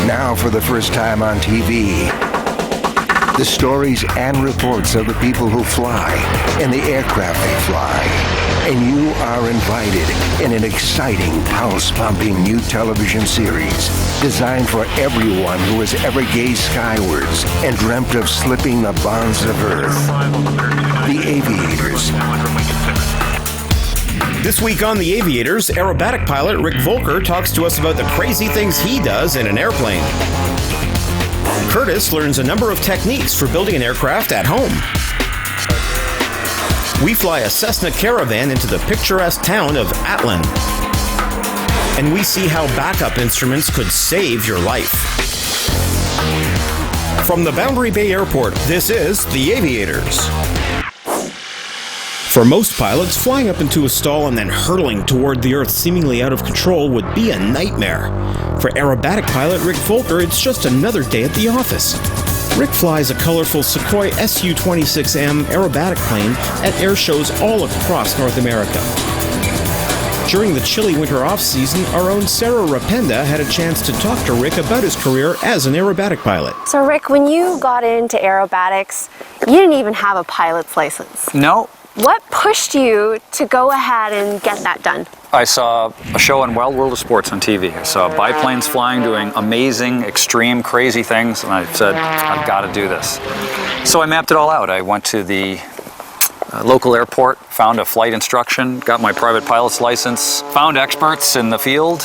Now for the first time on TV, the stories and reports of the people who fly and the aircraft they fly. And you are invited in an exciting, pulse-pumping new television series designed for everyone who has ever gazed skywards and dreamt of slipping the bonds of Earth. The Aviators. This week on The Aviators, aerobatic pilot Rick Volker talks to us about the crazy things he does in an airplane. Curtis learns a number of techniques for building an aircraft at home. We fly a Cessna Caravan into the picturesque town of Atlin. And we see how backup instruments could save your life. From the Boundary Bay Airport, this is The Aviators. For most pilots, flying up into a stall and then hurtling toward the Earth seemingly out of control would be a nightmare. For aerobatic pilot Rick Volker, it's just another day at the office. Rick flies a colorful Sukhoi Su-26M aerobatic plane at air shows all across North America. During the chilly winter off-season, our own Sarah Rapenda had a chance to talk to Rick about his career as an aerobatic pilot. So Rick, when you got into aerobatics, you didn't even have a pilot's license. No. What pushed you to go ahead and get that done? I saw a show on Wild World of Sports on TV. I saw biplanes flying, doing amazing, extreme, crazy things, and I said, I've got to do this. So I mapped it all out. I went to the local airport, found a flight instruction, got my private pilot's license, found experts in the field,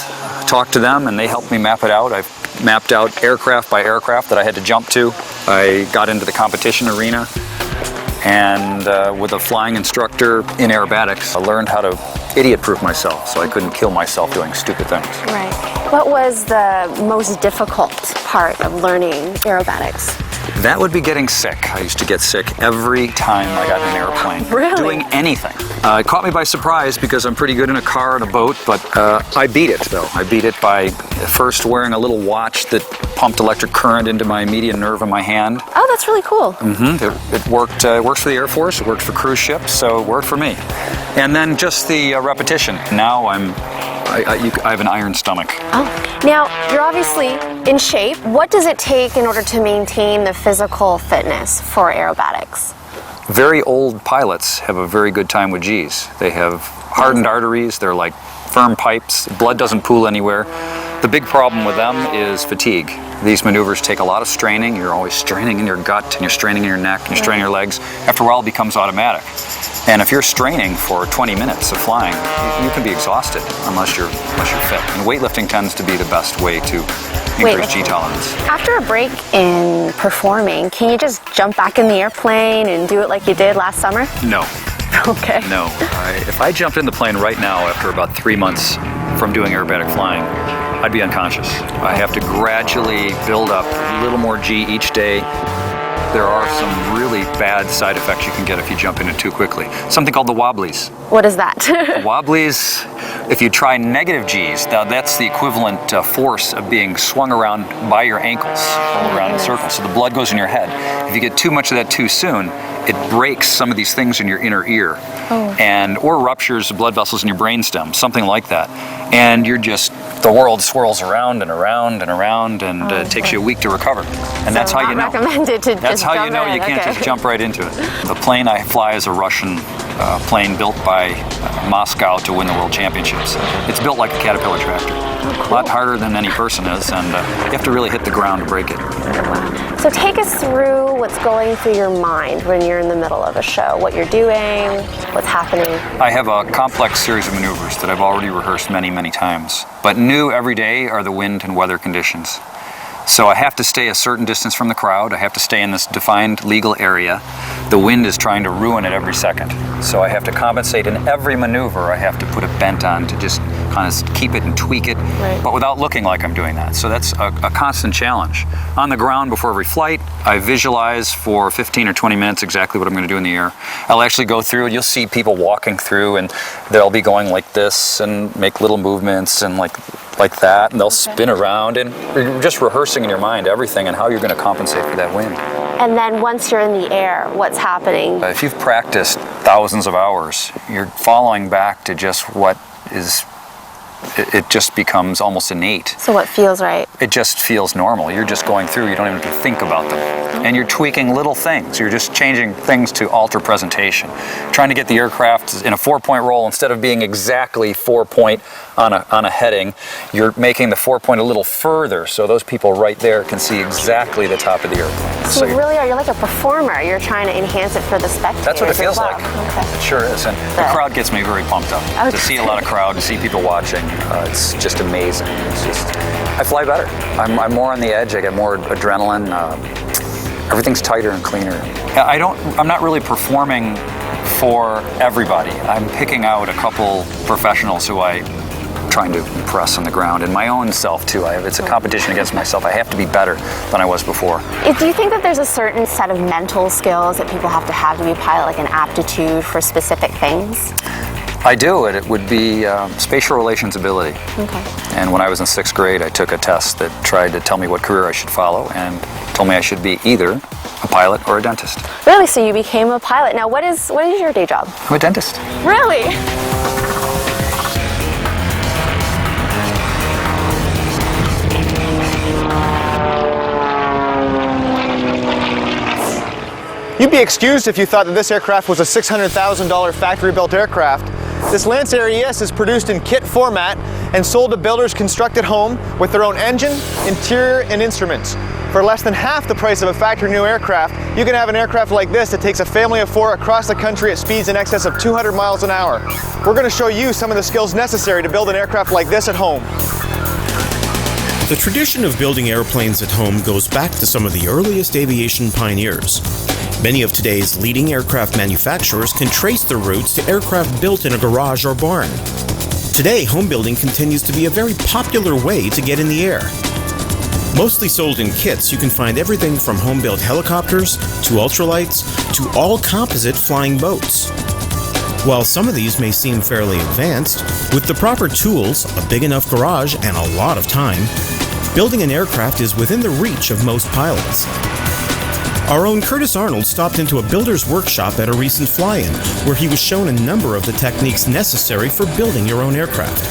talked to them, and they helped me map it out. I mapped out aircraft by aircraft that I had to jump to. I got into the competition arena, and with a flying instructor in aerobatics, I learned how to idiot-proof myself so I couldn't kill myself doing stupid things. Right. What was the most difficult part of learning aerobatics? That would be getting sick. I used to get sick every time I got in an airplane. Really? Doing anything. It caught me by surprise because I'm pretty good in a car and a boat, but I beat it, though. I beat it by first wearing a little watch that pumped electric current into my median nerve in my hand. Oh, that's really cool. Mm-hmm. It worked. It works for the Air Force. It worked for cruise ships, so it worked for me. And then just the repetition. Now I have an iron stomach. Oh, now you're obviously in shape. What does it take in order to maintain the physical fitness for aerobatics? Very old pilots have a very good time with G's. They have hardened arteries. They're like firm pipes. Blood doesn't pool anywhere. The big problem with them is fatigue. These maneuvers take a lot of straining. You're always straining in your gut, and you're straining in your neck, and you're straining your legs. After a while, it becomes automatic. And if you're straining for 20 minutes of flying, you can be exhausted unless you're fit. And weightlifting tends to be the best way to increase G tolerance. After a break in performing, can you just jump back in the airplane and do it like you did last summer? No. Okay. No. If I jumped in the plane right now after about 3 months from doing aerobatic flying, I'd be unconscious. I have to gradually build up a little more G each day. There are some really bad side effects you can get if you jump in it too quickly. Something called the wobblies. What is that? Wobblies, if you try negative G's, now that's the equivalent force of being swung around by your ankles all around in circles. So the blood goes in your head. If you get too much of that too soon, it breaks some of these things in your inner ear, or ruptures the blood vessels in your brainstem, something like that. And the world swirls around and around and around, and it takes you a week to recover. And so that's how you know. Recommended to that's how you know you can't just jump right into it. The plane I fly is a Russian plane built by Moscow to win the World Championships. It's built like a Caterpillar tractor. A lot harder than any person is, and you have to really hit the ground to break it. Wow. So take us through what's going through your mind when you're in the middle of a show, what you're doing, what's happening. I have a complex series of maneuvers that I've already rehearsed many, many times. But new every day are the wind and weather conditions. So I have to stay a certain distance from the crowd. I have to stay in this defined legal area. The wind is trying to ruin it every second. So I have to compensate in every maneuver. I have to put a bent on to just kind of keep it and tweak it, but without looking like I'm doing that. So that's a constant challenge. On the ground before every flight, I visualize for 15 or 20 minutes exactly what I'm going to do in the air. I'll actually go through, you'll see people walking through, and they'll be going like this and make little movements and like that, and they'll spin around, and you're just rehearsing in your mind everything and how you're going to compensate for that wind. And then once you're in the air, what's happening? If you've practiced thousands of hours, you're following back to just what is it just becomes almost innate. So what feels right? It just feels normal. You're just going through, you don't even have to think about them. And you're tweaking little things. You're just changing things to alter presentation. Trying to get the aircraft in a 4-point roll, instead of being exactly 4-point on a heading, you're making the 4-point a little further so those people right there can see exactly the top of the airplane. So you really are, you're like a performer. You're trying to enhance it for the spectators. That's what it feels as well. like. Okay. It sure is. And the crowd gets me very pumped up. To see a lot of crowd, to see people watching, it's just amazing. It's just, I fly better. I'm more on the edge. I get more adrenaline. Everything's tighter and cleaner. I'm not really performing for everybody. I'm picking out a couple professionals who I'm trying to impress on the ground, and my own self too. It's a competition against myself. I have to be better than I was before. Do you think that there's a certain set of mental skills that people have to be a pilot, like an aptitude for specific things? I do. It would be spatial relations ability. Okay. And when I was in 6th grade, I took a test that tried to tell me what career I should follow, and told me I should be either a pilot or a dentist. Really? So you became a pilot. Now, what is your day job? I'm a dentist. Really? You'd be excused if you thought that this aircraft was a $600,000 factory-built aircraft. This Lancer ES is produced in kit format and sold to builders constructed home with their own engine, interior, and instruments. For less than half the price of a factory new aircraft, you can have an aircraft like this that takes a family of 4 across the country at speeds in excess of 200 miles an hour. We're going to show you some of the skills necessary to build an aircraft like this at home. The tradition of building airplanes at home goes back to some of the earliest aviation pioneers. Many of today's leading aircraft manufacturers can trace their roots to aircraft built in a garage or barn. Today, home building continues to be a very popular way to get in the air. Mostly sold in kits, you can find everything from home-built helicopters to ultralights to all composite flying boats. While some of these may seem fairly advanced, with the proper tools, a big enough garage, and a lot of time, building an aircraft is within the reach of most pilots. Our own Curtis Arnold stopped into a builder's workshop at a recent fly-in, where he was shown a number of the techniques necessary for building your own aircraft.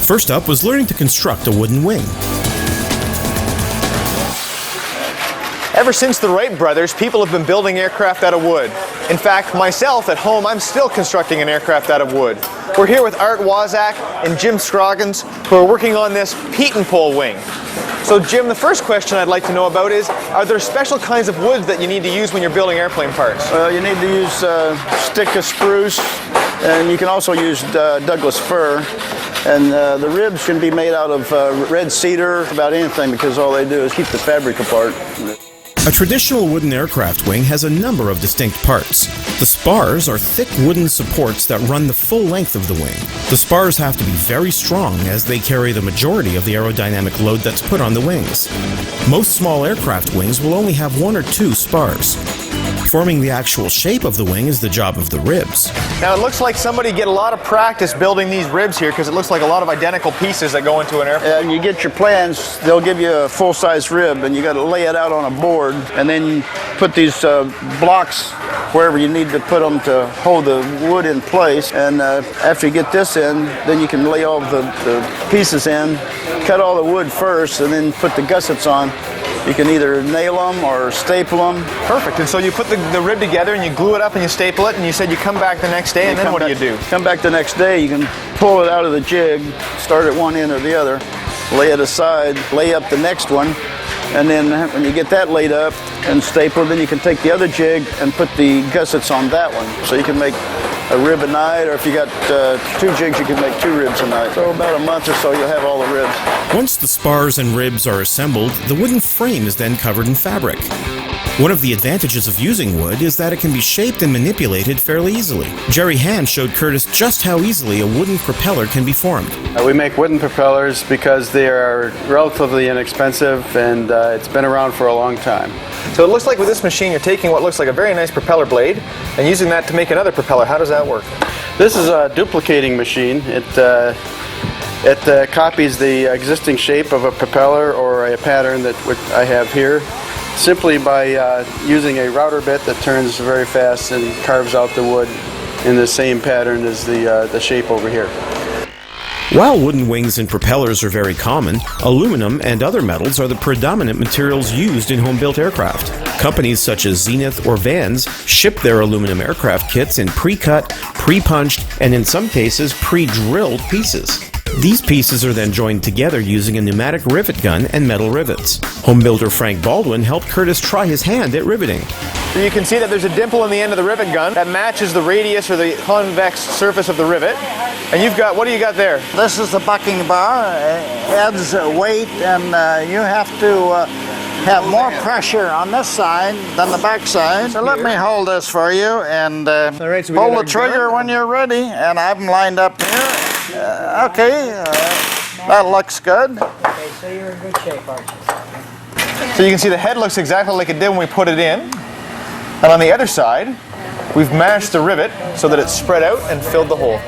First up was learning to construct a wooden wing. Ever since the Wright brothers, people have been building aircraft out of wood. In fact, myself at home, I'm still constructing an aircraft out of wood. We're here with Art Wazak and Jim Scroggins, who are working on this peat and pole wing. So Jim, the first question I'd like to know about is, are there special kinds of wood that you need to use when you're building airplane parts? You need to use stick of spruce, and you can also use Douglas fir. And the ribs can be made out of red cedar, about anything, because all they do is keep the fabric apart. A traditional wooden aircraft wing has a number of distinct parts. The spars are thick wooden supports that run the full length of the wing. The spars have to be very strong as they carry the majority of the aerodynamic load that's put on the wings. Most small aircraft wings will only have 1 or 2 spars. Forming the actual shape of the wing is the job of the ribs. Now it looks like somebody get a lot of practice building these ribs here, because it looks like a lot of identical pieces that go into an airplane. You get your plans, they'll give you a full-size rib, and you got to lay it out on a board, and then put these blocks wherever you need to put them to hold the wood in place. And after you get this in, then you can lay all the pieces in, cut all the wood first, and then put the gussets on. You can either nail them or staple them. Perfect. And so you put the rib together and you glue it up and you staple it, and you said you come back the next day, and then what do you do? Come back the next day, you can pull it out of the jig, start at one end or the other, lay it aside, lay up the next one, and then when you get that laid up and stapled, then you can take the other jig and put the gussets on that one. So you can make a rib a night, or if you got 2 jigs, you can make 2 ribs a night. So about a month or so, you'll have all the ribs. Once the spars and ribs are assembled, the wooden frame is then covered in fabric. One of the advantages of using wood is that it can be shaped and manipulated fairly easily. Jerry Hand showed Curtis just how easily a wooden propeller can be formed. We make wooden propellers because they are relatively inexpensive, and it's been around for a long time. So it looks like with this machine, you're taking what looks like a very nice propeller blade and using that to make another propeller. How does that work? This is a duplicating machine. It copies the existing shape of a propeller or a pattern that I have here, simply by using a router bit that turns very fast and carves out the wood in the same pattern as the shape over here. While wooden wings and propellers are very common, aluminum and other metals are the predominant materials used in home-built aircraft. Companies such as Zenith or Vans ship their aluminum aircraft kits in pre-cut, pre-punched, and in some cases pre-drilled pieces. These pieces are then joined together using a pneumatic rivet gun and metal rivets. Home builder Frank Baldwin helped Curtis try his hand at riveting. So you can see that there's a dimple in the end of the rivet gun that matches the radius or the convex surface of the rivet. And you've got, what do you got there? This is the bucking bar. It adds weight, and you have to have more pressure on this side than the back side. So let me hold this for you, and right, so pull the trigger when you're ready. And I have them lined up here. That looks good. Okay, so you're in good shape, aren't you? So you can see the head looks exactly like it did when we put it in. And on the other side, we've mashed the rivet so that it's spread out and filled the hole.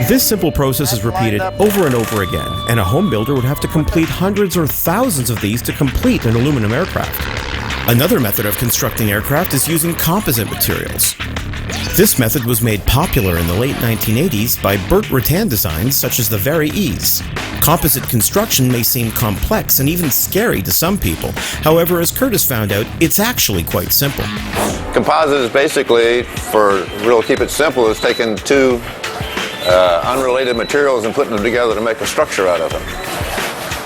This simple process is repeated over and over again, and a home builder would have to complete hundreds or thousands of these to complete an aluminum aircraft. Another method of constructing aircraft is using composite materials. This method was made popular in the late 1980s by Burt Rutan designs such as the Very Ease. Composite construction may seem complex and even scary to some people. However, as Curtis found out, it's actually quite simple. Composite is basically, for real keep it simple, is taking two unrelated materials and putting them together to make a structure out of them.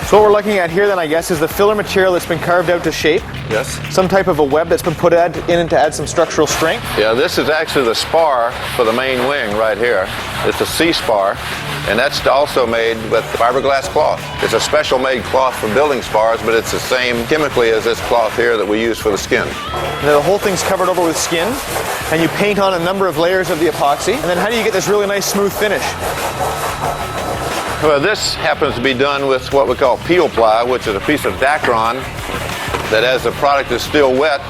So what we're looking at here then, I guess, is the filler material that's been carved out to shape. Yes. Some type of a web that's been put in to add some structural strength. Yeah, this is actually the spar for the main wing right here. It's a C-spar, and that's also made with fiberglass cloth. It's a special made cloth for building spars, but it's the same chemically as this cloth here that we use for the skin. Now the whole thing's covered over with skin, and you paint on a number of layers of the epoxy. And then how do you get this really nice smooth finish? Well, this happens to be done with what we call peel ply, which is a piece of Dacron that, as the product is still wet,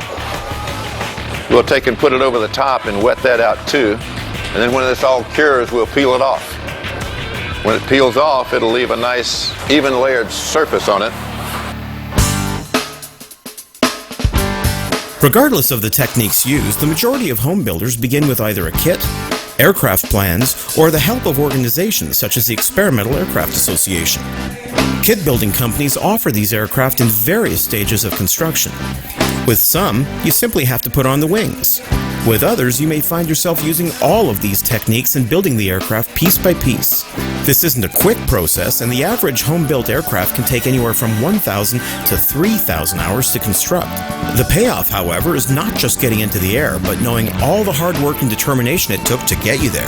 we'll take and put it over the top and wet that out too. And then when this all cures, we'll peel it off. When it peels off, it'll leave a nice, even layered surface on it. Regardless of the techniques used, the majority of home builders begin with either a kit, aircraft plans, or the help of organizations such as the Experimental Aircraft Association. Kit building companies offer these aircraft in various stages of construction. With some, you simply have to put on the wings. With others, you may find yourself using all of these techniques in building the aircraft piece by piece. This isn't a quick process, and the average home-built aircraft can take anywhere from 1,000 to 3,000 hours to construct. The payoff, however, is not just getting into the air, but knowing all the hard work and determination it took to get you there.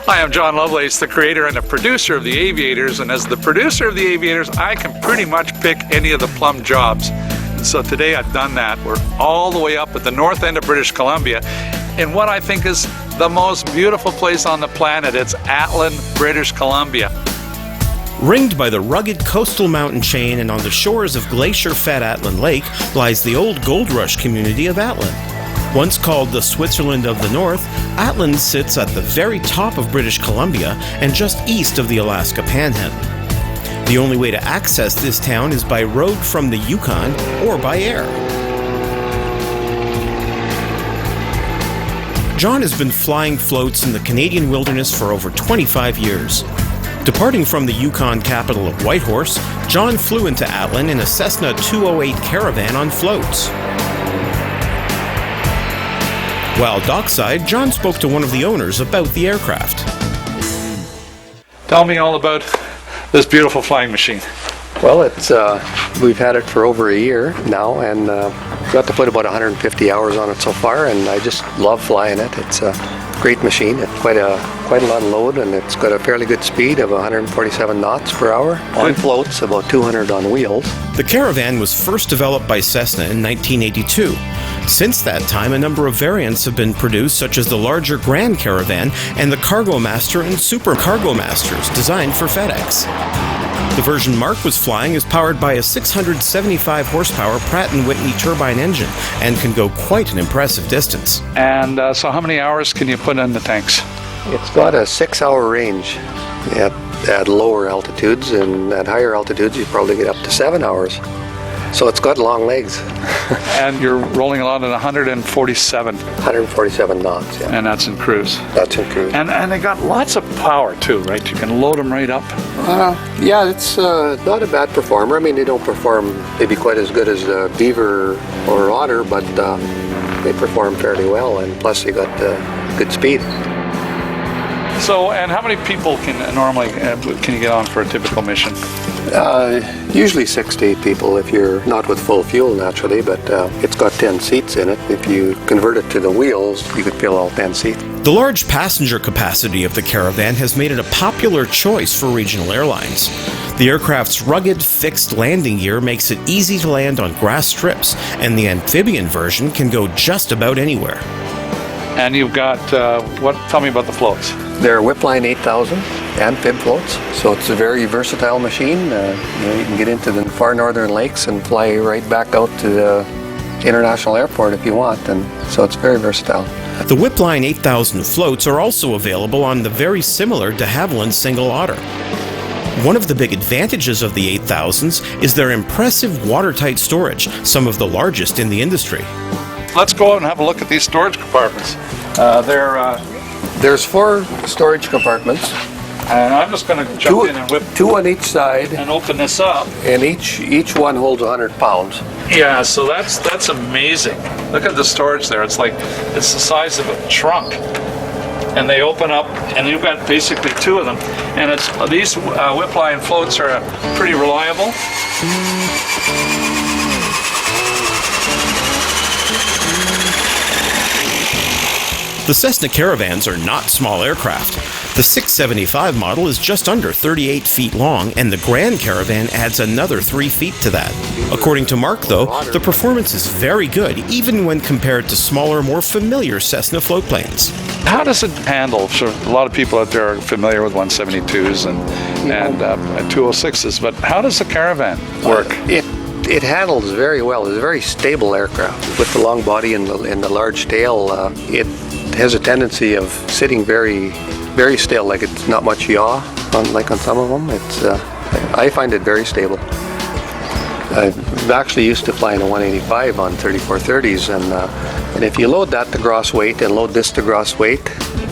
Hi, I'm John Lovelace, the creator and the producer of the Aviators, and as the producer of the Aviators, I can pretty much pick any of the plum jobs. And so today I've done that. We're all the way up at the north end of British Columbia in what I think is the most beautiful place on the planet. It's Atlin, British Columbia. Ringed by the rugged coastal mountain chain and on the shores of glacier-fed Atlin Lake lies the old gold rush community of Atlin. Once called the Switzerland of the North, Atlin sits at the very top of British Columbia and just east of the Alaska Panhandle. The only way to access this town is by road from the Yukon or by air. John has been flying floats in the Canadian wilderness for over 25 years. Departing from the Yukon capital of Whitehorse, John flew into Atlin in a Cessna 208 Caravan on floats. While dockside, John spoke to one of the owners about the aircraft. Tell me all about this beautiful flying machine. Well, we've had it for over a year now, and got to put about 150 hours on it so far, and I just love flying it. It's a great machine. It's quite a lot of load, and it's got a fairly good speed of 147 knots per hour on floats, about 200 on wheels. The Caravan was first developed by Cessna in 1982. Since that time, a number of variants have been produced, such as the larger Grand Caravan and the Cargo Master and Super Cargo Masters, designed for FedEx. The version Mark was flying is powered by a 675 horsepower Pratt & Whitney turbine engine and can go quite an impressive distance. And so how many hours can you put in the tanks? It's got a 6-hour range at lower altitudes, and at higher altitudes you probably get up to 7 hours. So it's got long legs. And you're rolling along at 147. 147 knots, yeah. And that's in cruise. That's in cruise. And they got lots of power too, right? You can load them right up. Yeah, it's not a bad performer. I mean, they don't perform maybe quite as good as Beaver or Otter, but they perform fairly well, and plus you got good speed. So, and how many people can you get on for a typical mission? Usually 6 to 8 people if you're not with full fuel naturally, but it's got 10 seats in it. If you convert it to the wheels, you could fill all 10 seats. The large passenger capacity of the Caravan has made it a popular choice for regional airlines. The aircraft's rugged, fixed landing gear makes it easy to land on grass strips, and the amphibian version can go just about anywhere. And you've got, tell me about the floats. They're Whipline 8000 amphib floats, so it's a very versatile machine. You can get into the far northern lakes and fly right back out to the international airport if you want, and so it's very versatile. The Whipline 8000 floats are also available on the very similar de Havilland Single Otter. One of the big advantages of the 8000s is their impressive watertight storage, some of the largest in the industry. Let's go out and have a look at these storage compartments. There's 4 storage compartments. And I'm just going to jump in and whip 2 on each side, and open this up. and each one holds 100 pounds. Yeah, so that's amazing. Look at the storage there. It's the size of a trunk. And they open up, and you've got basically 2 of them. And these Whipline floats are pretty reliable. The Cessna Caravans are not small aircraft. The 675 model is just under 38 feet long, and the Grand Caravan adds another 3 feet to that. According to Mark, though, the performance is very good, even when compared to smaller, more familiar Cessna floatplanes. How does it handle? So a lot of people out there are familiar with 172s and 206s, but how does the Caravan work? It handles very well. It's a very stable aircraft. With the long body and the large tail, it has a tendency of sitting very, very still, like it's not much yaw, like on some of them. I find it very stable. I've actually used to fly in a 185 on 3430s, and if you load that to gross weight and load this to gross weight,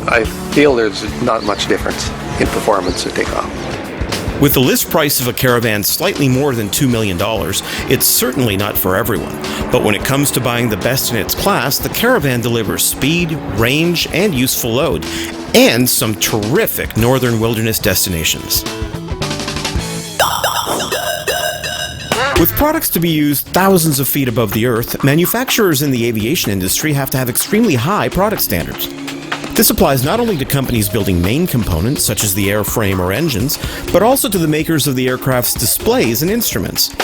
I feel there's not much difference in performance to take off. With the list price of a Caravan slightly more than $2 million, it's certainly not for everyone. But when it comes to buying the best in its class, the Caravan delivers speed, range, and useful load, and some terrific northern wilderness destinations. With products to be used thousands of feet above the earth, manufacturers in the aviation industry have to have extremely high product standards. This applies not only to companies building main components, such as the airframe or engines, but also to the makers of the aircraft's displays and instruments.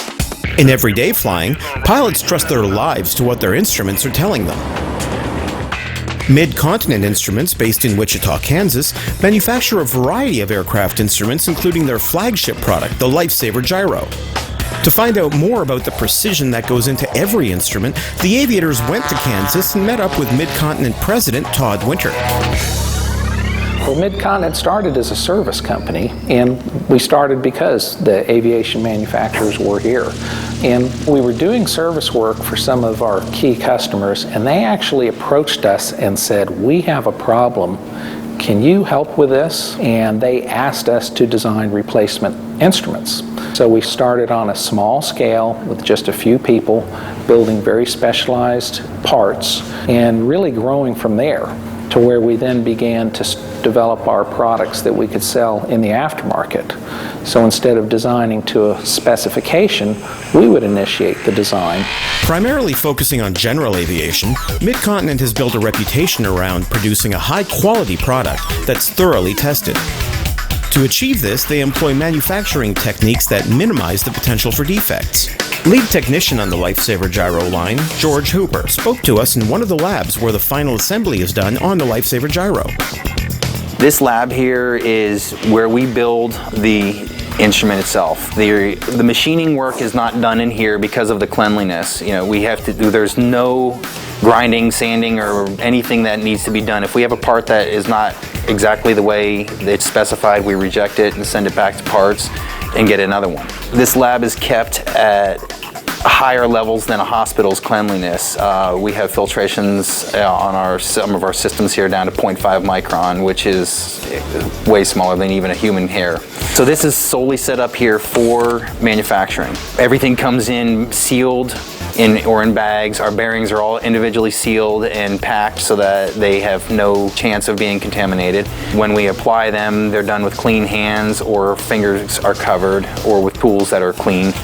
In everyday flying, pilots trust their lives to what their instruments are telling them. Mid-Continent Instruments, based in Wichita, Kansas, manufacture a variety of aircraft instruments, including their flagship product, the Lifesaver Gyro. To find out more about the precision that goes into every instrument, the Aviators went to Kansas and met up with Mid-Continent President Todd Winter. Well, Mid-Continent started as a service company, and we started because the aviation manufacturers were here. And we were doing service work for some of our key customers, and they actually approached us and said, "We have a problem. Can you help with this?" And they asked us to design replacement instruments. So we started on a small scale with just a few people, building very specialized parts, and really growing from there to where we then began to develop our products that we could sell in the aftermarket. So instead of designing to a specification, we would initiate the design. Primarily focusing on general aviation, Mid-Continent has built a reputation around producing a high-quality product that's thoroughly tested. To achieve this, they employ manufacturing techniques that minimize the potential for defects. Lead technician on the Lifesaver Gyro line, George Hooper, spoke to us in one of the labs where the final assembly is done on the Lifesaver Gyro. This lab here is where we build the instrument itself. The machining work is not done in here because of the cleanliness. You know, we have to do, there's no grinding, sanding, or anything that needs to be done. If we have a part that is not exactly the way it's specified, we reject it and send it back to parts and get another one. This lab is kept at higher levels than a hospital's cleanliness. We have filtrations on some of our systems here down to 0.5 micron, which is way smaller than even a human hair. So this is solely set up here for manufacturing. Everything comes in sealed or in bags. Our bearings are all individually sealed and packed so that they have no chance of being contaminated. When we apply them, they're done with clean hands, or fingers are covered, or with tools that are clean.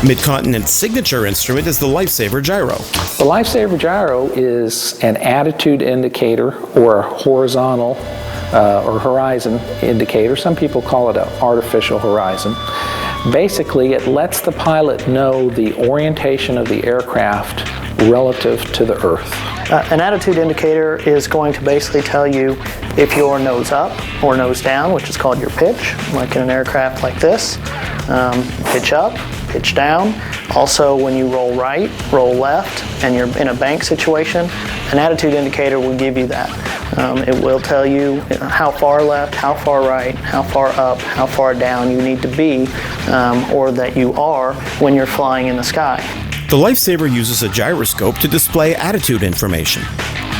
Mid-Continent's signature instrument is the Lifesaver Gyro. The Lifesaver Gyro is an attitude indicator or a horizontal or horizon indicator. Some people call it an artificial horizon. Basically, it lets the pilot know the orientation of the aircraft relative to the Earth. An attitude indicator is going to basically tell you if you're nose up or nose down, which is called your pitch, like in an aircraft like this. Pitch up, pitch down. Also, when you roll right, roll left, and you're in a bank situation, an attitude indicator will give you that. It will tell you how far left, how far right, how far up, how far down you need to be, or that you are when you're flying in the sky. The Lifesaver uses a gyroscope to display attitude information.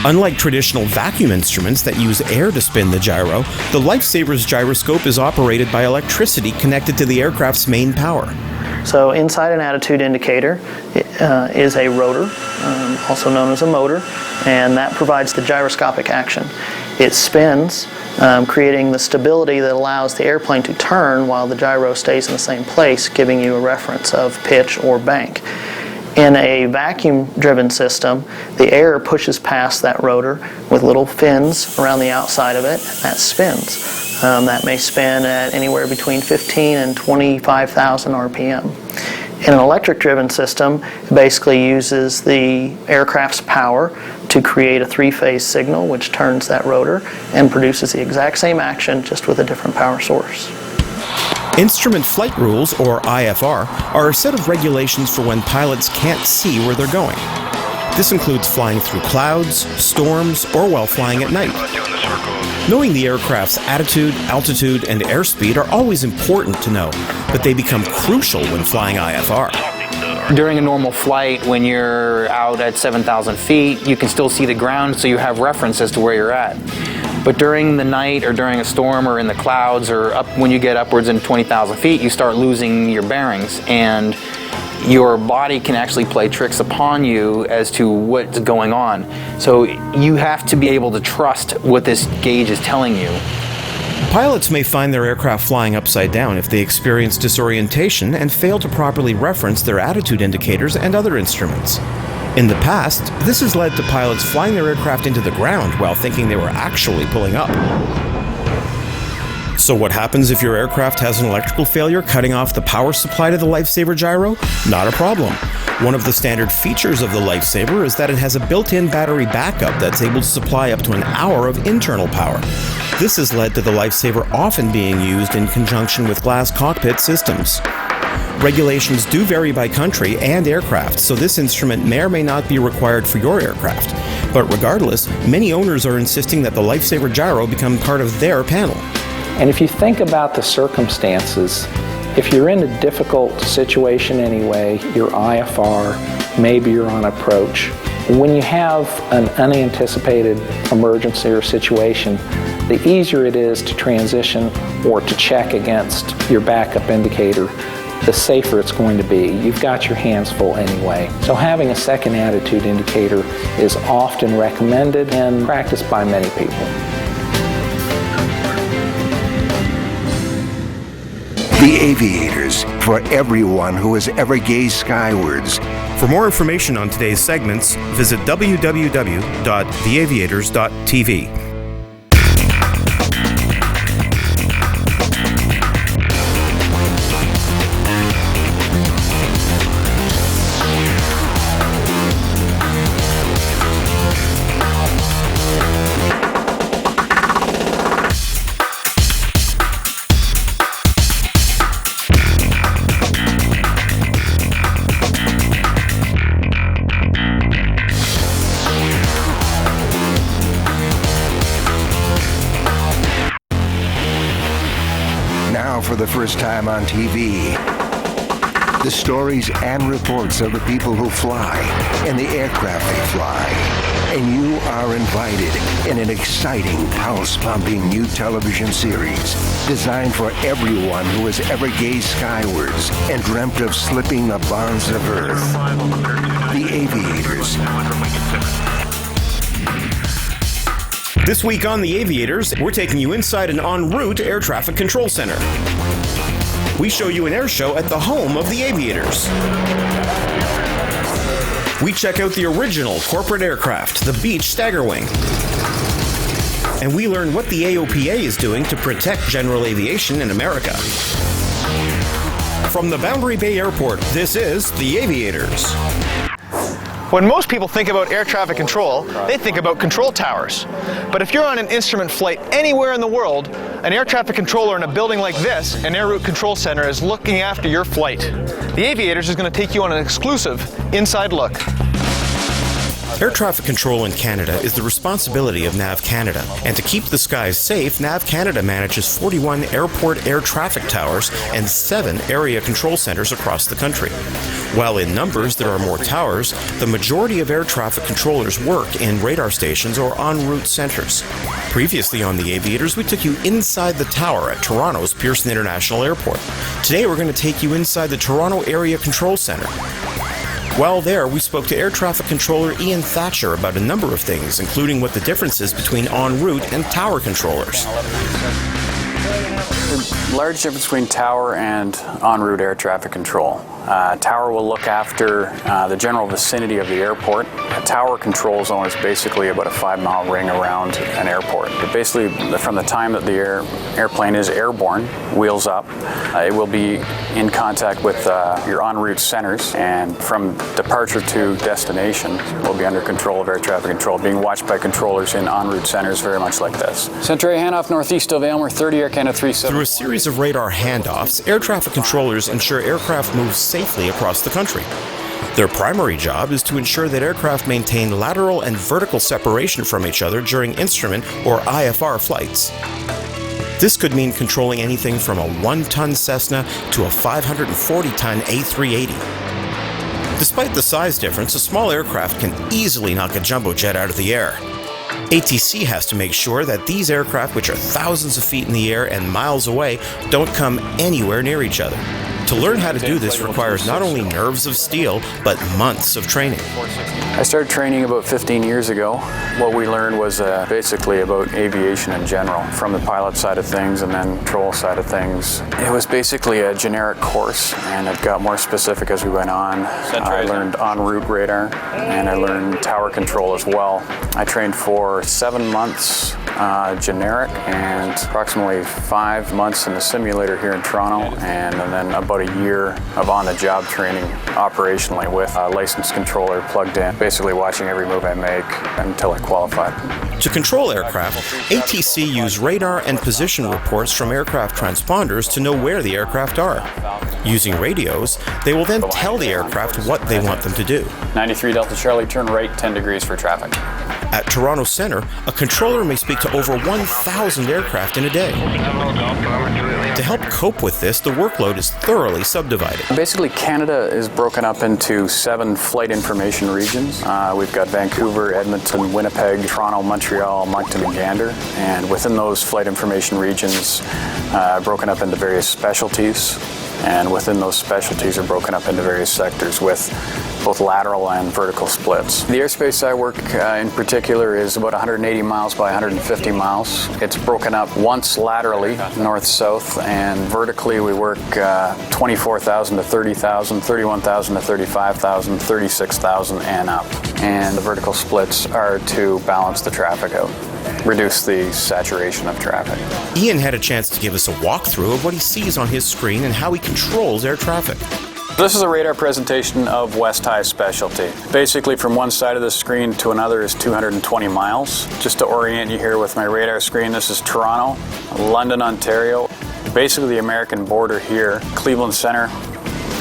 Unlike traditional vacuum instruments that use air to spin the gyro, the Lifesaver's gyroscope is operated by electricity connected to the aircraft's main power. So inside an attitude indicator is a rotor, also known as a motor, and that provides the gyroscopic action. It spins, creating the stability that allows the airplane to turn while the gyro stays in the same place, giving you a reference of pitch or bank. In a vacuum-driven system, the air pushes past that rotor with little fins around the outside of it, and that spins. That may spin at anywhere between 15 and 25,000 RPM. In an electric-driven system, it basically uses the aircraft's power to create a three-phase signal which turns that rotor and produces the exact same action, just with a different power source. Instrument flight rules, or IFR, are a set of regulations for when pilots can't see where they're going. This includes flying through clouds, storms, or while flying at night. Knowing the aircraft's attitude, altitude, and airspeed are always important to know, but they become crucial when flying IFR. During a normal flight, when you're out at 7,000 feet, you can still see the ground, so you have reference as to where you're at. But during the night or during a storm or in the clouds or when you get upwards in 20,000 feet, you start losing your bearings, and your body can actually play tricks upon you as to what's going on. So you have to be able to trust what this gauge is telling you. Pilots may find their aircraft flying upside down if they experience disorientation and fail to properly reference their attitude indicators and other instruments. In the past, this has led to pilots flying their aircraft into the ground while thinking they were actually pulling up. So what happens if your aircraft has an electrical failure cutting off the power supply to the Lifesaver gyro? Not a problem. One of the standard features of the Lifesaver is that it has a built-in battery backup that's able to supply up to an hour of internal power. This has led to the Lifesaver often being used in conjunction with glass cockpit systems. Regulations do vary by country and aircraft, so this instrument may or may not be required for your aircraft. But regardless, many owners are insisting that the Lifesaver gyro become part of their panel. And if you think about the circumstances, if you're in a difficult situation anyway, your IFR, maybe you're on approach, when you have an unanticipated emergency or situation, the easier it is to transition or to check against your backup indicator, the safer it's going to be. You've got your hands full anyway. So having a second attitude indicator is often recommended and practiced by many people. The Aviators, for everyone who has ever gazed skywards. For more information on today's segments, visit www.theaviators.tv. For the first time on TV, The stories and reports of the people who fly and the aircraft they fly. And you are invited in an exciting, pulse-pumping new television series designed for everyone who has ever gazed skywards and dreamt of slipping the bonds of Earth. The Aviators. This week on The Aviators, we're taking you inside an en route air traffic control center. We show you an air show at the home of the Aviators. We check out the original corporate aircraft, the Beech Staggerwing. And we learn what the AOPA is doing to protect general aviation in America. From the Boundary Bay Airport, this is The Aviators. When most people think about air traffic control, they think about control towers. But if you're on an instrument flight anywhere in the world, an air traffic controller in a building like this, an air route control center, is looking after your flight. The Aviators is going to take you on an exclusive inside look. Air traffic control in Canada is the responsibility of NAV Canada, and to keep the skies safe, NAV Canada manages 41 airport air traffic towers and 7 area control centers across the country. While in numbers there are more towers, the majority of air traffic controllers work in radar stations or en route centers. Previously on The Aviators, we took you inside the tower at Toronto's Pearson International Airport. Today we're going to take you inside the Toronto Area Control Center. While there, we spoke to air traffic controller Ian Thatcher about a number of things, including what the difference is between en route and tower controllers. The large difference between tower and en route air traffic control. Tower will look after the general vicinity of the airport. A tower control zone is basically about a 5-mile ring around an airport. But basically, from the time that the airplane is airborne, wheels up, it will be in contact with your en route centers, and from departure to destination will be under control of air traffic control, being watched by controllers in en route centers very much like this. Center handoff northeast of Aylmer, 30 Air Canada 37. Through a series of radar handoffs, air traffic controllers ensure aircraft move safely across the country. Their primary job is to ensure that aircraft maintain lateral and vertical separation from each other during instrument or IFR flights. This could mean controlling anything from a 1-ton Cessna to a 540-ton A380. Despite the size difference, a small aircraft can easily knock a jumbo jet out of the air. ATC has to make sure that these aircraft, which are thousands of feet in the air and miles away, don't come anywhere near each other. To learn how to do this requires not only nerves of steel, but months of training. I started training about 15 years ago. What we learned was basically about aviation in general, from the pilot side of things and then control side of things. It was basically a generic course, and it got more specific as we went on. I learned en route radar, and I learned tower control as well. I trained for 7 months generic and approximately 5 months in the simulator here in Toronto, and then about a year of on-the-job training operationally with a licensed controller plugged in, basically watching every move I make until I qualified. To control aircraft, ATC use radar and position reports from aircraft transponders to know where the aircraft are. Using radios, they will then tell the aircraft what they want them to do. 93 Delta Charlie, turn right 10 degrees for traffic. At Toronto Centre, a controller may speak to over 1,000 aircraft in a day. To help cope with this, the workload is thoroughly subdivided. Basically, Canada is broken up into 7 flight information regions. We've got Vancouver, Edmonton, Winnipeg, Toronto, Montreal, Moncton, and Gander. And within those flight information regions, broken up into various specialties. And within those specialties are broken up into various sectors with both lateral and vertical splits. The airspace I work in particular is about 180 miles by 150 miles. It's broken up once laterally, north-south, and vertically we work 24,000 to 30,000, 31,000 to 35,000, 36,000 and up. And the vertical splits are to balance the traffic out, reduce the saturation of traffic. Ian had a chance to give us a walkthrough of what he sees on his screen and how he controls air traffic. This is a radar presentation of West High Specialty. Basically, from one side of the screen to another is 220 miles. Just to orient you here with my radar screen, this is Toronto, London, Ontario, basically the American border here, Cleveland Center,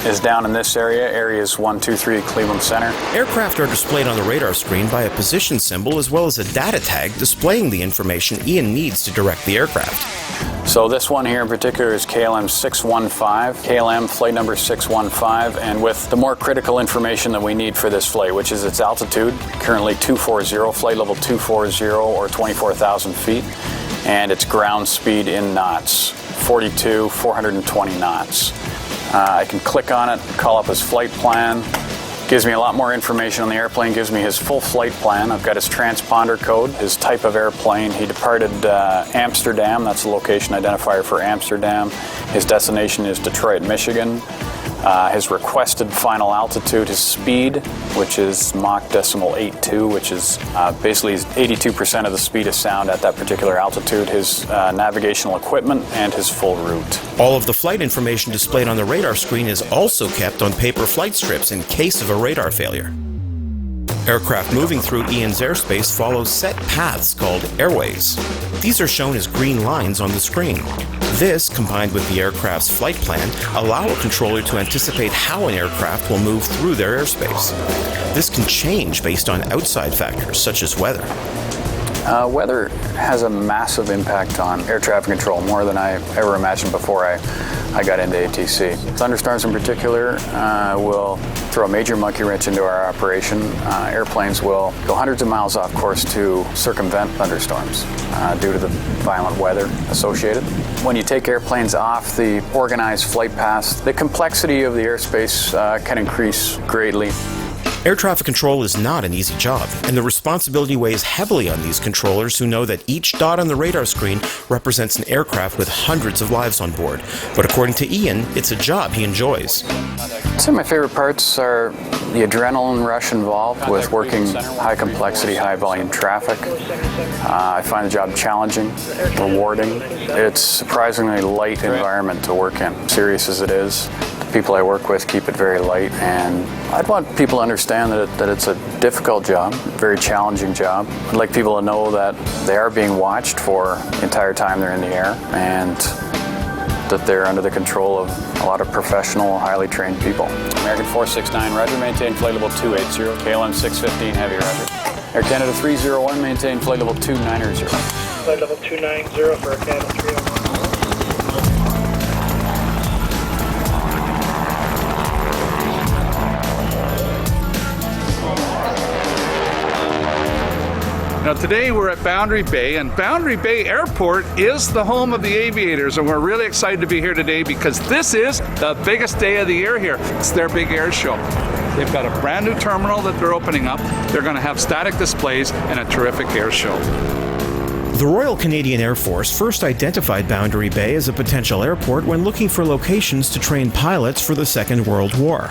is down in this area, areas 1, 2, 3 at Cleveland Center. Aircraft are displayed on the radar screen by a position symbol as well as a data tag displaying the information Ian needs to direct the aircraft. So this one here in particular is KLM 615, KLM flight number 615, and with the more critical information that we need for this flight, which is its altitude, currently 240, flight level 240 or 24,000 feet, and its ground speed in knots, 420 knots. I can click on it, call up his flight plan. Gives me a lot more information on the airplane, gives me his full flight plan. I've got his transponder code, his type of airplane. He departed Amsterdam, that's the location identifier for Amsterdam. His destination is Detroit, Michigan. His requested final altitude, his speed, which is Mach decimal 82, which is basically 82% of the speed of sound at that particular altitude, his navigational equipment, and his full route. All of the flight information displayed on the radar screen is also kept on paper flight strips in case of a radar failure. Aircraft moving through Ian's airspace follow set paths called airways. These are shown as green lines on the screen. This, combined with the aircraft's flight plan, allow a controller to anticipate how an aircraft will move through their airspace. This can change based on outside factors such as weather. Weather has a massive impact on air traffic control, more than I ever imagined before I got into ATC. Thunderstorms in particular will throw a major monkey wrench into our operation. Airplanes will go hundreds of miles off course to circumvent thunderstorms due to the violent weather associated. When you take airplanes off the organized flight paths, the complexity of the airspace can increase greatly. Air traffic control is not an easy job, and the responsibility weighs heavily on these controllers who know that each dot on the radar screen represents an aircraft with hundreds of lives on board. But according to Ian, it's a job he enjoys. Some of my favorite parts are the adrenaline rush involved with working high complexity, high volume traffic. I find the job challenging, rewarding. It's a surprisingly light environment to work in, serious as it is. The people I work with keep it very light, and I'd want people to understand that it's a difficult job, very challenging job. I'd like people to know that they are being watched for the entire time they're in the air, and that they're under the control of a lot of professional, highly trained people. American 469, roger, maintain flight level 280, KLM 615, heavy, roger. Air Canada 301, maintain flight level 290. Flight level 290 for Air Canada 301. Now today we're at Boundary Bay, and Boundary Bay Airport is the home of the Aviators, and we're really excited to be here today because this is the biggest day of the year here. It's their big air show. They've got a brand new terminal that they're opening up. They're going to have static displays and a terrific air show. The Royal Canadian Air Force first identified Boundary Bay as a potential airport when looking for locations to train pilots for the Second World War.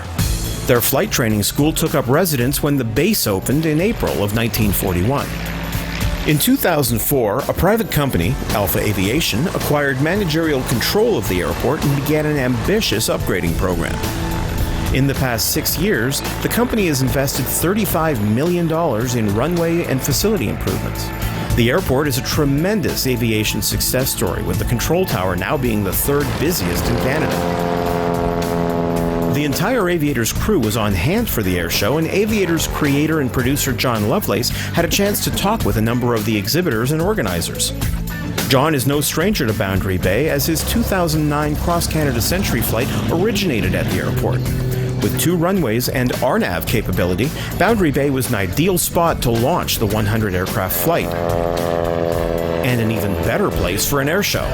Their flight training school took up residence when the base opened in April of 1941. In 2004, a private company, Alpha Aviation, acquired managerial control of the airport and began an ambitious upgrading program. In the past 6 years, the company has invested $35 million in runway and facility improvements. The airport is a tremendous aviation success story, with the control tower now being the third busiest in Canada. The entire Aviators crew was on hand for the air show, and Aviators creator and producer John Lovelace had a chance to talk with a number of the exhibitors and organizers. John is no stranger to Boundary Bay, as his 2009 Cross Canada Century flight originated at the airport. With 2 runways and RNAV capability, Boundary Bay was an ideal spot to launch the 100 aircraft flight, and an even better place for an air show.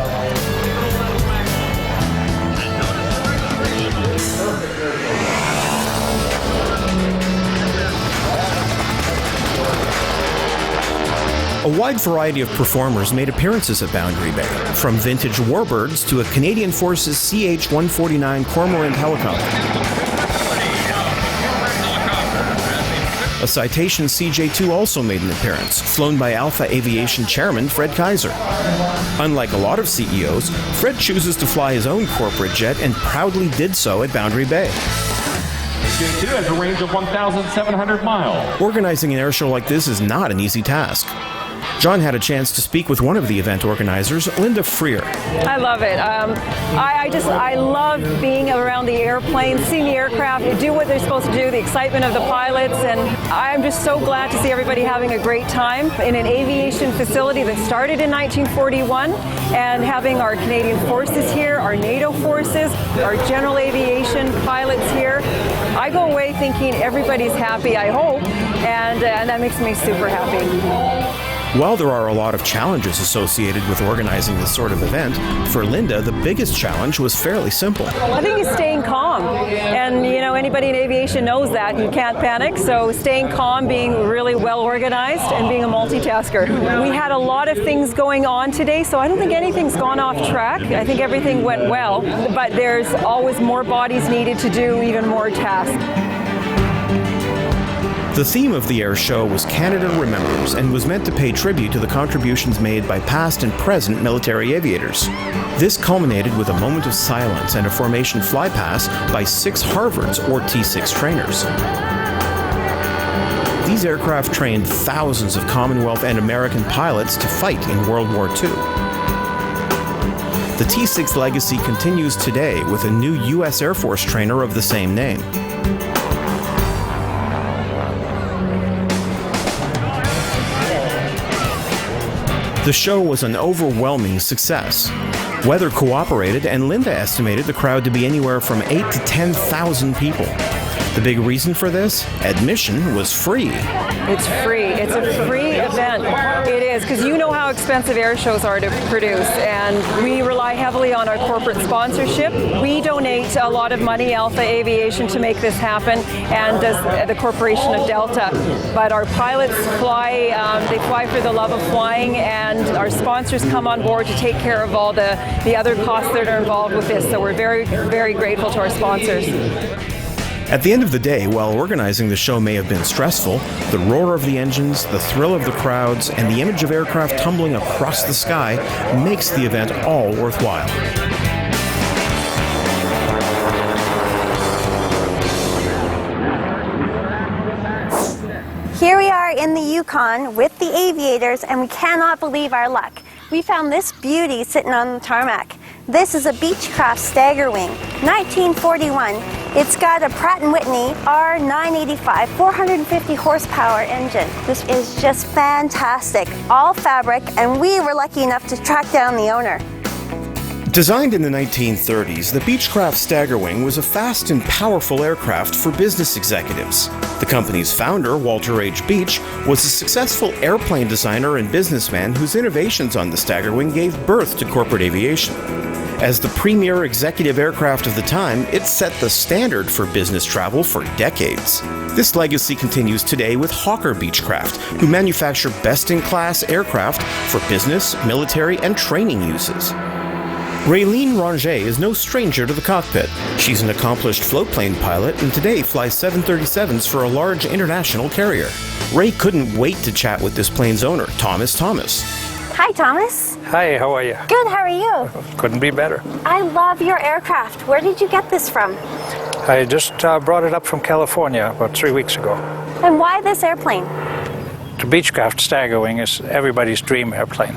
A wide variety of performers made appearances at Boundary Bay, from vintage warbirds to a Canadian Forces CH-149 Cormorant helicopter. A Citation CJ-2 also made an appearance, flown by Alpha Aviation chairman Fred Kaiser. Unlike a lot of CEOs, Fred chooses to fly his own corporate jet and proudly did so at Boundary Bay. CJ-2 has a range of 1,700 miles. Organizing an air show like this is not an easy task. John had a chance to speak with one of the event organizers, Linda Freer. I love it. I love being around the airplane, seeing the aircraft do what they're supposed to do, the excitement of the pilots, and I'm just so glad to see everybody having a great time in an aviation facility that started in 1941, and having our Canadian forces here, our NATO forces, our general aviation pilots here. I go away thinking everybody's happy, I hope, and that makes me super happy. While there are a lot of challenges associated with organizing this sort of event, for Linda, the biggest challenge was fairly simple. I think it's staying calm. And, you know, anybody in aviation knows that. You can't panic. So staying calm, being really well organized, and being a multitasker. We had a lot of things going on today, so I don't think anything's gone off track. I think everything went well. But there's always more bodies needed to do even more tasks. The theme of the air show was Canada Remembers and was meant to pay tribute to the contributions made by past and present military aviators. This culminated with a moment of silence and a formation flypast by 6 Harvards or T6 trainers. These aircraft trained thousands of Commonwealth and American pilots to fight in World War II. The T6 legacy continues today with a new U.S. Air Force trainer of the same name. The show was an overwhelming success. Weather cooperated, and Linda estimated the crowd to be anywhere from 8,000 to 10,000 people. The big reason for this? Admission was free. It's free. It's a free event. It is, because you know how expensive air shows are to produce, and we rely heavily on our corporate sponsorship. We donate a lot of money, Alpha Aviation, to make this happen, and does the Corporation of Delta. But our pilots fly, they fly for the love of flying, and our sponsors come on board to take care of all the other costs that are involved with this. So we're very, very grateful to our sponsors. At the end of the day, while organizing the show may have been stressful, the roar of the engines, the thrill of the crowds, and the image of aircraft tumbling across the sky makes the event all worthwhile. Here we are in the Yukon with the Aviators, and we cannot believe our luck. We found this beauty sitting on the tarmac. This is a Beechcraft Staggerwing, 1941. It's got a Pratt & Whitney R985 450 horsepower engine. This is just fantastic, all fabric, and we were lucky enough to track down the owner. Designed in the 1930s, the Beechcraft Staggerwing was a fast and powerful aircraft for business executives. The company's founder, Walter H. Beech, was a successful airplane designer and businessman whose innovations on the Staggerwing gave birth to corporate aviation. As the premier executive aircraft of the time, it set the standard for business travel for decades. This legacy continues today with Hawker Beechcraft, who manufacture best-in-class aircraft for business, military, and training uses. Raylene Ranger is no stranger to the cockpit. She's an accomplished floatplane pilot and today flies 737s for a large international carrier. Ray couldn't wait to chat with this plane's owner, Thomas Thomas. Hi, Thomas. Hi, how are you? Good, how are you? Couldn't be better. I love your aircraft. Where did you get this from? I just brought it up from California about 3 weeks ago. And why this airplane? The Beechcraft Staggerwing is everybody's dream airplane.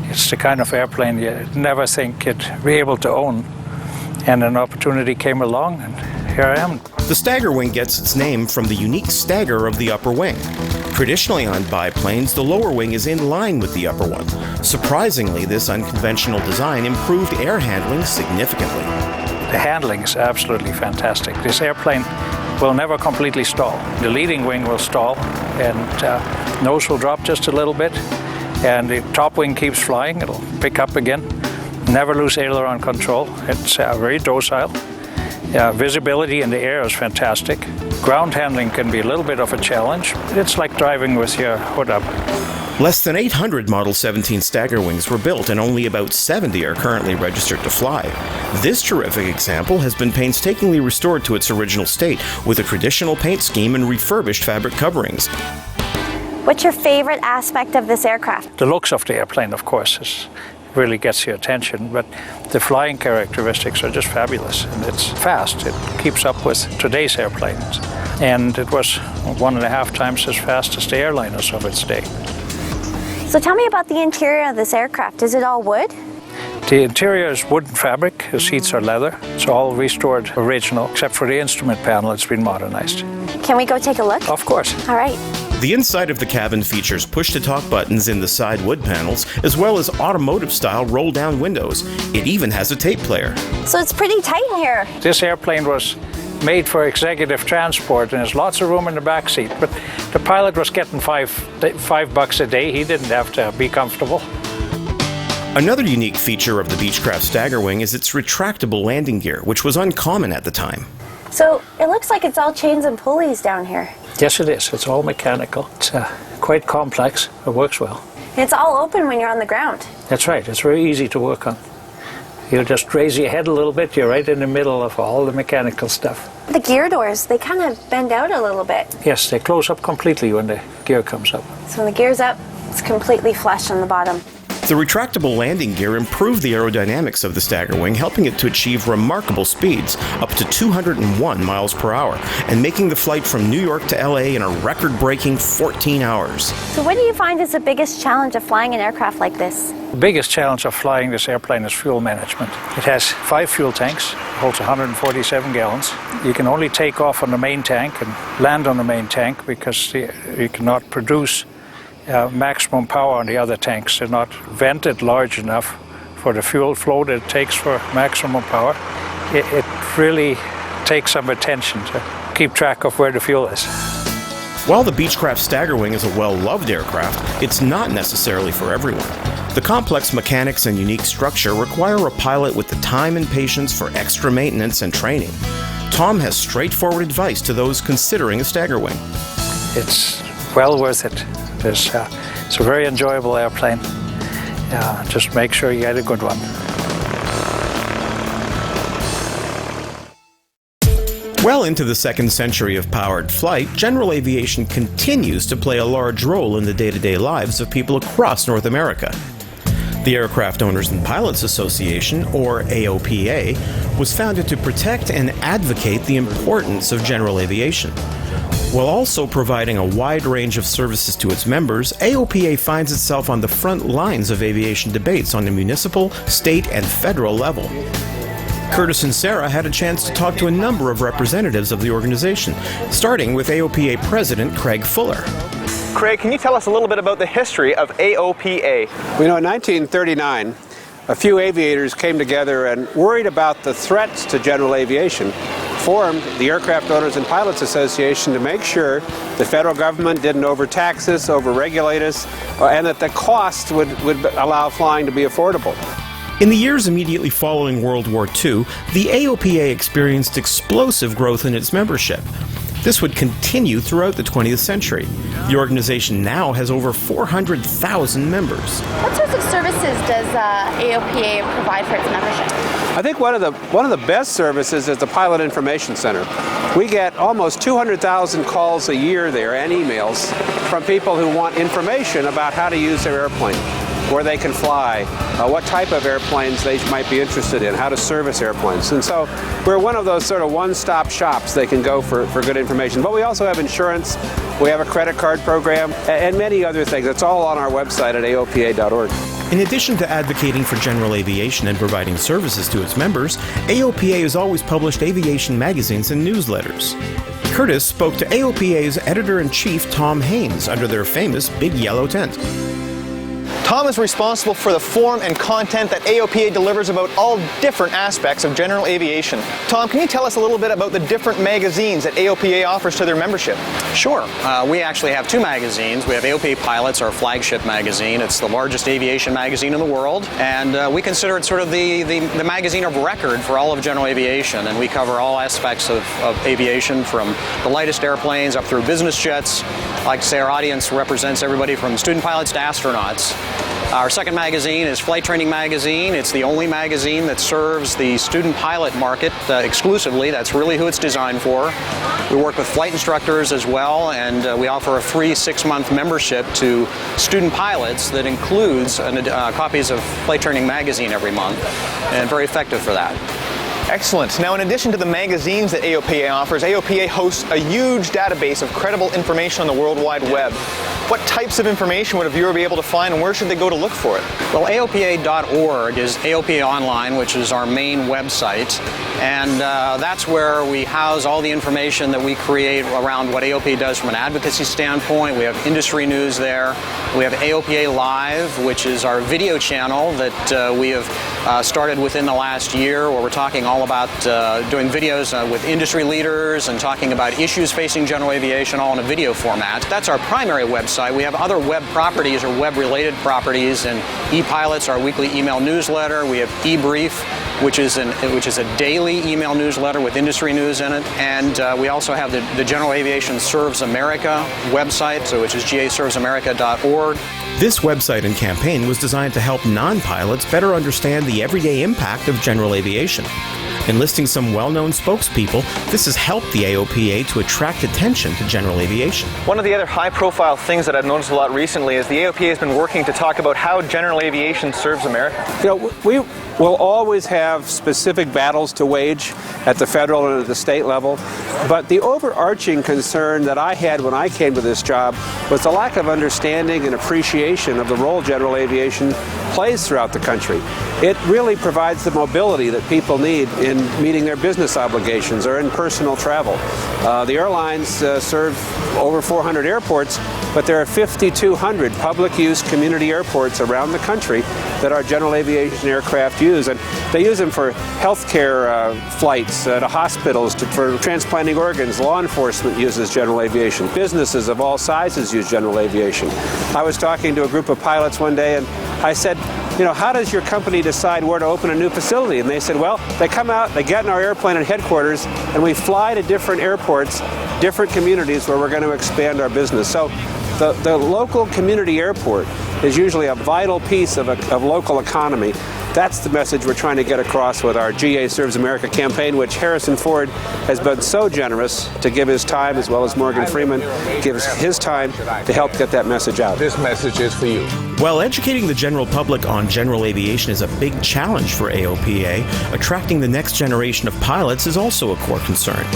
It's the kind of airplane you never think you'd be able to own. And an opportunity came along, and here I am. The Staggerwing gets its name from the unique stagger of the upper wing. Traditionally on biplanes, the lower wing is in line with the upper one. Surprisingly, this unconventional design improved air handling significantly. The handling is absolutely fantastic. This airplane will never completely stall. The leading wing will stall, and nose will drop just a little bit, and the top wing keeps flying. It'll pick up again. Never lose aileron control. It's very docile. Visibility in the air is fantastic. Ground handling can be a little bit of a challenge. It's like driving with your hood up. Less than 800 Model 17 Staggerwings were built, and only about 70 are currently registered to fly. This terrific example has been painstakingly restored to its original state, with a traditional paint scheme and refurbished fabric coverings. What's your favorite aspect of this aircraft? The looks of the airplane, of course, really gets your attention, but the flying characteristics are just fabulous, and it's fast. It keeps up with today's airplanes, and it was 1.5 times as fast as the airliners of its day. So tell me about the interior of this aircraft. Is it all wood? The interior is wooden fabric, the seats are leather. It's all restored original, except for the instrument panel, it's been modernized. Can we go take a look? Of course. All right. The inside of the cabin features push-to-talk buttons in the side wood panels, as well as automotive-style roll-down windows. It even has a tape player. So it's pretty tight in here. This airplane was made for executive transport, and there's lots of room in the back seat. But the pilot was getting $5 a day. He didn't have to be comfortable. Another unique feature of the Beechcraft Staggerwing is its retractable landing gear, which was uncommon at the time. So it looks like it's all chains and pulleys down here. Yes, it is. It's all mechanical. It's quite complex. It works well. It's all open when you're on the ground. That's right. It's very easy to work on. You just raise your head a little bit. You're right in the middle of all the mechanical stuff. The gear doors, they kind of bend out a little bit. Yes, they close up completely when the gear comes up. So when the gear's up, it's completely flush on the bottom. The retractable landing gear improved the aerodynamics of the Staggerwing, helping it to achieve remarkable speeds, up to 201 miles per hour, and making the flight from New York to LA in a record-breaking 14 hours. So what do you find is the biggest challenge of flying an aircraft like this? The biggest challenge of flying this airplane is fuel management. It has 5 fuel tanks, holds 147 gallons. You can only take off on the main tank and land on the main tank because you cannot produce maximum power on the other tanks. They're not vented large enough for the fuel flow that it takes for maximum power. It really takes some attention to keep track of where the fuel is. While the Beechcraft Staggerwing is a well-loved aircraft, it's not necessarily for everyone. The complex mechanics and unique structure require a pilot with the time and patience for extra maintenance and training. Tom has straightforward advice to those considering a Staggerwing. It's well worth it. It's a very enjoyable airplane. Just make sure you get a good one. Well into the second century of powered flight, general aviation continues to play a large role in the day-to-day lives of people across North America. The Aircraft Owners and Pilots Association, or AOPA, was founded to protect and advocate the importance of general aviation. While also providing a wide range of services to its members, AOPA finds itself on the front lines of aviation debates on the municipal, state, and federal level. Curtis and Sarah had a chance to talk to a number of representatives of the organization, starting with AOPA President Craig Fuller. Craig, can you tell us a little bit about the history of AOPA? We know in 1939, a few aviators came together and, worried about the threats to general aviation, formed the Aircraft Owners and Pilots Association to make sure the federal government didn't overtax us, overregulate us, and that the cost would allow flying to be affordable. In the years immediately following World War II, the AOPA experienced explosive growth in its membership. This would continue throughout the 20th century. The organization now has over 400,000 members. What sorts of services does AOPA provide for its membership? I think one of the best services is the Pilot Information Center. We get almost 200,000 calls a year there and emails from people who want information about how to use their airplane, where they can fly, what type of airplanes they might be interested in, how to service airplanes. And so we're one of those sort of one-stop shops they can go for good information. But we also have insurance, we have a credit card program, and many other things. It's all on our website at aopa.org. In addition to advocating for general aviation and providing services to its members, AOPA has always published aviation magazines and newsletters. Curtis spoke to AOPA's editor-in-chief, Tom Haynes, under their famous Big Yellow Tent. Tom is responsible for the form and content that AOPA delivers about all different aspects of general aviation. Tom, can you tell us a little bit about the different magazines that AOPA offers to their membership? Sure. We actually have 2 magazines. We have AOPA Pilots, our flagship magazine. It's the largest aviation magazine in the world, and we consider it sort of the magazine of record for all of general aviation, and we cover all aspects of aviation, from the lightest airplanes up through business jets. I like to say our audience represents everybody from student pilots to astronauts. Our second magazine is Flight Training Magazine. It's the only magazine that serves the student pilot market exclusively. That's really who it's designed for. We work with flight instructors as well, and we offer a free 6-month membership to student pilots that includes copies of Flight Training Magazine every month, and very effective for that. Excellent. Now, in addition to the magazines that AOPA offers, AOPA hosts a huge database of credible information on the World Wide Web. what types of information would a viewer be able to find, and where should they go to look for it? Well, AOPA.org is AOPA Online, which is our main website, and that's where we house all the information that we create around what AOPA does from an advocacy standpoint. We have industry news there. We have AOPA Live, which is our video channel that we have started within the last year, where we're talking all about doing videos with industry leaders and talking about issues facing general aviation, all in a video format. That's our primary website. We have other web properties or web-related properties, and ePilots, our weekly email newsletter. We have eBrief, which is a daily email newsletter with industry news in it. And we also have the General Aviation Serves America website, so which is gaservesamerica.org. This website and campaign was designed to help non-pilots better understand the everyday impact of general aviation. Enlisting some well-known spokespeople, this has helped the AOPA to attract attention to general aviation. One of the other high-profile things that I've noticed a lot recently is the AOPA has been working to talk about how general aviation serves America. You know, we will always have specific battles to wage at the federal and at the state level, but the overarching concern that I had when I came to this job was the lack of understanding and appreciation of the role general aviation plays throughout the country. It really provides the mobility that people need in meeting their business obligations or in personal travel. The airlines serve over 400 airports, but there are 5,200 public use community airports around the country that our general aviation aircraft use, and they use them for healthcare flights to hospitals, for transplanting organs. Law enforcement uses general aviation. Businesses of all sizes use general aviation. I was talking to a group of pilots one day, and I said, you know, how does your company decide where to open a new facility? And they said, well, they come out, they get in our airplane at headquarters, and we fly to different airports, different communities where we're going to expand our business. So the local community airport is usually a vital piece of local economy. That's the message we're trying to get across with our GA Serves America campaign, which Harrison Ford has been so generous to give his time, as well as Morgan Freeman gives his time to help get that message out. This message is for you. While educating the general public on general aviation is a big challenge for AOPA, attracting the next generation of pilots is also a core concern.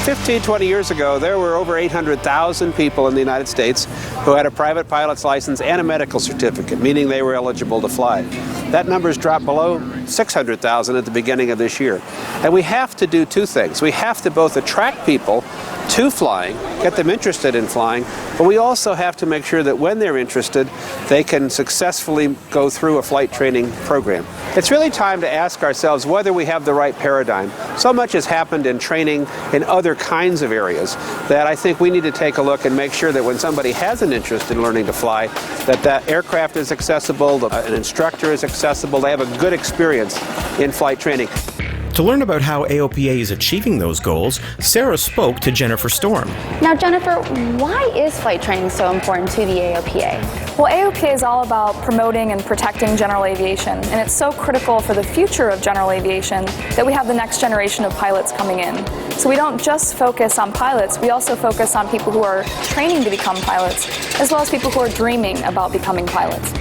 15, 20 years ago, there were over 800,000 people in the United States who had a private pilot's license and a medical certificate, meaning they were eligible to fly. That number's dropped below 600,000 at the beginning of this year. And we have to do two things. We have to both attract people to flying, get them interested in flying, but we also have to make sure that when they're interested, they can successfully go through a flight training program. It's really time to ask ourselves whether we have the right paradigm. So much has happened in training in other kinds of areas that I think we need to take a look and make sure that when somebody has an interest in learning to fly, that aircraft is accessible, an instructor is accessible, they have a good experience in flight training. To learn about how AOPA is achieving those goals, Sarah spoke to Jennifer Storm. Now, Jennifer, why is flight training so important to the AOPA? Well, AOPA is all about promoting and protecting general aviation, and it's so critical for the future of general aviation that we have the next generation of pilots coming in. So we don't just focus on pilots, we also focus on people who are training to become pilots, as well as people who are dreaming about becoming pilots.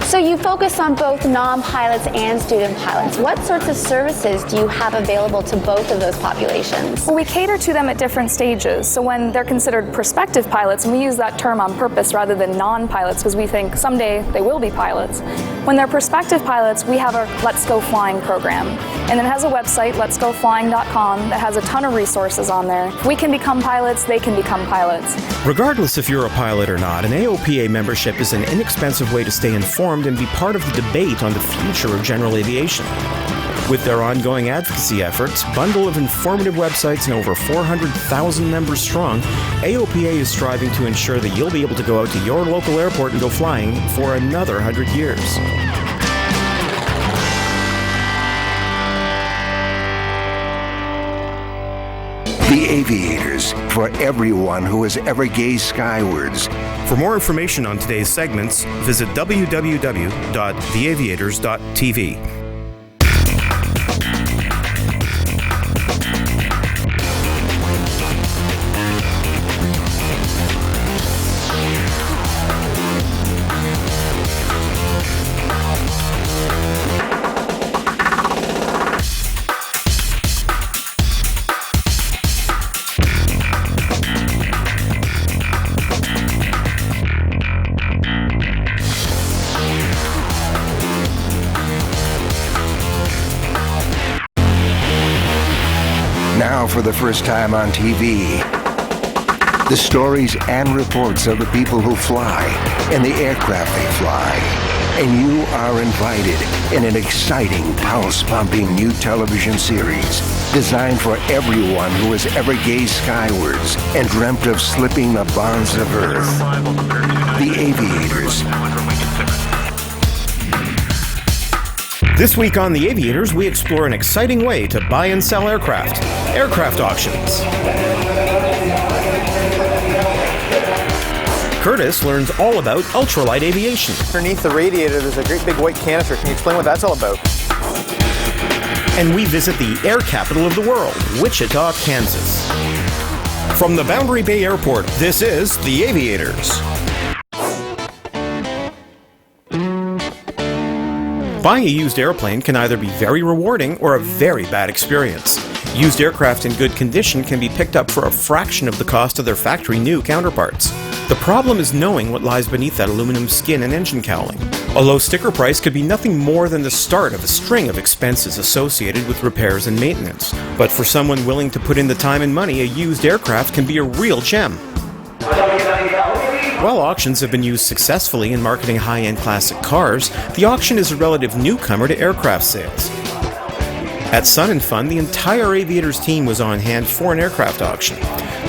So you focus on both non-pilots and student pilots. What sorts of services do you have available to both of those populations? Well, we cater to them at different stages. So when they're considered prospective pilots, and we use that term on purpose rather than non-pilots because we think someday they will be pilots. When they're prospective pilots, we have our Let's Go Flying program. And it has a website, letsgoflying.com, that has a ton of resources on there. If we can become pilots, they can become pilots. Regardless if you're a pilot or not, an AOPA membership is an inexpensive way to stay informed and be part of the debate on the future of general aviation. With their ongoing advocacy efforts, bundle of informative websites and over 400,000 members strong, AOPA is striving to ensure that you'll be able to go out to your local airport and go flying for another 100 years. The Aviators, for everyone who has ever gazed skywards. For more information on today's segments, visit www.theaviators.tv. now for the first time on TV. The stories and reports of the people who fly and the aircraft they fly. And you are invited in an exciting, pulse-pumping new television series designed for everyone who has ever gazed skywards and dreamt of slipping the bonds of Earth. The Aviators. This week on The Aviators, we explore an exciting way to buy and sell aircraft. Aircraft auctions. Curtis learns all about ultralight aviation. Underneath the radiator, there's a great big white canister. Can you explain what that's all about? And we visit the air capital of the world, Wichita, Kansas. From the Boundary Bay Airport, this is The Aviators. Buying a used airplane can either be very rewarding or a very bad experience. Used aircraft in good condition can be picked up for a fraction of the cost of their factory new counterparts. The problem is knowing what lies beneath that aluminum skin and engine cowling. A low sticker price could be nothing more than the start of a string of expenses associated with repairs and maintenance. But for someone willing to put in the time and money, a used aircraft can be a real gem. While auctions have been used successfully in marketing high-end classic cars, the auction is a relative newcomer to aircraft sales. At Sun & Fun, the entire Aviators team was on hand for an aircraft auction.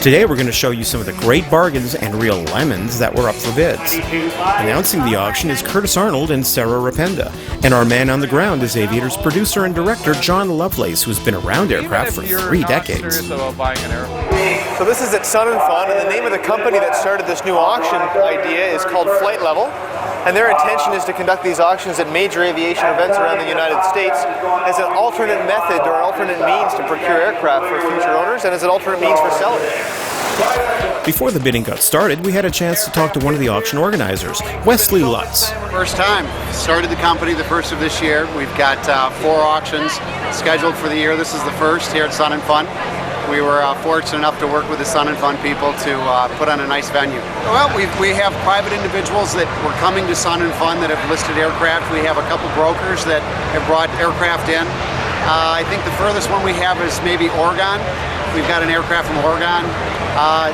Today we're going to show you some of the great bargains and real lemons that were up for bids. Announcing the auction is Curtis Arnold and Sarah Rapenda, and our man on the ground is Aviators producer and director John Lovelace, who's been around aircraft for 3 decades. So this is at Sun & Fun, and the name of the company that started this new auction idea is called Flight Level. And their intention is to conduct these auctions at major aviation events around the United States as an alternate method or alternate means to procure aircraft for future owners and as an alternate means for selling. Before the bidding got started, we had a chance to talk to one of the auction organizers, Wesley Lutz. First time. Started the company the first of this year. We've got 4 auctions scheduled for the year. This is the first here at Sun & Fun. We were fortunate enough to work with the Sun & Fun people to put on a nice venue. Well, we have private individuals that were coming to Sun & Fun that have listed aircraft. We have a couple brokers that have brought aircraft in. I think the furthest one we have is maybe Oregon. We've got an aircraft from Oregon.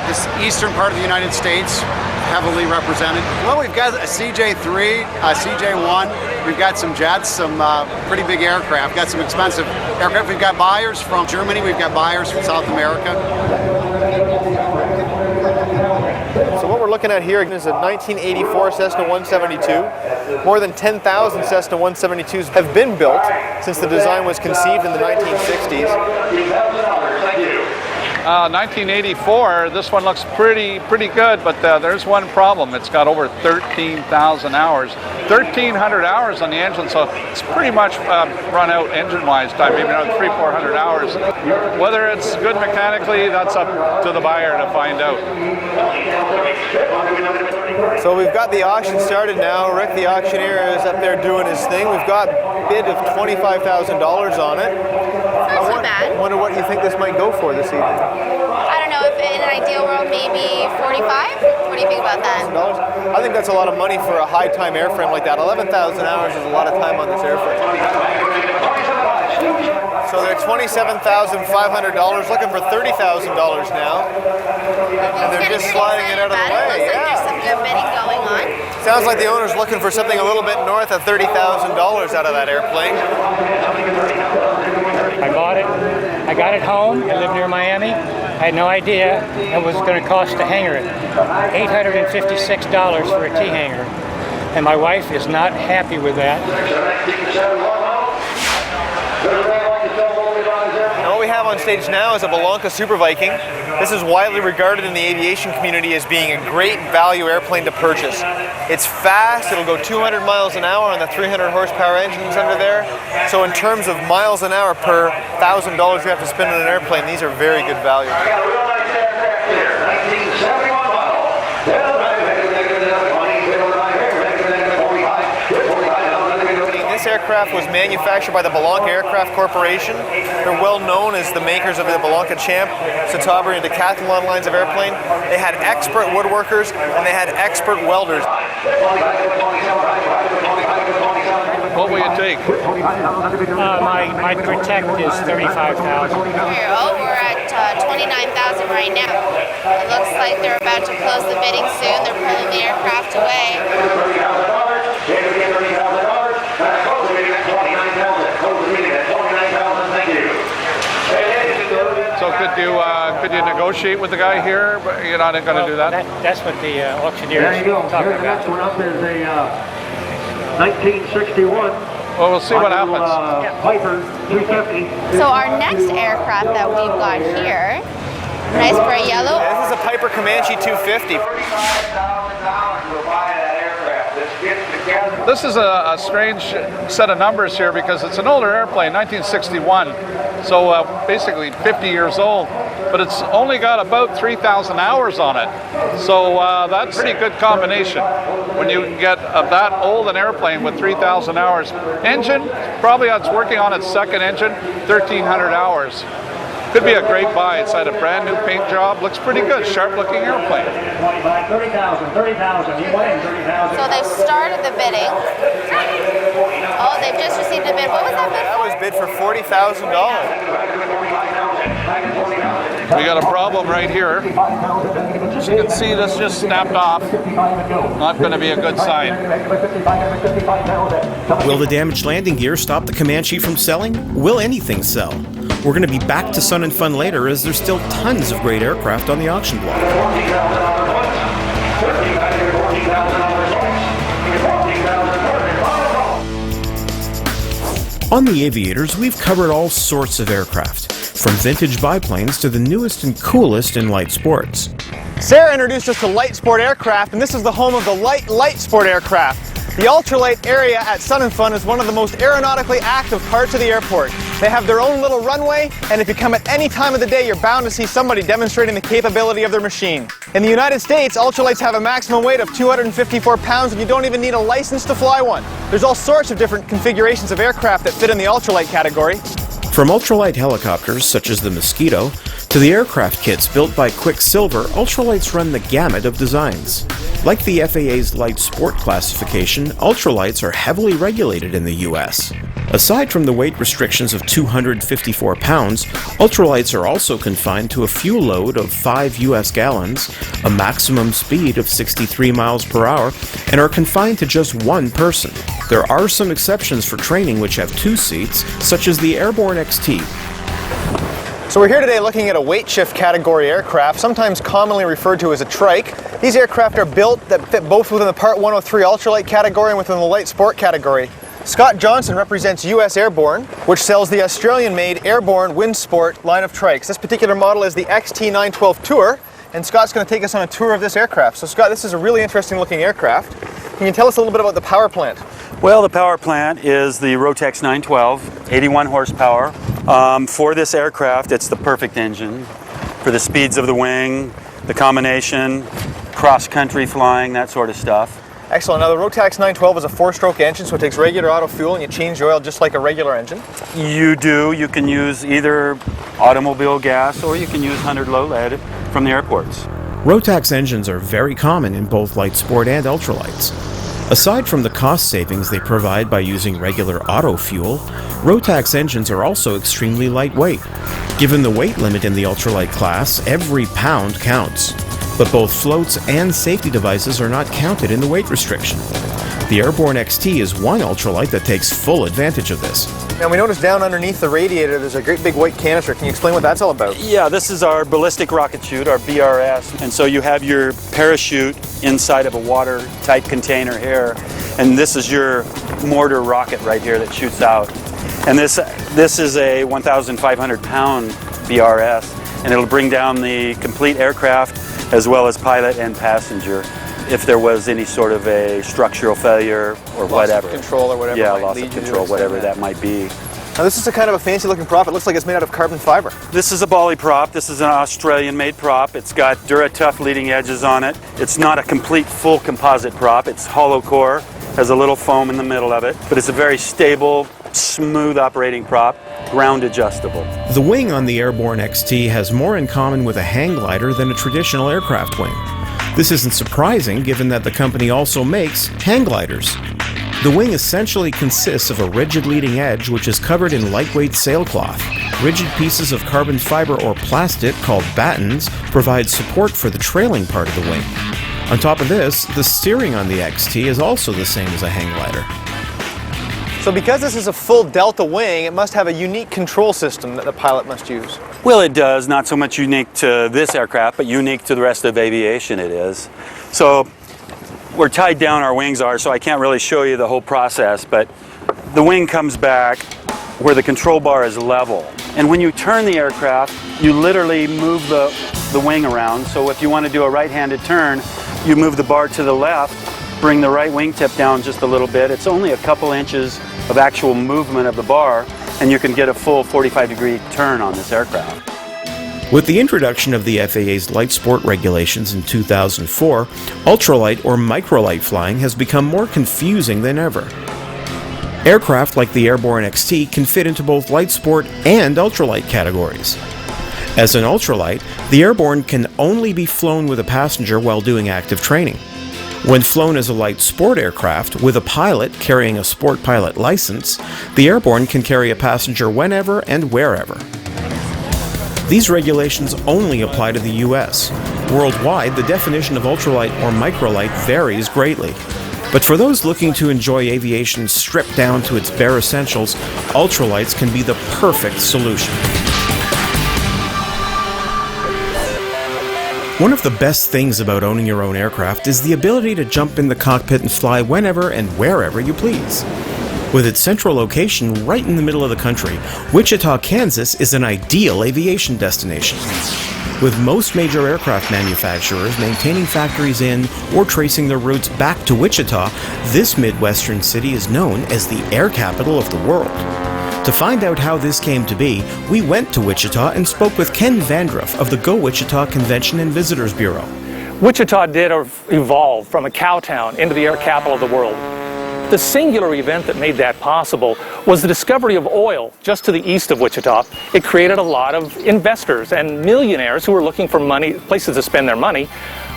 This eastern part of the United States, heavily represented. Well, we've got a CJ3, a CJ1. We've got some jets, some pretty big aircraft. Got some expensive aircraft. We've got buyers from Germany. We've got buyers from South America. So what we're looking at here is a 1984 Cessna 172. More than 10,000 Cessna 172s have been built since the design was conceived in the 1960s. 1984, this one looks pretty good, but there's one problem. It's got over 13,000 hours. 1,300 hours on the engine, so it's pretty much run out engine-wise time, maybe another 300-400 hours. Whether it's good mechanically, that's up to the buyer to find out. So we've got the auction started now. Rick, the auctioneer, is up there doing his thing. We've got a bid of $25,000 on it. Not too bad. I wonder what you think this might go for this evening. I don't know, if in an ideal world, maybe 45? What do you think about that? I think that's a lot of money for a high-time airframe like that. 11,000 hours is a lot of time on this airframe. So they're $27,500, looking for $30,000 now. And they're just sliding it out of the way. Looks like there's some good bidding going on. Sounds like the owner's looking for something a little bit north of $30,000 out of that airplane. I bought it. I got it home. I live near Miami. I had no idea it was going to cost to hanger it. $856 for a T-hanger. And my wife is not happy with that. And what we have on stage now is a Bellanca Super Viking. This is widely regarded in the aviation community as being a great value airplane to purchase. It's fast, it'll go 200 miles an hour on the 300 horsepower engines under there. So in terms of miles an hour per $1,000 you have to spend on an airplane, these are very good value. This aircraft was manufactured by the Bellanca Aircraft Corporation. They're well known as the makers of the Bellanca Champ, Citabria, and Decathlon lines of airplane. They had expert woodworkers and they had expert welders. What will you take? My Protect is $35,000. We're at 29,000 right now. It looks like they're about to close the bidding soon. They're pulling the aircraft away. So could you negotiate with the guy here? But you're not going to do that? That's what the auctioneer is talking about. Next one up is a 1961. Well, we'll see what happens. Piper 350. So our next aircraft that we've got here, nice bright yellow. Yeah, this is a Piper Comanche 250. This is a strange set of numbers here because it's an older airplane, 1961, so basically 50 years old, but it's only got about 3,000 hours on it. So that's a pretty good combination when you can get that old an airplane with 3,000 hours. Engine, probably it's working on its second engine, 1,300 hours. Could be a great buy. It's had a brand new paint job. Looks pretty good. Sharp looking airplane. 30,000. So they've started the bidding. Oh, they've just received a bid. What was that bid That was bid for $40,000. We got a problem right here. As you can see, this just snapped off. Not going to be a good sign. Will the damaged landing gear stop the Comanche from selling? Will anything sell? We're going to be back to Sun and Fun later as there's still tons of great aircraft on the auction block. On the Aviators, we've covered all sorts of aircraft, from vintage biplanes to the newest and coolest in light sports. Sarah introduced us to light sport aircraft, and this is the home of the light sport aircraft. The ultralight area at Sun and Fun is one of the most aeronautically active parts of the airport. They have their own little runway, and if you come at any time of the day, you're bound to see somebody demonstrating the capability of their machine. In the United States, ultralights have a maximum weight of 254 pounds, and you don't even need a license to fly one. There's all sorts of different configurations of aircraft that fit in the ultralight category. From ultralight helicopters, such as the Mosquito, to the aircraft kits built by Quicksilver, ultralights run the gamut of designs. Like the FAA's light sport classification, ultralights are heavily regulated in the U.S. Aside from the weight restrictions of 254 pounds, ultralights are also confined to a fuel load of 5 U.S. gallons, a maximum speed of 63 miles per hour, and are confined to just one person. There are some exceptions for training which have 2 seats, such as the Airborne XT. So we're here today looking at a weight shift category aircraft, sometimes commonly referred to as a trike. These aircraft are built that fit both within the Part 103 ultralight category and within the light sport category. Scott Johnson represents US Airborne, which sells the Australian-made Airborne Wind Sport line of trikes. This particular model is the XT912 Tour, and Scott's going to take us on a tour of this aircraft. So Scott, this is a really interesting looking aircraft. Can you tell us a little bit about the power plant? Well, the power plant is the Rotex 912, 81 horsepower. For this aircraft, it's the perfect engine for the speeds of the wing, the combination, cross-country flying, that sort of stuff. Excellent. Now the Rotex 912 is a 4-stroke engine, so it takes regular auto fuel and you change the oil just like a regular engine. You do. You can use either automobile gas or you can use 100 low lead from the airports. Rotax engines are very common in both light sport and ultralights. Aside from the cost savings they provide by using regular auto fuel, Rotax engines are also extremely lightweight. Given the weight limit in the ultralight class, every pound counts. But both floats and safety devices are not counted in the weight restriction. The Airborne XT is one ultralight that takes full advantage of this. Now we notice down underneath the radiator there's a great big white canister. Can you explain what that's all about? Yeah, this is our ballistic rocket chute, our BRS. And so you have your parachute inside of a watertight container here. And this is your mortar rocket right here that shoots out. And this is a 1,500 pound BRS, and it'll bring down the complete aircraft as well as pilot and passenger if there was any sort of a structural failure or whatever. Loss of control or whatever. Yeah, loss of control, whatever that might be. Now this is a kind of a fancy looking prop. It looks like it's made out of carbon fiber. This is a Bali prop. This is an Australian made prop. It's got Duratough leading edges on it. It's not a complete full composite prop. It's hollow core, has a little foam in the middle of it, but it's a very stable, smooth operating prop, ground adjustable. The wing on the Airborne XT has more in common with a hang glider than a traditional aircraft wing. This isn't surprising given that the company also makes hang gliders. The wing essentially consists of a rigid leading edge which is covered in lightweight sailcloth. Rigid pieces of carbon fiber or plastic called battens provide support for the trailing part of the wing. On top of this, the steering on the XT is also the same as a hang glider. So because this is a full delta wing, it must have a unique control system that the pilot must use. Well, it does. Not so much unique to this aircraft, but unique to the rest of aviation it is. So we're tied down, our wings are, so I can't really show you the whole process, but the wing comes back where the control bar is level. And when you turn the aircraft, you literally move the wing around. So if you want to do a right-handed turn, you move the bar to the left, bring the right wingtip down just a little bit. It's only a couple inches of actual movement of the bar, and you can get a full 45-degree turn on this aircraft. With the introduction of the FAA's light sport regulations in 2004, ultralight or microlight flying has become more confusing than ever. Aircraft like the Airborne XT can fit into both light sport and ultralight categories. As an ultralight, the Airborne can only be flown with a passenger while doing active training. When flown as a light sport aircraft with a pilot carrying a sport pilot license, the Airborne can carry a passenger whenever and wherever. These regulations only apply to the US. Worldwide, the definition of ultralight or microlight varies greatly. But for those looking to enjoy aviation stripped down to its bare essentials, ultralights can be the perfect solution. One of the best things about owning your own aircraft is the ability to jump in the cockpit and fly whenever and wherever you please. With its central location right in the middle of the country, Wichita, Kansas is an ideal aviation destination. With most major aircraft manufacturers maintaining factories in or tracing their routes back to Wichita, this Midwestern city is known as the air capital of the world. To find out how this came to be, we went to Wichita and spoke with Ken Vandruff of the Go Wichita Convention and Visitors Bureau. Wichita did evolve from a cow town into the air capital of the world. The singular event that made that possible was the discovery of oil just to the east of Wichita. It created a lot of investors and millionaires who were looking for money, places to spend their money.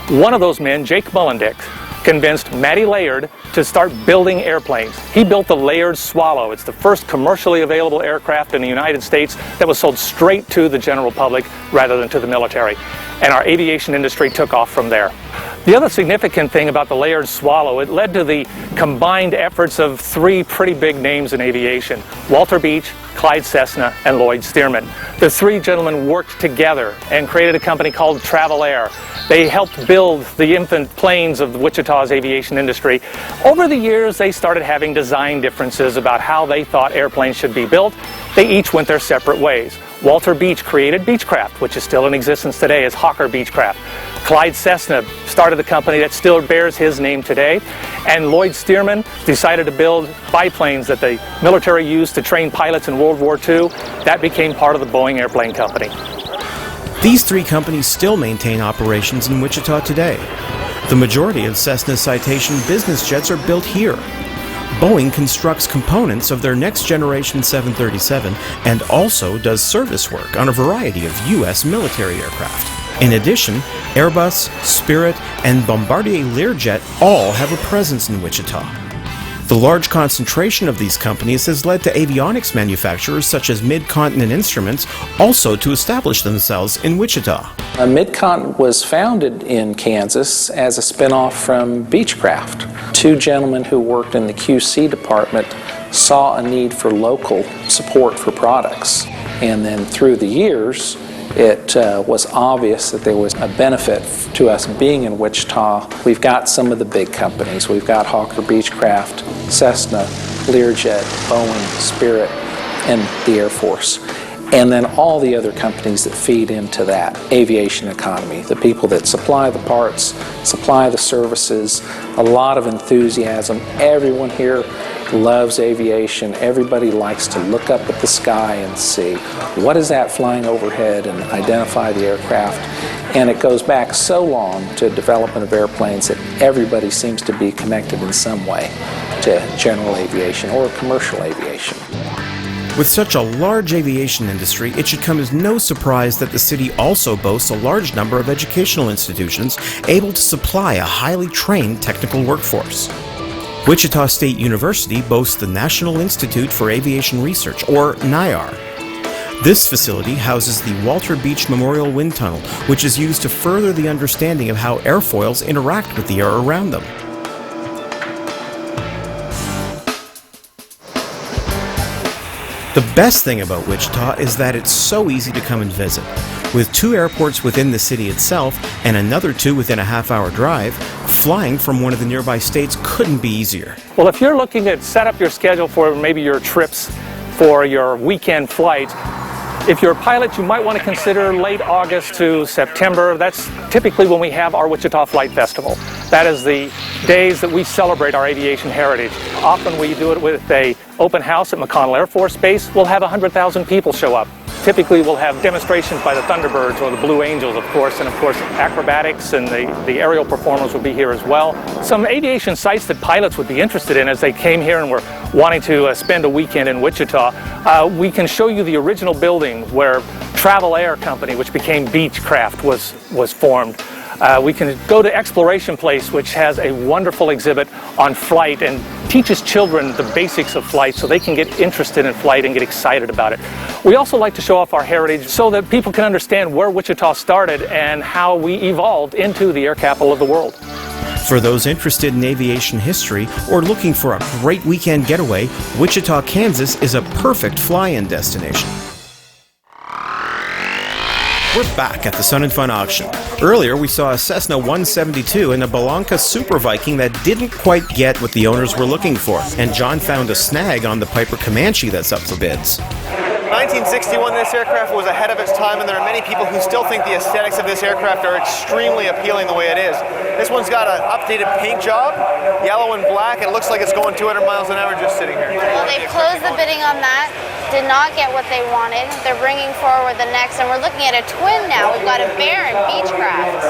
One of those men, Jake Mullendick, convinced Matty Layard to start building airplanes. He built the Layard Swallow. It's the first commercially available aircraft in the United States that was sold straight to the general public rather than to the military. And our aviation industry took off from there. The other significant thing about the Layard Swallow, it led to the combined efforts of three pretty big names in aviation: Walter Beech, Clyde Cessna, and Lloyd Stearman. The three gentlemen worked together and created a company called Travel Air. They helped build the infant planes of Wichita's aviation industry. Over the years, they started having design differences about how they thought airplanes should be built. They each went their separate ways. Walter Beech created Beechcraft, which is still in existence today as Hawker Beechcraft. Clyde Cessna started the company that still bears his name today. And Lloyd Stearman decided to build biplanes that the military used to train pilots in World War II. That became part of the Boeing Airplane Company. These three companies still maintain operations in Wichita today. The majority of Cessna Citation business jets are built here. Boeing constructs components of their next-generation 737 and also does service work on a variety of U.S. military aircraft. In addition, Airbus, Spirit, and Bombardier Learjet all have a presence in Wichita. The large concentration of these companies has led to avionics manufacturers such as Mid-Continent Instruments also to establish themselves in Wichita. Mid-Continent was founded in Kansas as a spinoff from Beechcraft. Two gentlemen who worked in the QC department saw a need for local support for products. And then through the years, it was obvious that there was a benefit to us being in Wichita. We've got some of the big companies. We've got Hawker Beechcraft, Cessna, Learjet, Boeing, Spirit, and the Air Force. And then all the other companies that feed into that aviation economy, the people that supply the parts, supply the services, a lot of enthusiasm. Everyone here loves aviation. Everybody likes to look up at the sky and see what is that flying overhead and identify the aircraft. And it goes back so long to development of airplanes that everybody seems to be connected in some way to general aviation or commercial aviation. With such a large aviation industry, it should come as no surprise that the city also boasts a large number of educational institutions able to supply a highly trained technical workforce. Wichita State University boasts the National Institute for Aviation Research, or NIAR. This facility houses the Walter Beach Memorial Wind Tunnel, which is used to further the understanding of how airfoils interact with the air around them. The best thing about Wichita is that it's so easy to come and visit. With 2 airports within the city itself and another 2 within a half-hour drive, flying from one of the nearby states couldn't be easier. Well, if you're looking to set up your schedule for maybe your trips for your weekend flight, if you're a pilot, you might want to consider late August to September. That's typically when we have our Wichita Flight Festival. That is the days that we celebrate our aviation heritage. Often we do it with an open house at McConnell Air Force Base. We'll have 100,000 people show up. Typically we'll have demonstrations by the Thunderbirds or the Blue Angels, of course, and of course acrobatics and the aerial performers will be here as well. Some aviation sites that pilots would be interested in as they came here and were wanting to spend a weekend in Wichita, we can show you the original building where Travel Air Company, which became Beechcraft, was formed. We can go to Exploration Place, which has a wonderful exhibit on flight and teaches children the basics of flight so they can get interested in flight and get excited about it. We also like to show off our heritage so that people can understand where Wichita started and how we evolved into the air capital of the world. For those interested in aviation history or looking for a great weekend getaway, Wichita, Kansas is a perfect fly-in destination. We're back at the Sun and Fun auction. Earlier, we saw a Cessna 172 and a Bellanca Super Viking that didn't quite get what the owners were looking for, and John found a snag on the Piper Comanche that's up for bids. 1961, this aircraft was ahead of its time, and there are many people who still think the aesthetics of this aircraft are extremely appealing the way it is. This one's got an updated paint job, yellow and black. It looks like it's going 200 miles an hour just sitting here. Well, they've closed the bidding on that, did not get what they wanted. They're bringing forward the next, and we're looking at a twin now. We've got a Baron Beechcraft.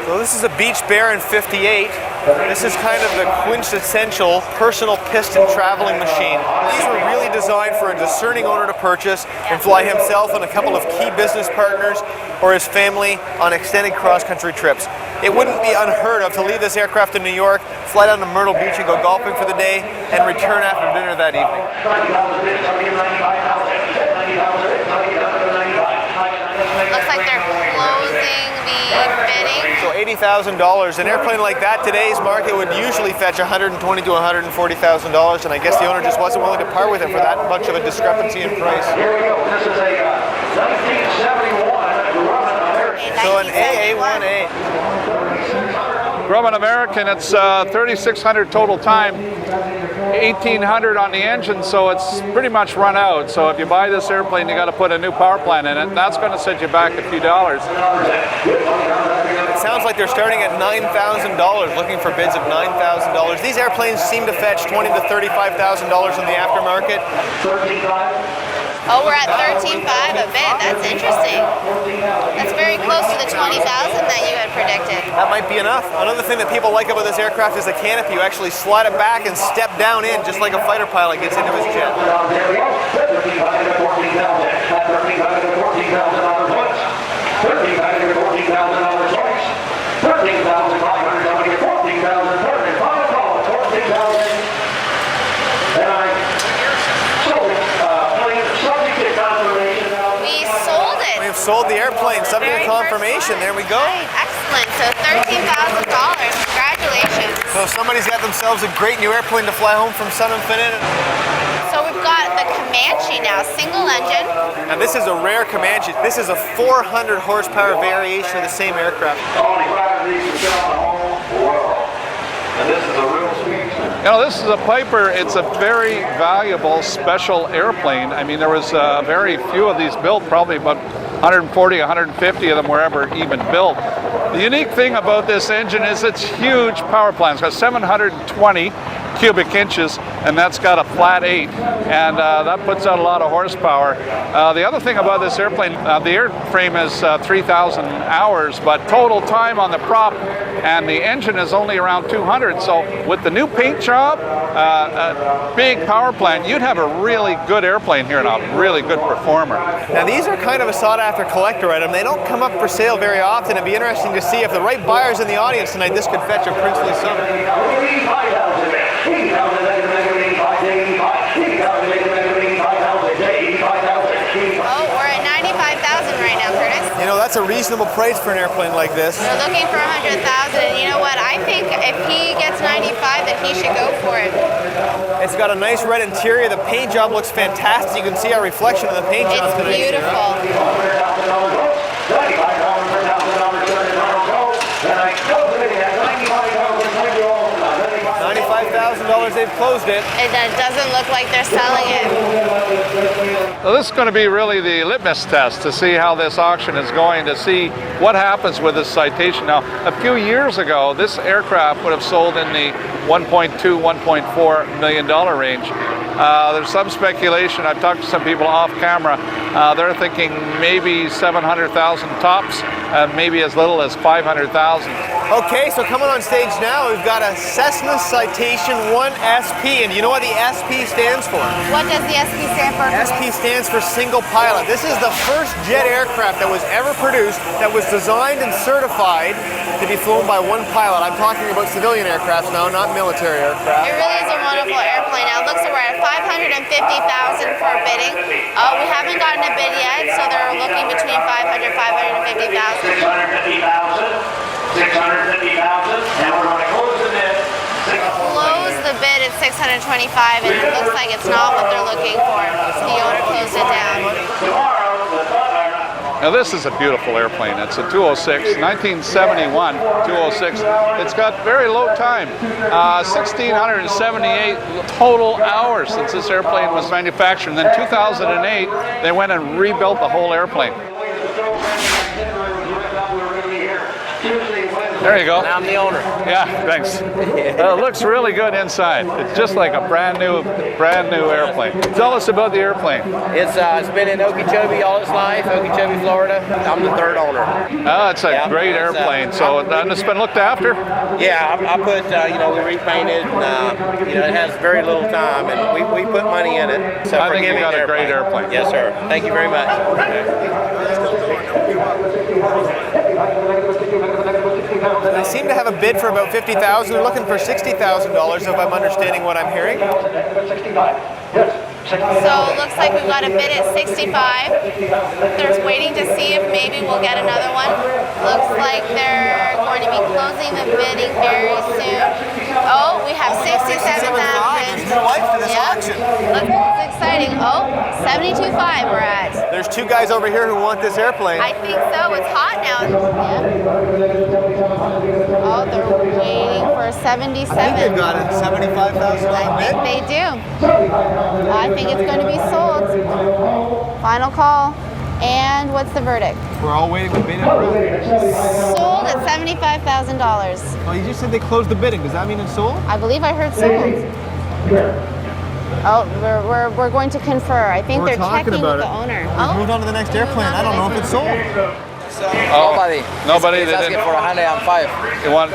So this is a Beech Baron 58. This is kind of the quintessential personal piston traveling machine. These were really designed for a discerning owner to purchase and fly himself and a couple of key business partners or his family on extended cross-country trips. It wouldn't be unheard of to leave this aircraft in New York, fly down to Myrtle Beach and go golfing for the day, and return after dinner that evening. Looks like they're closing the bidding. So $80,000. An airplane like that, today's market would usually fetch $120,000 to $140,000, and I guess the owner just wasn't willing to part with it for that much of a discrepancy in price. Here we go. This is a 1971 Grumman. So an AA-1A. Grumman American, it's 3,600 total time, 1,800 on the engine, so it's pretty much run out. So if you buy this airplane, you got to put a new power plant in it, and that's going to set you back a few dollars. It sounds like they're starting at $9,000, looking for bids of $9,000. These airplanes seem to fetch $20,000 to $35,000 in the aftermarket. Oh, we're at $13,500 a bid. That's interesting. That's very close to the $20,000 that you had predicted. That might be enough. Another thing that people like about this aircraft is the canopy. You actually slide it back and step down in, just like a fighter pilot gets into his jet. Sold the airplane, subject to confirmation. There we go. Right. Excellent. So $13,000. Congratulations. So somebody's got themselves a great new airplane to fly home from Sun and Fun in. So we've got the Comanche now, single engine. And this is a rare Comanche. This is a 400 horsepower variation of the same aircraft. Only 5 of these are on the whole world. And this is a real sweet. You know, this is a Piper. It's a very valuable special airplane. I mean, there was very few of these built, probably about 140, 150 of them were ever even built. The unique thing about this engine is its huge power plant. It's got 720 cubic inches, and that's got a flat 8, and that puts out a lot of horsepower. The other thing about this airplane, the airframe is 3,000 hours, but total time on the prop and the engine is only around 200. So with the new paint job, a big power plant, you'd have a really good airplane here and a really good performer. Now these are kind of a sought-after collector item. They don't come up for sale very often. It'd be interesting to see if the right buyer's in the audience tonight, this could fetch a princely sum. reasonable price for an airplane like this. We're looking for $100,000, and you know what? I think if he gets 95, then he should go for it. It's got a nice red interior. The paint job looks fantastic. You can see our reflection of the paint job. It's beautiful. $95,000, they've closed it. It doesn't look like they're selling it. So this is going to be really the litmus test to see how this auction is going, to see what happens with this citation. Now, a few years ago, this aircraft would have sold in the $1.2, $1.4 million range. There's some speculation. I've talked to some people off camera. They're thinking maybe 700,000 tops, maybe as little as 500,000. Okay, so coming on stage now, we've got a Cessna Citation 1SP, and you know what the SP stands for? What does the SP stand for? SP stands for single pilot. This is the first jet aircraft that was ever produced that was designed and certified to be flown by one pilot. I'm talking about civilian aircraft now, not military aircraft. It really is a wonderful airplane. Now it looks like we're at $550,000 for bidding. We haven't gotten a bid yet, so they're looking between $500,000, $550,000. $650,000, and we're going to close the bid. Close the bid at $625,000, and it looks like it's not what they're looking for. The owner closed it down. Now this is a beautiful airplane. It's a 206, 1971 206. It's got very low time, 1,678 total hours since this airplane was manufactured. And then 2008, they went and rebuilt the whole airplane. There you go. And I'm the owner. Yeah, thanks. It looks really good inside. It's just like a brand new airplane. Tell us about the airplane. It's been in Okeechobee all its life, Okeechobee, Florida. I'm the third owner. Oh, it's a great airplane. So it's been looked after? Yeah, I put, we repainted, and, it has very little time, and we put money in it. So I think you got a great airplane. Yes, sir. Thank you very much. They seem to have a bid for about $50,000. They're looking for $60,000, if I'm understanding what I'm hearing. So it looks like we've got a bid at $65,000. They're waiting to see if maybe we'll get another one. Looks like they're going to be closing the bidding very soon. Oh, we have $67,000. Look, it's exciting. Oh, $72,500 we're at. There's two guys over here who want this airplane. I think so. It's hot now. Yeah. Oh, they're waiting for $77,000. I think they've got a $75,000 I think they do. I think it's going to be sold. Final call. And what's the verdict? We're all waiting with bidding. Sold at $75,000. Oh, you just said they closed the bidding. Does that mean it's sold? I believe I heard sold. Oh, we're going to confer. I think they're checking with the owner. We've moved on to the next airplane. I don't know if it's sold. Nobody. He's asking for 105. He wants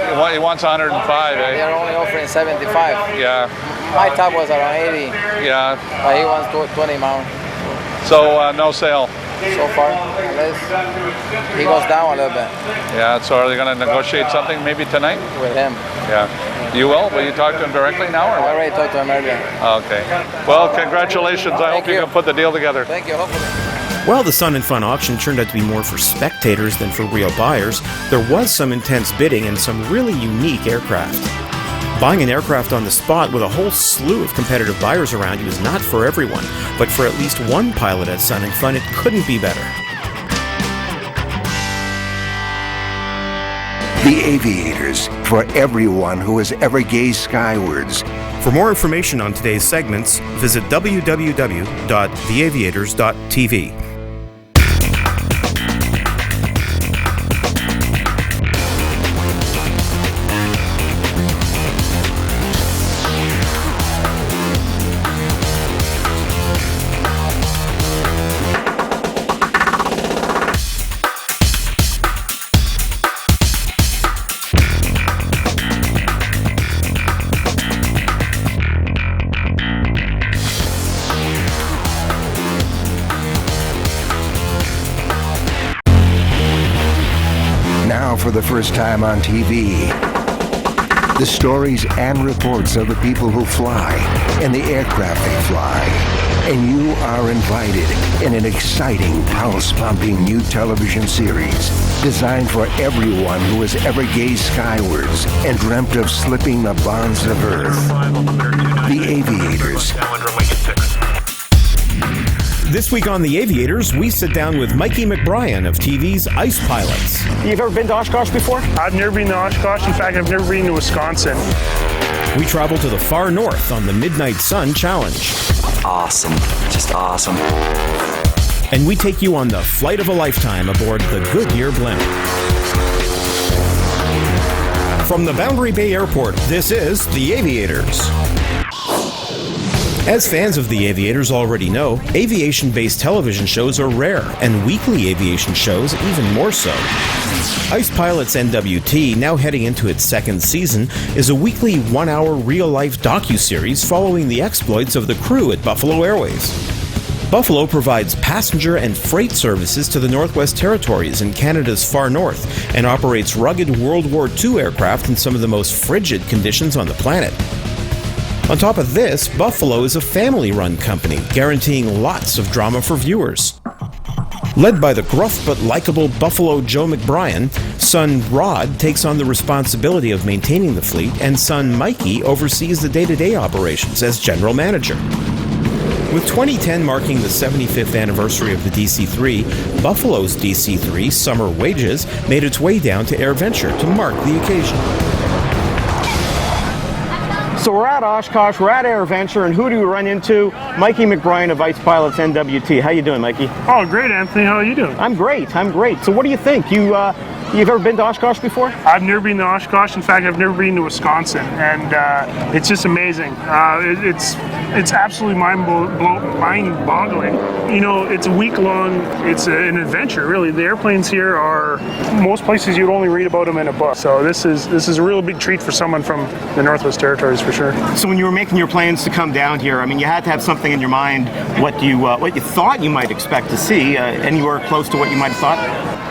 105, eh? They're only offering 75. Yeah. My top was around 80. Yeah. But he wants 20 amount. So no sale. So far, unless he goes down a little bit. Yeah, so are they going to negotiate something maybe tonight? With him. Yeah. You will? Will you talk to him directly now? Or I already talked to him earlier. Okay. Well, congratulations. I hope you can put the deal together. Thank you. Hopefully. While the Sun and Fun auction turned out to be more for spectators than for real buyers, there was some intense bidding and some really unique aircraft. Buying an aircraft on the spot with a whole slew of competitive buyers around you is not for everyone, but for at least one pilot at Sun and Fun, it couldn't be better. The Aviators, for everyone who has ever gazed skywards. For more information on today's segments, visit www.theaviators.tv. For the first time on TV, the stories and reports of the people who fly and the aircraft they fly, and you are invited in an exciting, pulse-pumping new television series designed for everyone who has ever gazed skywards and dreamt of slipping the bonds of Earth. The Aviators. This week on The Aviators, we sit down with Mikey McBrien of TV's Ice Pilots. You've ever been to Oshkosh before? I've never been to Oshkosh. In fact, I've never been to Wisconsin. We travel to the far north on the Midnight Sun Challenge. Awesome. Just awesome. And we take you on the flight of a lifetime aboard the Goodyear blimp. From the Boundary Bay Airport, this is The Aviators. As fans of The Aviators already know, aviation-based television shows are rare, and weekly aviation shows even more so. Ice Pilots NWT, now heading into its second season, is a weekly one-hour real-life docuseries following the exploits of the crew at Buffalo Airways. Buffalo provides passenger and freight services to the Northwest Territories in Canada's far north and operates rugged World War II aircraft in some of the most frigid conditions on the planet. On top of this, Buffalo is a family-run company, guaranteeing lots of drama for viewers. Led by the gruff but likable Buffalo Joe McBrien, son Rod takes on the responsibility of maintaining the fleet, and son Mikey oversees the day-to-day operations as general manager. With 2010 marking the 75th anniversary of the DC-3, Buffalo's DC-3 Summer Wages made its way down to AirVenture to mark the occasion. So we're at Oshkosh, we're at AirVenture, and who do we run into? Mikey McBrien of Ice Pilots NWT. How you doing, Mikey? Oh, great, Anthony. How are you doing? I'm great. So what do you think? You've ever been to Oshkosh before? I've never been to Oshkosh. In fact, I've never been to Wisconsin, and it's just amazing. It's absolutely mind-boggling. You know, it's a week-long. It's an adventure, really. The airplanes here are most places you'd only read about them in a book. So this is a real big treat for someone from the Northwest Territories, for sure. So when you were making your plans to come down here, I mean, you had to have something in your mind what you thought you might expect to see. Anywhere close to what you might have thought?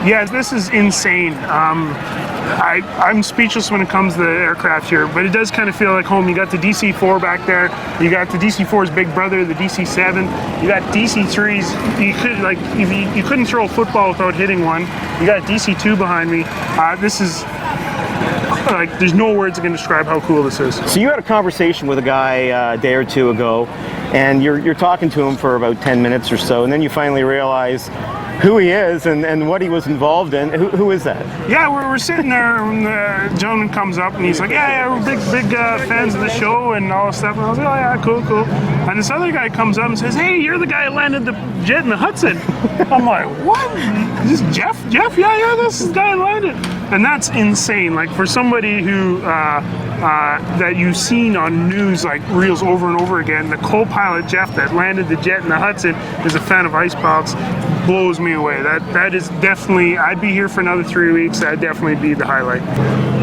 Yeah, this is insane. I'm speechless when it comes to the aircraft here, but it does kind of feel like home. You got the DC-4 back there. You got the DC-4's big brother, the DC-7. You got DC-3s. You couldn't throw a football without hitting one. You got DC-2 behind me. This is there's no words that can describe how cool this is. So you had a conversation with a guy a day or two ago, and you're talking to him for about 10 minutes or so, and then you finally realize who he is and what he was involved in. Who is that? Yeah, we're sitting there, and the gentleman comes up and he's like, yeah, we're big fans of the show and all this stuff. And I was like, oh yeah, cool. And this other guy comes up and says, hey, you're the guy who landed the jet in the Hudson. I'm like, what? Is this Jeff? Yeah, this is the guy who landed. And that's insane. Like, for somebody who that you've seen on news like reels over and over again, the co-pilot Jeff that landed the jet in the Hudson is a fan of Ice Pilots. Blows me away. That is definitely, I'd be here for another 3 weeks. That'd definitely be the highlight.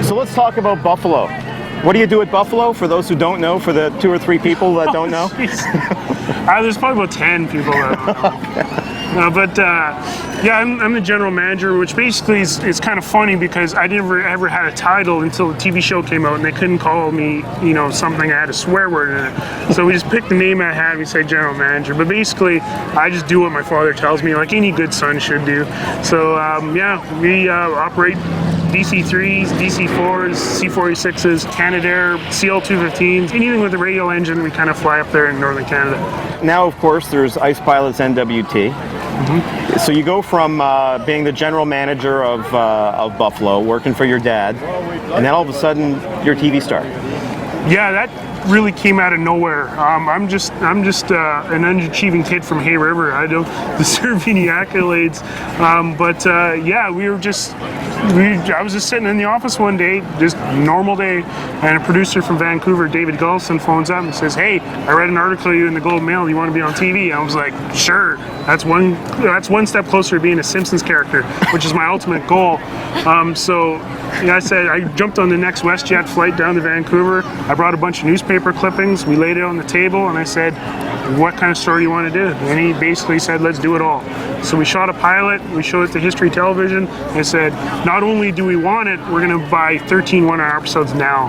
So let's talk about Buffalo. What do you do at Buffalo, for those who don't know, for the 2 or 3 people that don't know? There's probably about 10 people that don't know. Yeah, I'm the general manager, which basically is kind of funny because I never ever had a title until the TV show came out, and they couldn't call me, something I had a swear word in it. So we just picked the name I had, and we say general manager. But basically, I just do what my father tells me, like any good son should do. So we operate DC-3s, DC-4s, C-46s, Canadair, CL-215s, anything with a radial engine, we kind of fly up there in northern Canada. Now, of course, there's Ice Pilots NWT. Mm-hmm. So you go from being the general manager of Buffalo, working for your dad, and then all of a sudden, you're a TV star. Yeah, that really came out of nowhere. I'm just an underachieving kid from Hay River. I don't deserve any accolades. I was just sitting in the office one day, just normal day, and a producer from Vancouver, David Gullison, phones up and says, hey, I read an article of you in the Globe Mail, you want to be on TV? I was like, sure. That's one step closer to being a Simpsons character, which is my ultimate goal. I said, I jumped on the next WestJet flight down to Vancouver. I brought a bunch of newspaper clippings. We laid it on the table, and I said, what kind of story do you want to do? And he basically said, let's do it all. So we shot a pilot, we showed it to History Television, and said, not only do we want it, we're going to buy 13 one-hour episodes now.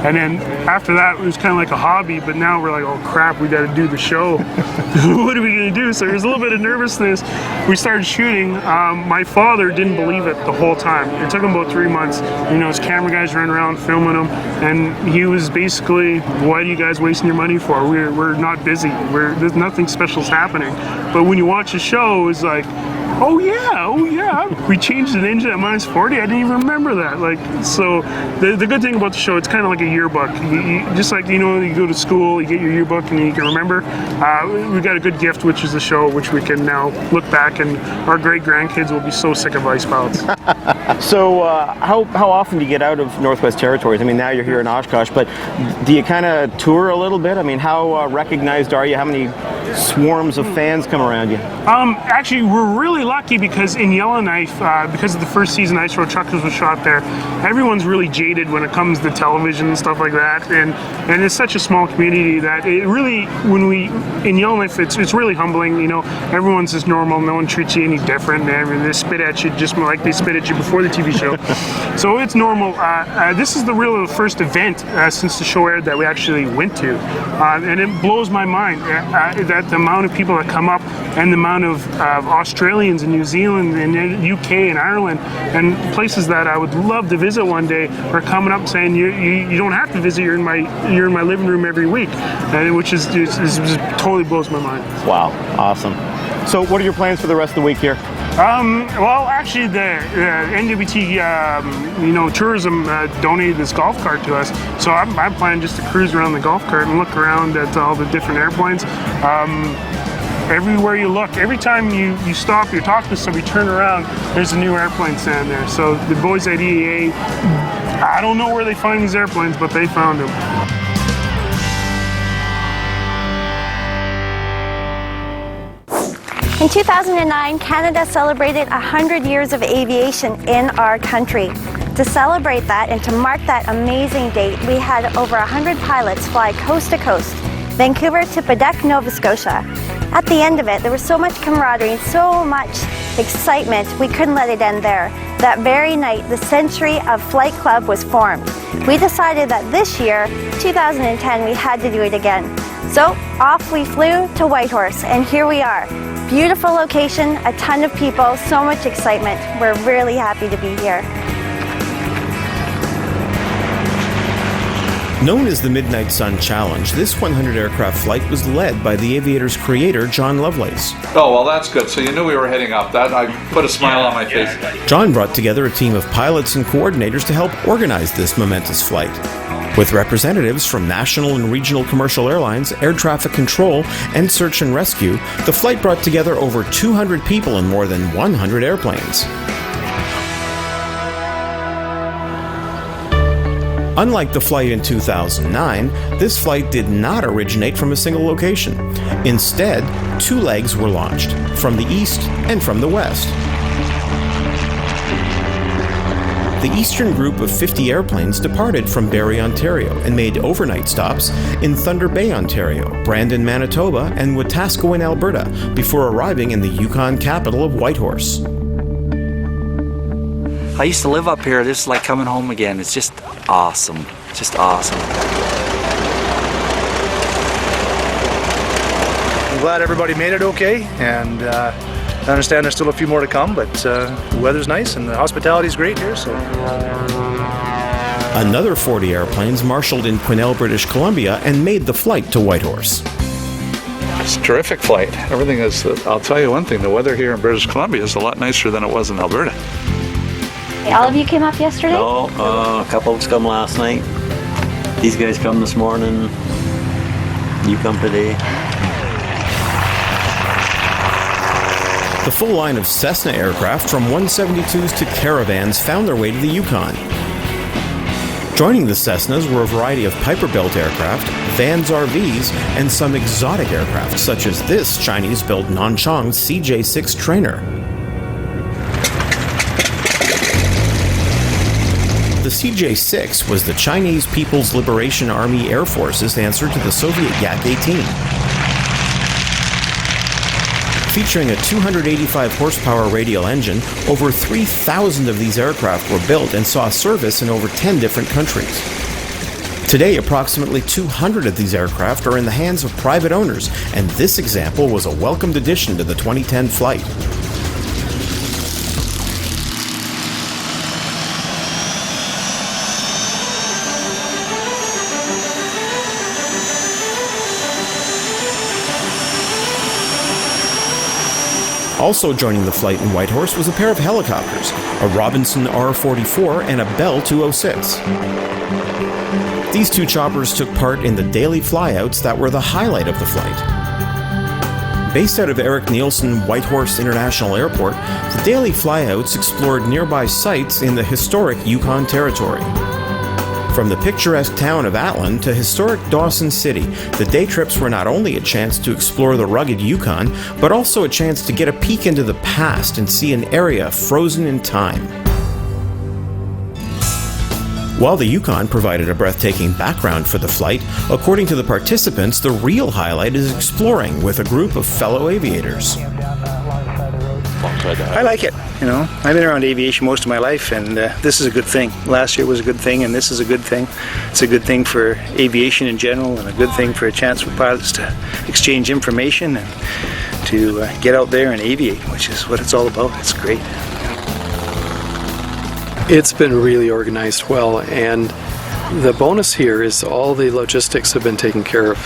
And then after that, it was kind of like a hobby, but now we're like, oh crap, we got to do the show. What are we going to do? So there's a little bit of nervousness. We started shooting. My father didn't believe it the whole time. It took him about 3 months. You know, his camera guys running around filming him, and he was basically, why are you guys wasting your money for? We're not busy. There's nothing special's happening. But when you watch the show, it's like, oh yeah, we changed an engine at -40. I didn't even remember that. Like, so the good thing about the show, it's kind of like a yearbook. You just like, you know, you go to school, you get your yearbook, and you can remember. We got a good gift, which is the show, which we can now look back, and our great grandkids will be so sick of ice pilots. So how often do you get out of Northwest Territories? I mean, now you're here in Oshkosh, but do you kind of tour a little bit? I mean, how recognized are you? How many swarms of fans come around you? Actually, we're really lucky because in Yellowknife, because of the first season Ice Road Truckers was shot there, everyone's really jaded when it comes to television and stuff like that, and it's such a small community that it really, in Yellowknife, it's really humbling. You know, everyone's just normal, no one treats you any different, they spit at you just like they spit at you before the TV show. So it's normal. This is the first event since the show aired that we actually went to, and it blows my mind that the amount of people that come up and the amount of Australians and New Zealand and UK and Ireland and places that I would love to visit one day are coming up saying you don't have to visit, you're in my living room every week, which is totally blows my mind. Wow, awesome. So what are your plans for the rest of the week here? Well, actually, the NWT, tourism donated this golf cart to us. So I'm planning just to cruise around the golf cart and look around at all the different airplanes. Everywhere you look, every time you stop, you're talking to somebody, turn around, there's a new airplane standing there. So the boys at EAA, I don't know where they find these airplanes, but they found them. In 2009, Canada celebrated 100 years of aviation in our country. To celebrate that and to mark that amazing date, we had over 100 pilots fly coast to coast, Vancouver to Quebec, Nova Scotia. At the end of it, there was so much camaraderie and so much excitement, we couldn't let it end there. That very night, the Century of Flight Club was formed. We decided that this year, 2010, we had to do it again. So off we flew to Whitehorse, and here we are. Beautiful location, a ton of people, so much excitement. We're really happy to be here. Known as the Midnight Sun Challenge, this 100 aircraft flight was led by the Aviators creator, John Lovelace. Oh, well, that's good. So you knew we were heading up. That I put a smile on my face. John brought together a team of pilots and coordinators to help organize this momentous flight. With representatives from national and regional commercial airlines, air traffic control, and search and rescue, the flight brought together over 200 people in more than 100 airplanes. Unlike the flight in 2009, this flight did not originate from a single location. Instead, 2 legs were launched, from the east and from the west. The eastern group of 50 airplanes departed from Barrie, Ontario, and made overnight stops in Thunder Bay, Ontario, Brandon, Manitoba, and Wetaskiwin, Alberta, before arriving in the Yukon capital of Whitehorse. I used to live up here. This is like coming home again. It's just awesome. Just awesome. I'm glad everybody made it okay, and I understand there's still a few more to come, but the weather's nice and the hospitality's great here, so. Another 40 airplanes marshaled in Quesnel, British Columbia, and made the flight to Whitehorse. It's a terrific flight. Everything is, I'll tell you one thing, the weather here in British Columbia is a lot nicer than it was in Alberta. All of you came up yesterday? No, a couple of us come last night. These guys come this morning. You come today. The full line of Cessna aircraft, from 172s to Caravans, found their way to the Yukon. Joining the Cessnas were a variety of Piper-built aircraft, Vans RVs, and some exotic aircraft, such as this Chinese-built Nanchang CJ-6 trainer. The CJ-6 was the Chinese People's Liberation Army Air Force's answer to the Soviet Yak-18. Featuring a 285 horsepower radial engine, over 3,000 of these aircraft were built and saw service in over 10 different countries. Today, approximately 200 of these aircraft are in the hands of private owners, and this example was a welcomed addition to the 2010 flight. Also joining the flight in Whitehorse was a pair of helicopters, a Robinson R-44 and a Bell 206. These two choppers took part in the daily flyouts that were the highlight of the flight. Based out of Eric Nielsen Whitehorse International Airport, the daily flyouts explored nearby sites in the historic Yukon Territory. From the picturesque town of Atlin to historic Dawson City, the day trips were not only a chance to explore the rugged Yukon, but also a chance to get a peek into the past and see an area frozen in time. While the Yukon provided a breathtaking background for the flight, according to the participants, the real highlight is exploring with a group of fellow aviators. I like it, you know. I've been around aviation most of my life, and this is a good thing. Last year was a good thing, and this is a good thing. It's a good thing for aviation in general, and a good thing for a chance for pilots to exchange information and to get out there and aviate, which is what it's all about. It's great. It's been really organized well, and the bonus here is all the logistics have been taken care of.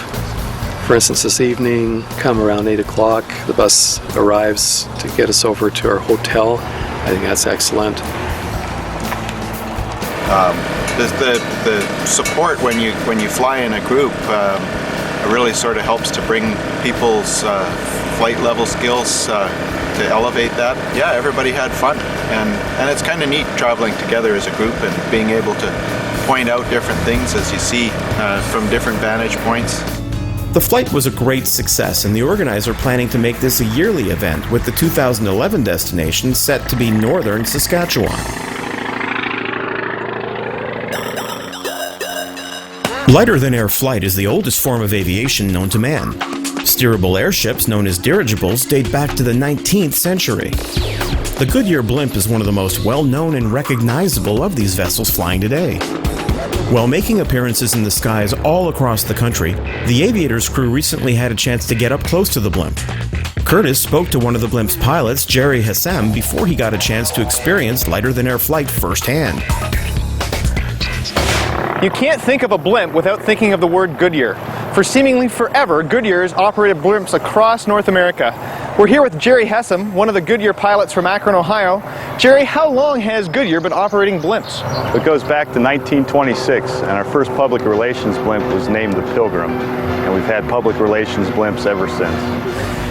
For instance, this evening, come around 8 o'clock, the bus arrives to get us over to our hotel. I think that's excellent. The support when you fly in a group really sort of helps to bring people's flight level skills to elevate that. Yeah, everybody had fun, and it's kind of neat traveling together as a group and being able to point out different things as you see from different vantage points. The flight was a great success, and the organizer planning to make this a yearly event, with the 2011 destination set to be northern Saskatchewan. Lighter-than-air flight is the oldest form of aviation known to man. Steerable airships, known as dirigibles, date back to the 19th century. The Goodyear blimp is one of the most well-known and recognizable of these vessels flying today. While making appearances in the skies all across the country, the Aviators crew recently had a chance to get up close to the blimp. Curtis spoke to one of the blimp's pilots, Jerry Hassem, before he got a chance to experience lighter-than-air flight firsthand. You can't think of a blimp without thinking of the word Goodyear. For seemingly forever, Goodyear has operated blimps across North America. We're here with Jerry Hassem, one of the Goodyear pilots from Akron, Ohio. Jerry, how long has Goodyear been operating blimps? It goes back to 1926, and our first public relations blimp was named the Pilgrim, and we've had public relations blimps ever since.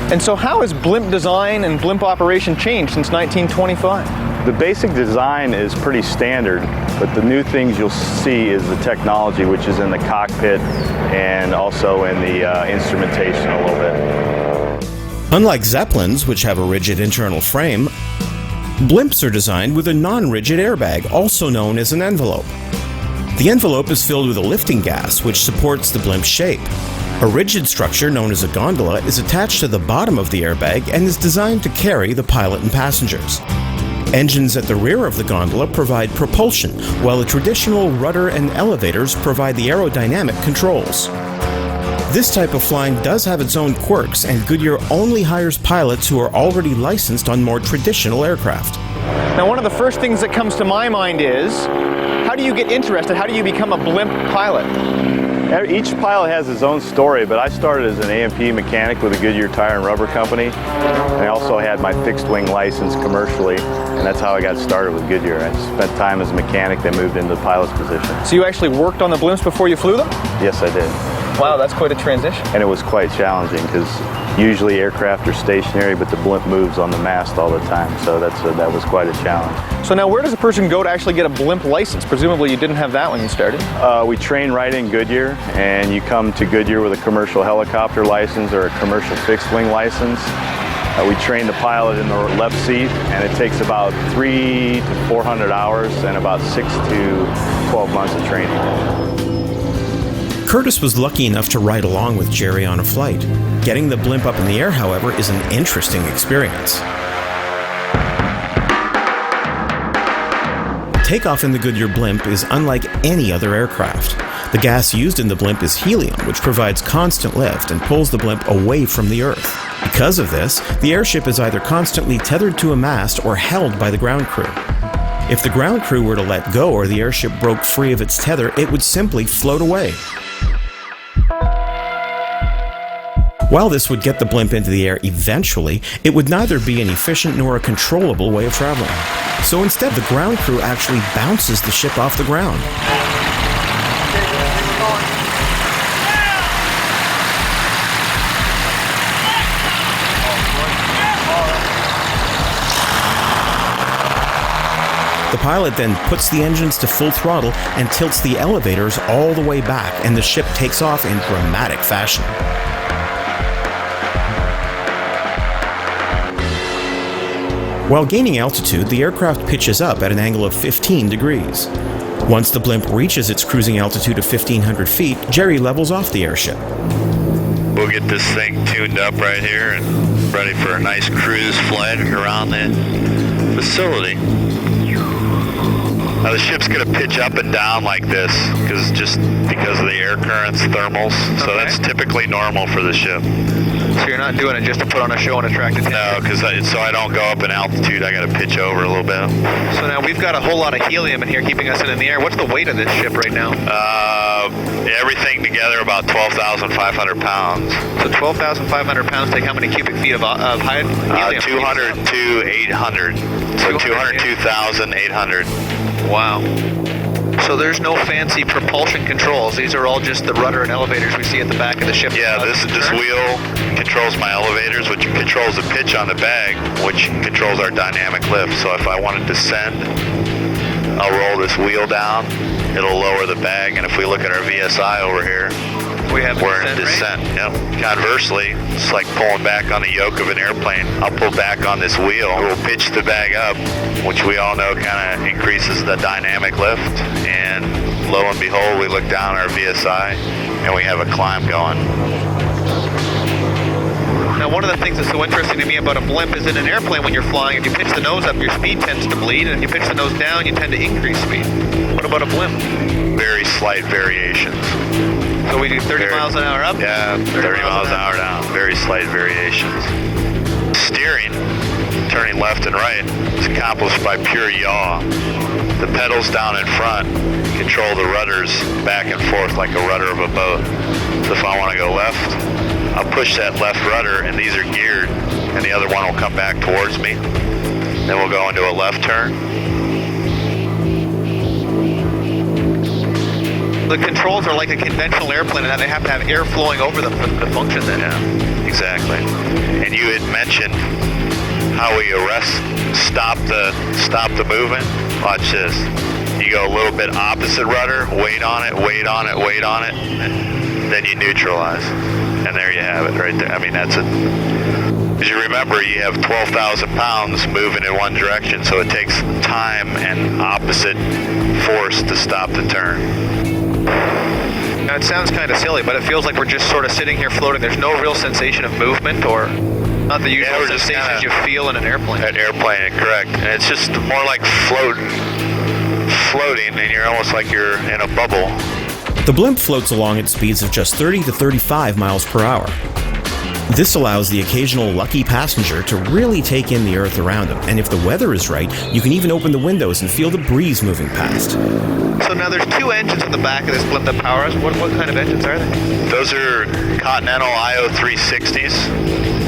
And so how has blimp design and blimp operation changed since 1925? The basic design is pretty standard, but the new things you'll see is the technology, which is in the cockpit and also in the instrumentation a little bit. Unlike Zeppelins, which have a rigid internal frame, blimps are designed with a non-rigid airbag, also known as an envelope. The envelope is filled with a lifting gas, which supports the blimp's shape. A rigid structure known as a gondola is attached to the bottom of the airbag and is designed to carry the pilot and passengers. Engines at the rear of the gondola provide propulsion, while the traditional rudder and elevators provide the aerodynamic controls. This type of flying does have its own quirks, and Goodyear only hires pilots who are already licensed on more traditional aircraft. Now, one of the first things that comes to my mind is, how do you get interested? How do you become a blimp pilot? Each pilot has his own story, but I started as an A&P mechanic with a Goodyear Tire and Rubber Company. And I also had my fixed wing license commercially, and that's how I got started with Goodyear. I spent time as a mechanic, then moved into the pilot's position. So you actually worked on the blimps before you flew them? Yes, I did. Wow, that's quite a transition. And it was quite challenging because usually aircraft are stationary, but the blimp moves on the mast all the time, so that was quite a challenge. So now where does a person go to actually get a blimp license? Presumably you didn't have that when you started. We train right in Goodyear, and you come to Goodyear with a commercial helicopter license or a commercial fixed wing license. We train the pilot in the left seat, and it takes about 300 to 400 hours and about 6 to 12 months of training. Curtis was lucky enough to ride along with Jerry on a flight. Getting the blimp up in the air, however, is an interesting experience. Takeoff in the Goodyear blimp is unlike any other aircraft. The gas used in the blimp is helium, which provides constant lift and pulls the blimp away from the Earth. Because of this, the airship is either constantly tethered to a mast or held by the ground crew. If the ground crew were to let go or the airship broke free of its tether, it would simply float away. While this would get the blimp into the air eventually, it would neither be an efficient nor a controllable way of traveling. So instead, the ground crew actually bounces the ship off the ground. The pilot then puts the engines to full throttle and tilts the elevators all the way back, and the ship takes off in dramatic fashion. While gaining altitude, the aircraft pitches up at an angle of 15 degrees. Once the blimp reaches its cruising altitude of 1,500 feet, Jerry levels off the airship. We'll get this thing tuned up right here and ready for a nice cruise flight around the facility. Now the ship's going to pitch up and down like this because of the air currents, thermals. So that's typically normal for the ship. So you're not doing it just to put on a show and attract attention? No, because so I don't go up in altitude, I got to pitch over a little bit. So now we've got a whole lot of helium in here keeping us in the air. What's the weight of this ship right now? Everything together about 12,500 pounds. So 12,500 pounds take how many cubic feet of helium? 200 to 800. So 202,800. Wow. So there's no fancy propulsion controls. These are all just the rudder and elevators we see at the back of the ship. Yeah, this wheel controls my elevators, which controls the pitch on the bag, which controls our dynamic lift. So if I want to descend, I'll roll this wheel down. It'll lower the bag, and if we look at our VSI over here, we're in descent. Yep. Conversely, it's like pulling back on the yoke of an airplane. I'll pull back on this wheel. We'll pitch the bag up, which we all know kind of increases the dynamic lift. And lo and behold, we look down our VSI, and we have a climb going. Now, one of the things that's so interesting to me about a blimp is in an airplane when you're flying, if you pitch the nose up, your speed tends to bleed, and if you pitch the nose down, you tend to increase speed. What about a blimp? Very slight variations. So we do 30 miles an hour up? Yeah, 30 miles an hour down. Very slight variations. Steering, turning left and right, is accomplished by pure yaw. The pedals down in front control the rudders back and forth like a rudder of a boat. So if I want to go left, I'll push that left rudder, and these are geared, and the other one will come back towards me. Then we'll go into a left turn. The controls are like a conventional airplane, and they have to have air flowing over them for them to function then. Yeah, exactly. And you had mentioned how we stop the movement. Watch this. You go a little bit opposite rudder, wait on it, wait on it, wait on it, then you neutralize. And there you have it right there. I mean, that's it. As you remember, you have 12,000 pounds moving in one direction, so it takes time and opposite force to stop the turn. Now, it sounds kind of silly, but it feels like we're just sort of sitting here floating. There's no real sensation of movement or not the usual sensations you feel in an airplane. An airplane, correct. And it's just more like floating, and you're almost like you're in a bubble. The blimp floats along at speeds of just 30 to 35 miles per hour. This allows the occasional lucky passenger to really take in the Earth around them, and if the weather is right, you can even open the windows and feel the breeze moving past. So now there's two engines in the back of this blimp that power us. What kind of engines are they? Those are Continental IO360s.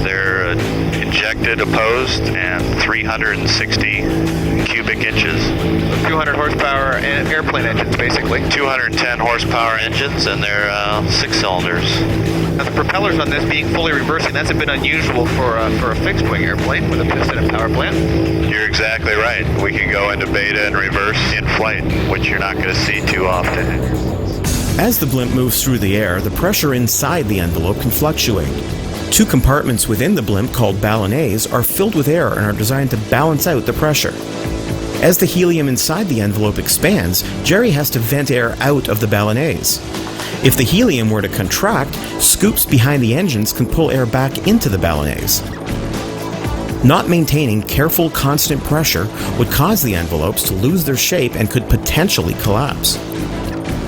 They're injected, opposed, and 360 cubic inches. So 200 horsepower and airplane engines, basically. 210 horsepower engines, and they're 6 cylinders. Now the propellers on this being fully reversing, that's a bit unusual for a fixed-wing airplane with a piston and power plant. You're exactly right. We can go into beta and reverse in flight, which you're not going to see too often. As the blimp moves through the air, the pressure inside the envelope can fluctuate. 2 compartments within the blimp, called ballonets, are filled with air and are designed to balance out the pressure. As the helium inside the envelope expands, Jerry has to vent air out of the ballonets. If the helium were to contract, scoops behind the engines can pull air back into the ballonets. Not maintaining careful, constant pressure would cause the envelopes to lose their shape and could potentially collapse.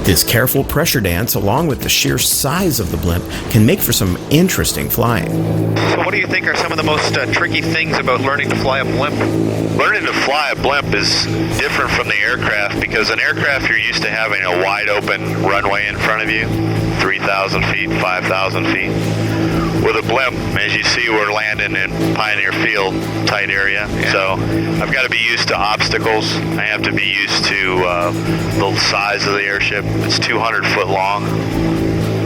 This careful pressure dance, along with the sheer size of the blimp, can make for some interesting flying. So what do you think are some of the most tricky things about learning to fly a blimp? Learning to fly a blimp is different from the aircraft because an aircraft you're used to having a wide open runway in front of you, 3,000 feet, 5,000 feet. With a blimp, as you see, we're landing in Pioneer Field, tight area. Yeah. So I've got to be used to obstacles. I have to be used to the size of the airship. It's 200 foot long,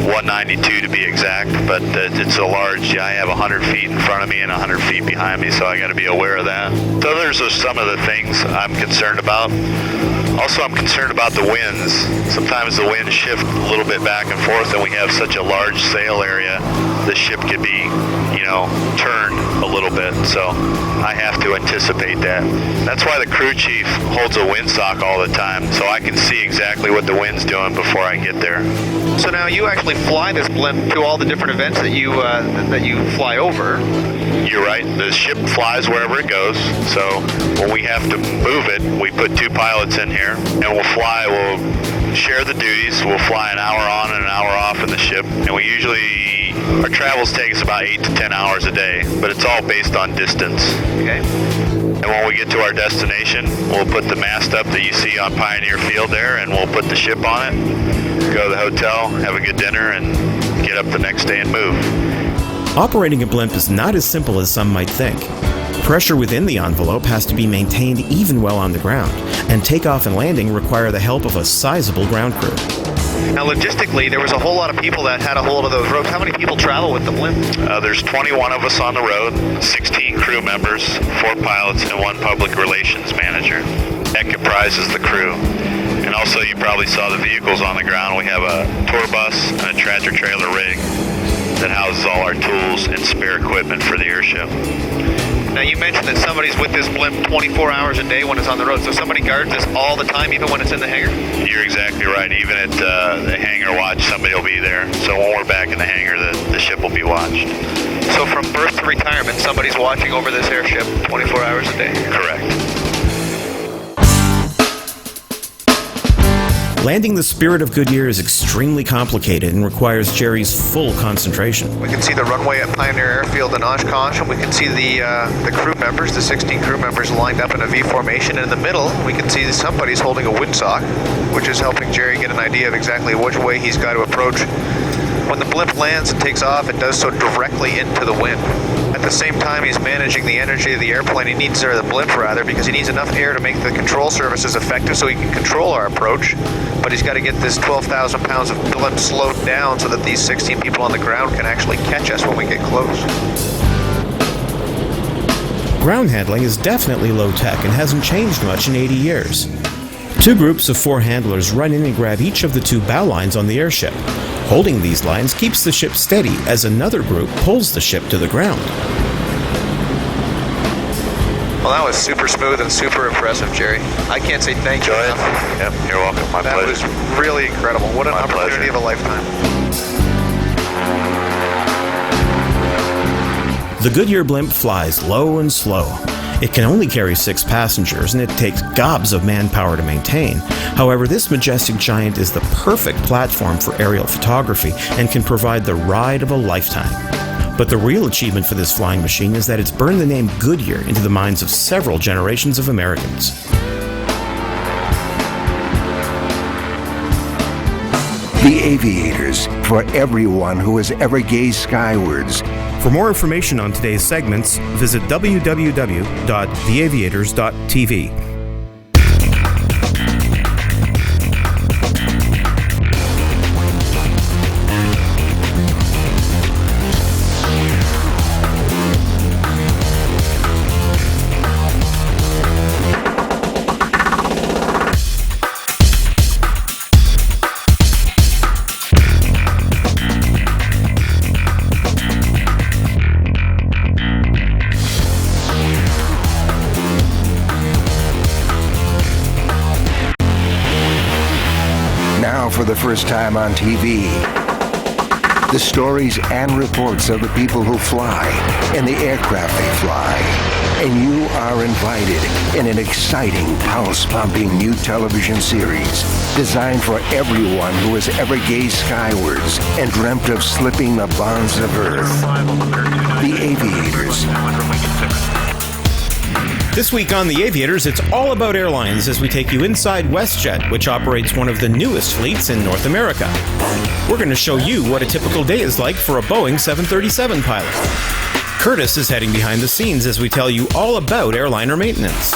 192 to be exact, but it's a large. I have 100 feet in front of me and 100 feet behind me, so I got to be aware of that. So those are some of the things I'm concerned about. Also, I'm concerned about the winds. Sometimes the winds shift a little bit back and forth, and we have such a large sail area, the ship could be, turned a little bit. So I have to anticipate that. That's why the crew chief holds a windsock all the time, so I can see exactly what the wind's doing before I get there. So now you actually fly this blimp to all the different events that you fly over. You're right. The ship flies wherever it goes. So when we have to move it, we put 2 pilots in here, and we'll share the duties. We'll fly an hour on and an hour off in the ship, and our travels take us about 8 to 10 hours a day, but it's all based on distance. Okay. And when we get to our destination, we'll put the mast up that you see on Pioneer Field there, and we'll put the ship on it, go to the hotel, have a good dinner, and get up the next day and move. Operating a blimp is not as simple as some might think. Pressure within the envelope has to be maintained even while on the ground, and takeoff and landing require the help of a sizable ground crew. Now, logistically, there was a whole lot of people that had a hold of those ropes. How many people travel with the blimp? There's 21 of us on the road, 16 crew members, 4 pilots, and 1 public relations manager. That comprises the crew. And also, you probably saw the vehicles on the ground. We have a tour bus and a tractor-trailer rig that houses all our tools and spare equipment for the airship. Now, you mentioned that somebody's with this blimp 24 hours a day when it's on the road, so somebody guards this all the time, even when it's in the hangar? You're exactly right. Even at the hangar watch, somebody will be there. So when we're back in the hangar, the ship will be watched. So from birth to retirement, somebody's watching over this airship 24 hours a day? Correct. Landing the Spirit of Goodyear is extremely complicated and requires Jerry's full concentration. We can see the runway at Pioneer Airfield in Oshkosh, and we can see the crew members, the 16 crew members lined up in a V formation. And in the middle, we can see somebody's holding a windsock, which is helping Jerry get an idea of exactly which way he's got to approach. When the blimp lands and takes off, it does so directly into the wind. At the same time, he's managing the energy of the airplane. The blimp rather, because he needs enough air to make the control surfaces effective so he can control our approach. But he's got to get this 12,000 pounds of blimp slowed down so that these 16 people on the ground can actually catch us when we get close. Ground handling is definitely low-tech and hasn't changed much in 80 years. 2 groups of 4 handlers run in and grab each of the 2 bow lines on the airship. Holding these lines keeps the ship steady as another group pulls the ship to the ground. Well, that was super smooth and super impressive, Jerry. I can't say thank you enough. Yep, you're welcome. My pleasure. That was really incredible. What an opportunity of a lifetime. The Goodyear blimp flies low and slow. It can only carry 6 passengers, and it takes gobs of manpower to maintain. However, this majestic giant is the perfect platform for aerial photography and can provide the ride of a lifetime. But the real achievement for this flying machine is that it's burned the name Goodyear into the minds of several generations of Americans. The Aviators, for everyone who has ever gazed skywards. For more information on today's segments, visit www.theaviators.tv. for the first time on TV. The stories and reports of the people who fly and the aircraft they fly. And you are invited in an exciting, pulse-pumping new television series designed for everyone who has ever gazed skywards and dreamt of slipping the bonds of Earth. The Aviators. This week on The Aviators, it's all about airlines as we take you inside WestJet, which operates one of the newest fleets in North America. We're going to show you what a typical day is like for a Boeing 737 pilot. Curtis is heading behind the scenes as we tell you all about airliner maintenance.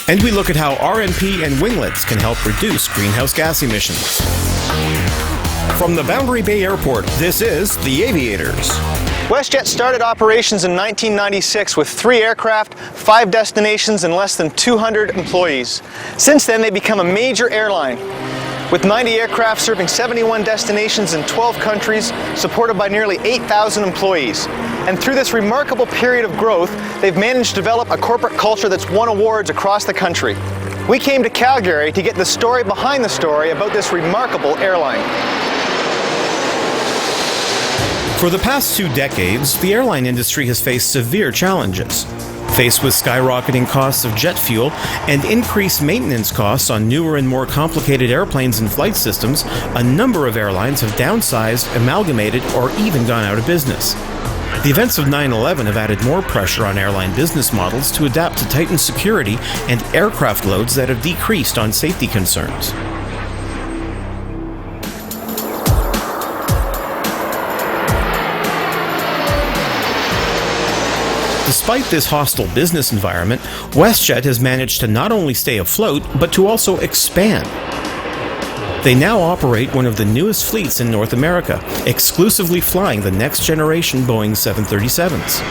And we look at how RNP and winglets can help reduce greenhouse gas emissions. From the Boundary Bay Airport, this is The Aviators. WestJet started operations in 1996 with 3 aircraft, 5 destinations, and less than 200 employees. Since then, they've become a major airline, with 90 aircraft serving 71 destinations in 12 countries, supported by nearly 8,000 employees. And through this remarkable period of growth, they've managed to develop a corporate culture that's won awards across the country. We came to Calgary to get the story behind the story about this remarkable airline. For the past 2 decades, the airline industry has faced severe challenges. Faced with skyrocketing costs of jet fuel and increased maintenance costs on newer and more complicated airplanes and flight systems, a number of airlines have downsized, amalgamated, or even gone out of business. The events of 9/11 have added more pressure on airline business models to adapt to tightened security and aircraft loads that have decreased on safety concerns. Despite this hostile business environment, WestJet has managed to not only stay afloat, but to also expand. They now operate one of the newest fleets in North America, exclusively flying the next generation Boeing 737s.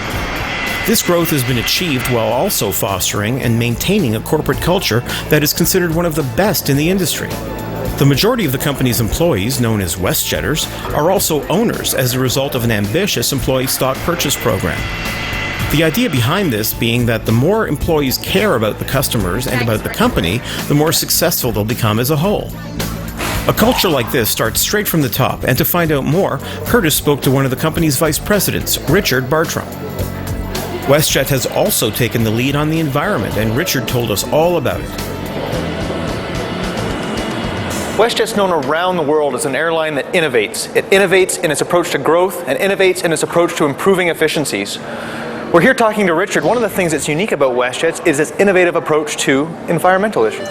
This growth has been achieved while also fostering and maintaining a corporate culture that is considered one of the best in the industry. The majority of the company's employees, known as WestJetters, are also owners as a result of an ambitious employee stock purchase program. The idea behind this being that the more employees care about the customers and about the company, the more successful they'll become as a whole. A culture like this starts straight from the top, and to find out more, Curtis spoke to one of the company's vice presidents, Richard Bartram. WestJet has also taken the lead on the environment, and Richard told us all about it. WestJet's known around the world as an airline that innovates. It innovates in its approach to growth and innovates in its approach to improving efficiencies. We're here talking to Richard. One of the things that's unique about WestJet is its innovative approach to environmental issues.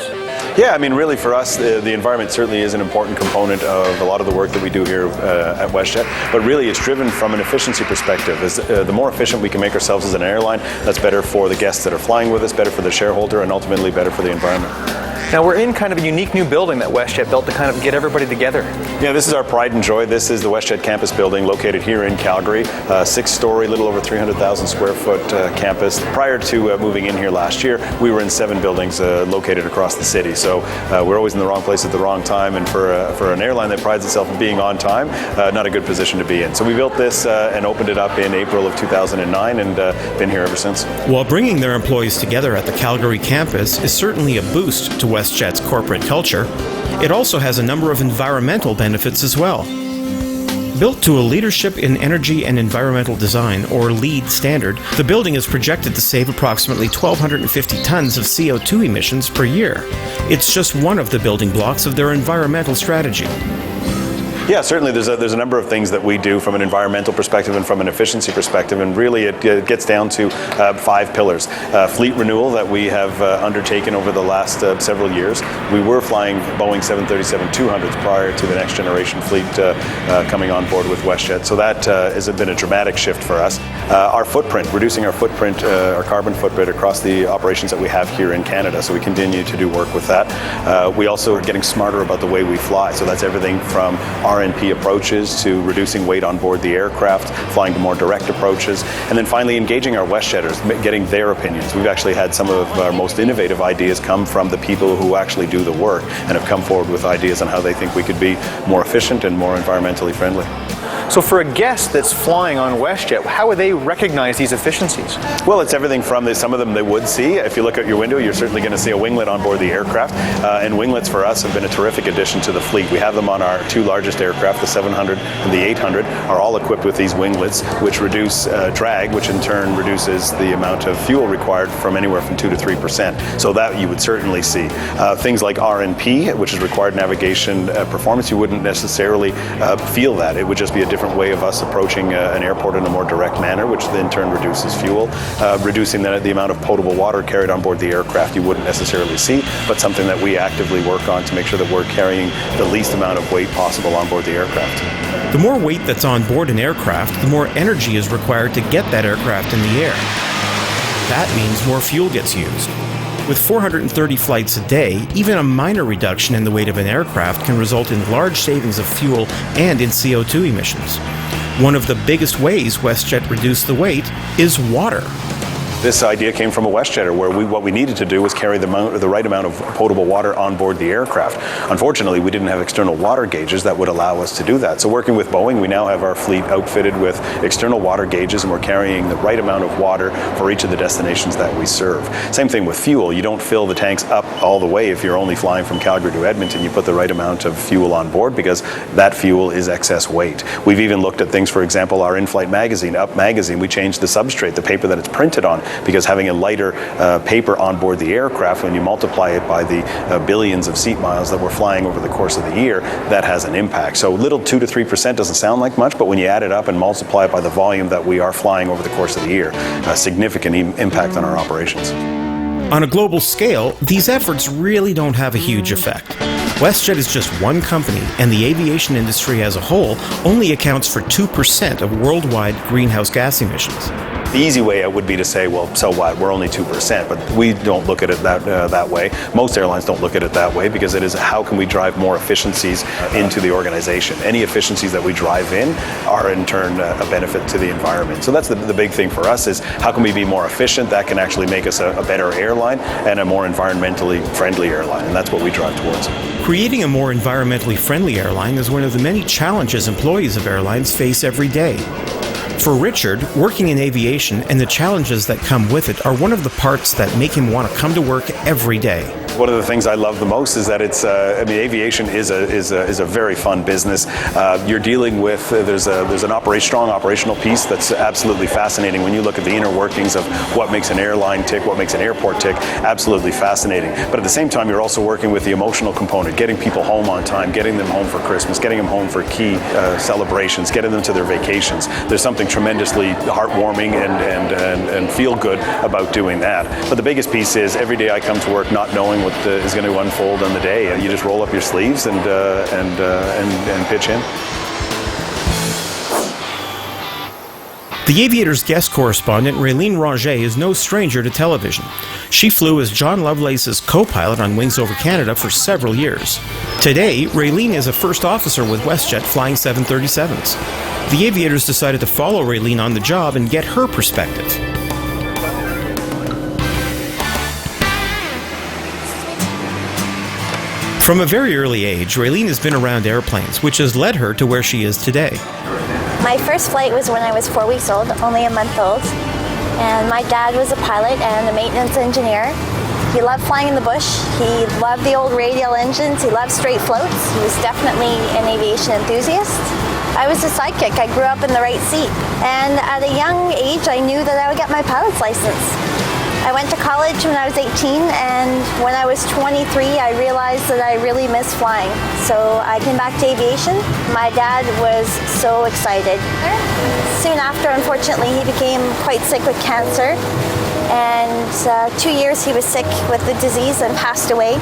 Yeah, I mean, really for us, the environment certainly is an important component of a lot of the work that we do here at WestJet, but really it's driven from an efficiency perspective. The more efficient we can make ourselves as an airline, that's better for the guests that are flying with us, better for the shareholder, and ultimately better for the environment. Now we're in kind of a unique new building that WestJet built to kind of get everybody together. Yeah, this is our pride and joy. This is the WestJet campus building located here in Calgary. 6-story, little over 300,000 square foot campus. Prior to moving in here last year, we were in 7 buildings located across the city. So we're always in the wrong place at the wrong time, and for an airline that prides itself on being on time, not a good position to be in. So we built this and opened it up in April of 2009 and been here ever since. While bringing their employees together at the Calgary campus is certainly a boost to WestJet's corporate culture, it also has a number of environmental benefits as well. Built to a Leadership in Energy and Environmental Design, or LEED standard, the building is projected to save approximately 1,250 tons of CO2 emissions per year. It's just one of the building blocks of their environmental strategy. Yeah, certainly there's a number of things that we do from an environmental perspective and from an efficiency perspective, and really it gets down to 5 pillars. Fleet renewal that we have undertaken over the last several years. We were flying Boeing 737-200s prior to the next generation fleet coming on board with WestJet, so that has been a dramatic shift for us. Our footprint, reducing our footprint, our carbon footprint across the operations that we have here in Canada, so we continue to do work with that. We also are getting smarter about the way we fly, so that's everything from RNP approaches to reducing weight on board the aircraft, flying to more direct approaches, and then finally engaging our WestJetters, getting their opinions. We've actually had some of our most innovative ideas come from the people who actually do the work and have come forward with ideas on how they think we could be more efficient and more environmentally friendly. So for a guest that's flying on WestJet, how would they recognize these efficiencies? Well, it's everything from some of them they would see. If you look out your window, you're certainly going to see a winglet on board the aircraft. And winglets for us have been a terrific addition to the fleet. We have them on our two largest aircraft, the 700 and the 800, are all equipped with these winglets, which reduce drag, which in turn reduces the amount of fuel required from anywhere from 2 to 3%. So that you would certainly see. Things like RNP, which is required navigation performance, you wouldn't necessarily feel that. It would just be a different way of us approaching an airport in a more direct manner, which in turn reduces fuel, reducing the amount of potable water carried on board the aircraft you wouldn't necessarily see, but something that we actively work on to make sure that we're carrying the least amount of weight possible on board the aircraft. The more weight that's on board an aircraft, the more energy is required to get that aircraft in the air. That means more fuel gets used. With 430 flights a day, even a minor reduction in the weight of an aircraft can result in large savings of fuel and in CO2 emissions. One of the biggest ways WestJet reduced the weight is water. This idea came from a WestJetter where what we needed to do was carry the right amount of potable water on board the aircraft. Unfortunately, we didn't have external water gauges that would allow us to do that. So working with Boeing, we now have our fleet outfitted with external water gauges, and we're carrying the right amount of water for each of the destinations that we serve. Same thing with fuel. You don't fill the tanks up all the way if you're only flying from Calgary to Edmonton. You put the right amount of fuel on board because that fuel is excess weight. We've even looked at things, for example, our in-flight magazine, Up magazine, we changed the substrate, the paper that it's printed on, because having a lighter paper on board the aircraft, when you multiply it by the billions of seat miles that we're flying over the course of the year, that has an impact. So little 2 to 3% doesn't sound like much, but when you add it up and multiply it by the volume that we are flying over the course of the year, a significant impact on our operations. On a global scale, these efforts really don't have a huge effect. WestJet is just one company, and the aviation industry as a whole only accounts for 2% of worldwide greenhouse gas emissions. The easy way out would be to say, well, so what? We're only 2%, but we don't look at it that way. Most airlines don't look at it that way because it is how can we drive more efficiencies into the organization. Any efficiencies that we drive in are in turn a benefit to the environment. So that's the big thing for us is how can we be more efficient? That can actually make us a better airline and a more environmentally friendly airline, and that's what we drive towards. Creating a more environmentally friendly airline is one of the many challenges employees of airlines face every day. For Richard, working in aviation and the challenges that come with it are one of the parts that make him want to come to work every day. One of the things I love the most is that it's, aviation is a very fun business. You're dealing with, there's an strong operational piece that's absolutely fascinating when you look at the inner workings of what makes an airline tick, what makes an airport tick, absolutely fascinating. But at the same time, you're also working with the emotional component, getting people home on time, getting them home for Christmas, getting them home for key celebrations, getting them to their vacations. There's something tremendously heartwarming and feel good about doing that. But the biggest piece is every day I come to work not knowing what is going to unfold on the day. You just roll up your sleeves and pitch in. The Aviators guest correspondent Raylene Ranger is no stranger to television. She flew as John Lovelace's co-pilot on Wings Over Canada for several years. Today, Raylene is a first officer with WestJet flying 737s. The Aviators decided to follow Raylene on the job and get her perspective. From a very early age, Raylene has been around airplanes, which has led her to where she is today. My first flight was when I was 4 weeks old, only a month old. And my dad was a pilot and a maintenance engineer. He loved flying in the bush. He loved the old radial engines. He loved straight floats. He was definitely an aviation enthusiast. I was a sidekick. I grew up in the right seat. And at a young age, I knew that I would get my pilot's license. I went to college when I was 18, and when I was 23, I realized that I really missed flying. So I came back to aviation. My dad was so excited. Soon after, unfortunately, he became quite sick with cancer. And 2 years he was sick with the disease and passed away.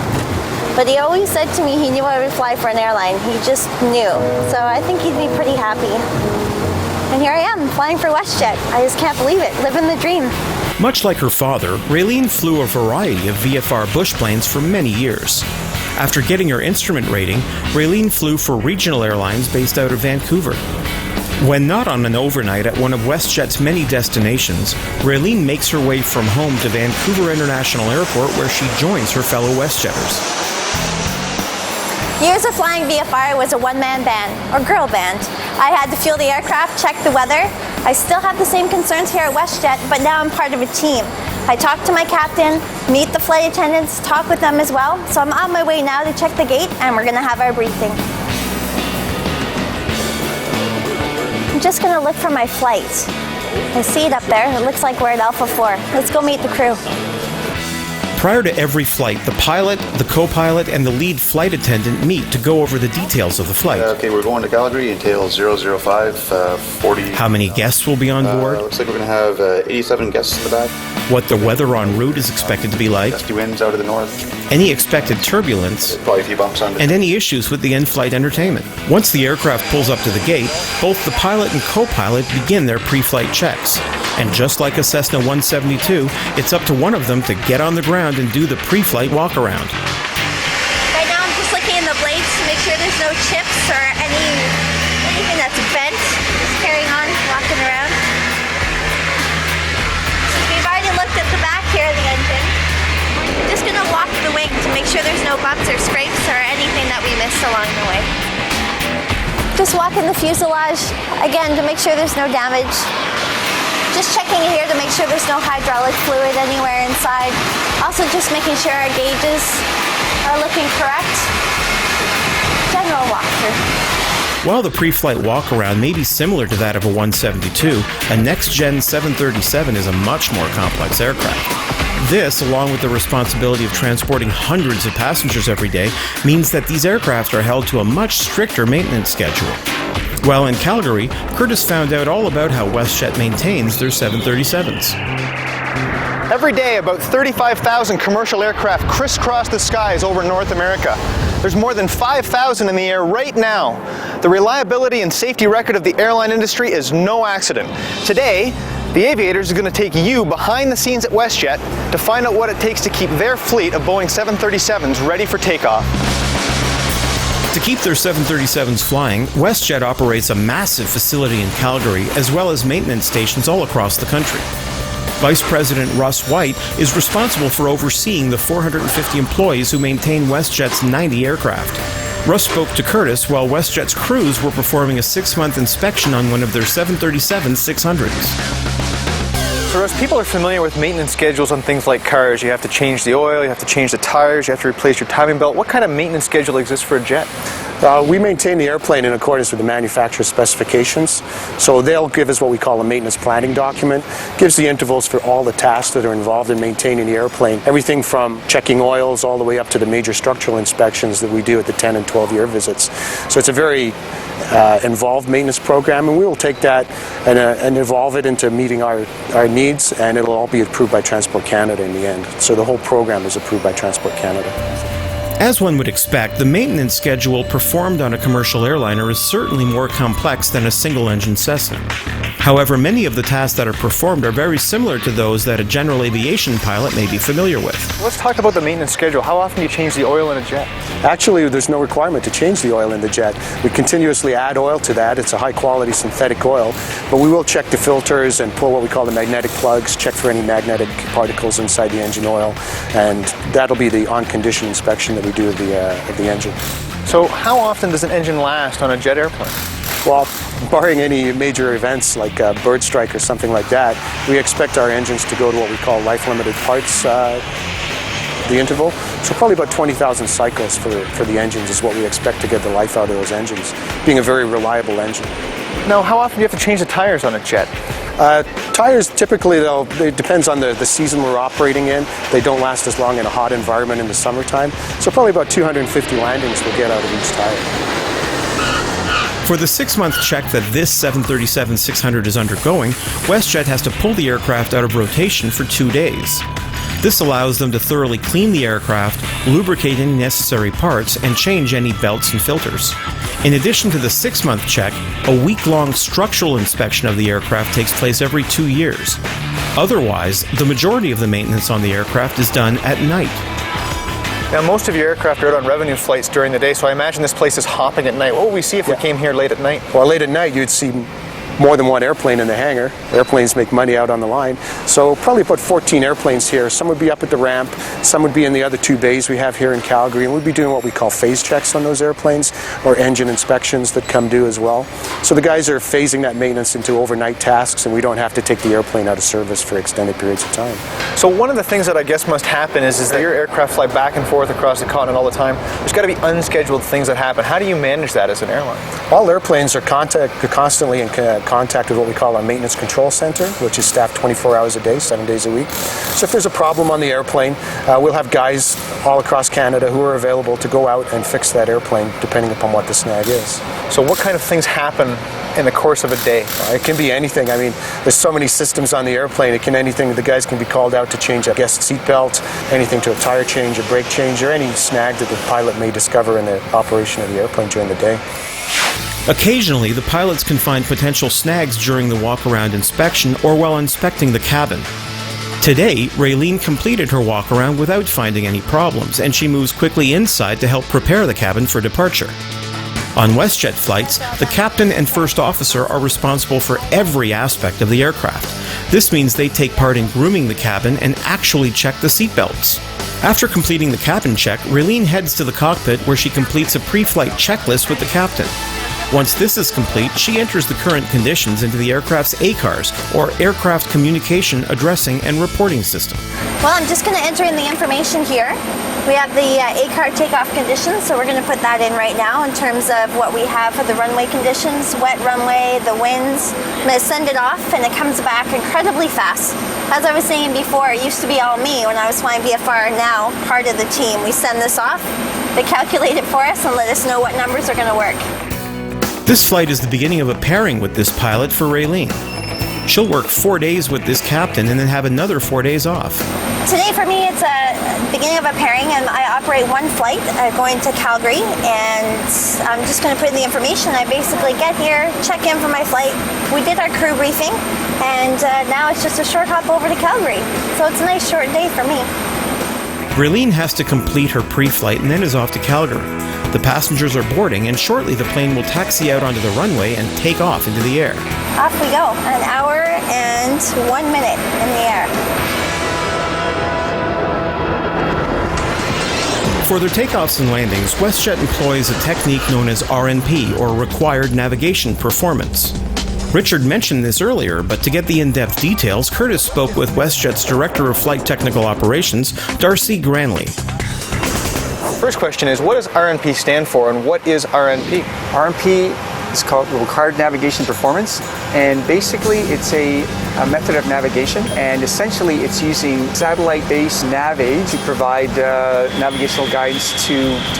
But he always said to me he knew I would fly for an airline. He just knew. So I think he'd be pretty happy. And here I am, flying for WestJet. I just can't believe it, living the dream. Much like her father, Raylene flew a variety of VFR bush planes for many years. After getting her instrument rating, Raylene flew for regional airlines based out of Vancouver. When not on an overnight at one of WestJet's many destinations, Raylene makes her way from home to Vancouver International Airport where she joins her fellow WestJetters. Years of flying VFR was a one-man band, or girl band. I had to fuel the aircraft, check the weather. I still have the same concerns here at WestJet, but now I'm part of a team. I talk to my captain, meet the flight attendants, talk with them as well. So I'm on my way now to check the gate, and we're going to have our briefing. I'm just going to look for my flight. I see it up there. It looks like we're at Alpha 4. Let's go meet the crew. Prior to every flight, the pilot, the co-pilot, and the lead flight attendant meet to go over the details of the flight. Okay, we're going to Calgary until 005, 40. How many guests will be on board? Looks like we're going to have 87 guests in the back. What the weather en route is expected to be like. Gusty winds out of the north. Any expected turbulence. Probably a few bumps on it. And any issues with the in-flight entertainment. Once the aircraft pulls up to the gate, both the pilot and co-pilot begin their pre-flight checks. And just like a Cessna 172, it's up to one of them to get on the ground and do the pre-flight walk-around. Right now I'm just looking in the blades to make sure there's no chips or anything that's bent. Just carrying on, walking around. So we've already looked at the back here of the engine. We're just going to walk the wing to make sure there's no bumps or scrapes or anything that we missed along the way. Just walking the fuselage, again, to make sure there's no damage. Just checking here to make sure there's no hydraulic fluid anywhere inside. Also just making sure our gauges are looking correct. General walkthrough. While the pre-flight walk-around may be similar to that of a 172, a next-gen 737 is a much more complex aircraft. This, along with the responsibility of transporting hundreds of passengers every day, means that these aircraft are held to a much stricter maintenance schedule. While in Calgary, Curtis found out all about how WestJet maintains their 737s. Every day, about 35,000 commercial aircraft crisscross the skies over North America. There's more than 5,000 in the air right now. The reliability and safety record of the airline industry is no accident. Today, the Aviators are going to take you behind the scenes at WestJet to find out what it takes to keep their fleet of Boeing 737s ready for takeoff. To keep their 737s flying, WestJet operates a massive facility in Calgary as well as maintenance stations all across the country. Vice President Russ White is responsible for overseeing the 450 employees who maintain WestJet's 90 aircraft. Russ spoke to Curtis while WestJet's crews were performing a 6-month inspection on one of their 737-600s. So Russ, people are familiar with maintenance schedules on things like cars. You have to change the oil, you have to change the tires, you have to replace your timing belt. What kind of maintenance schedule exists for a jet? We maintain the airplane in accordance with the manufacturer's specifications. So they'll give us what we call a maintenance planning document. Gives the intervals for all the tasks that are involved in maintaining the airplane. Everything from checking oils all the way up to the major structural inspections that we do at the 10 and 12-year visits. So it's a very involved maintenance program, and we will take that and evolve it into meeting our needs, and it'll all be approved by Transport Canada in the end. So the whole program is approved by Transport Canada. As one would expect, the maintenance schedule performed on a commercial airliner is certainly more complex than a single-engine Cessna. However, many of the tasks that are performed are very similar to those that a general aviation pilot may be familiar with. Let's talk about the maintenance schedule. How often do you change the oil in a jet? Actually, there's no requirement to change the oil in the jet. We continuously add oil to that. It's a high-quality synthetic oil, but we will check the filters and pull what we call the magnetic plugs, check for any magnetic particles inside the engine oil, and that'll be the on-condition inspection that we do of the engine. So how often does an engine last on a jet airplane? Well, barring any major events like a bird strike or something like that, we expect our engines to go to what we call life-limited parts, the interval. So probably about 20,000 cycles for the engines is what we expect to get the life out of those engines, being a very reliable engine. Now, how often do you have to change the tires on a jet? Tires typically, though, it depends on the season we're operating in. They don't last as long in a hot environment in the summertime. So probably about 250 landings we'll get out of each tire. For the 6-month check that this 737-600 is undergoing, WestJet has to pull the aircraft out of rotation for 2 days. This allows them to thoroughly clean the aircraft, lubricate any necessary parts, and change any belts and filters. In addition to the 6-month check, a week-long structural inspection of the aircraft takes place every 2 years. Otherwise, the majority of the maintenance on the aircraft is done at night. Now, most of your aircraft are out on revenue flights during the day, so I imagine this place is hopping at night. What would we see if we came here late at night? Well, late at night, you'd see more than one airplane in the hangar. Airplanes make money out on the line. So probably about 14 airplanes here. Some would be up at the ramp, some would be in the other 2 bays we have here in Calgary, and we'd be doing what we call phase checks on those airplanes, or engine inspections that come due as well. So the guys are phasing that maintenance into overnight tasks, and we don't have to take the airplane out of service for extended periods of time. So one of the things that I guess must happen is that your aircraft fly back and forth across the continent all the time. There's got to be unscheduled things that happen. How do you manage that as an airline? All airplanes are constantly in contact with what we call our maintenance control center, which is staffed 24 hours a day, 7 days a week. So if there's a problem on the airplane, we'll have guys all across Canada who are available to go out and fix that airplane depending upon what the snag is. So what kind of things happen in the course of a day? It can be anything. I mean, there's so many systems on the airplane. It can anything. The guys can be called out to change a guest seatbelt, anything to a tire change, a brake change, or any snag that the pilot may discover in the operation of the airplane during the day. Occasionally, the pilots can find potential snags during the walk-around inspection or while inspecting the cabin. Today, Raylene completed her walk-around without finding any problems, and she moves quickly inside to help prepare the cabin for departure. On WestJet flights, the captain and first officer are responsible for every aspect of the aircraft. This means they take part in grooming the cabin and actually check the seatbelts. After completing the cabin check, Raylene heads to the cockpit where she completes a pre-flight checklist with the captain. Once this is complete, she enters the current conditions into the aircraft's ACARS, or Aircraft Communication Addressing and Reporting System. Well, I'm just going to enter in the information here. We have the ACAR takeoff conditions, so we're going to put that in right now in terms of what we have for the runway conditions, wet runway, the winds. I'm going to send it off, and it comes back incredibly fast. As I was saying before, it used to be all me when I was flying VFR. Now, part of the team. We send this off, they calculate it for us, and let us know what numbers are going to work. This flight is the beginning of a pairing with this pilot for Raylene. She'll work 4 days with this captain and then have another 4 days off. Today for me it's a beginning of a pairing, and I operate one flight going to Calgary, and I'm just going to put in the information. I basically get here, check in for my flight. We did our crew briefing, and now it's just a short hop over to Calgary. So it's a nice short day for me. Raylene has to complete her pre-flight and then is off to Calgary. The passengers are boarding, and shortly the plane will taxi out onto the runway and take off into the air. Off we go. An hour and 1 minute in the air. For their takeoffs and landings, WestJet employs a technique known as RNP, or Required Navigation Performance. Richard mentioned this earlier, but to get the in-depth details, Curtis spoke with WestJet's Director of Flight Technical Operations, Darcy Granley. First question is, what does RNP stand for, and what is RNP? RNP is called Required Navigation Performance, and basically it's a method of navigation, and essentially it's using satellite-based nav aids to provide navigational guidance to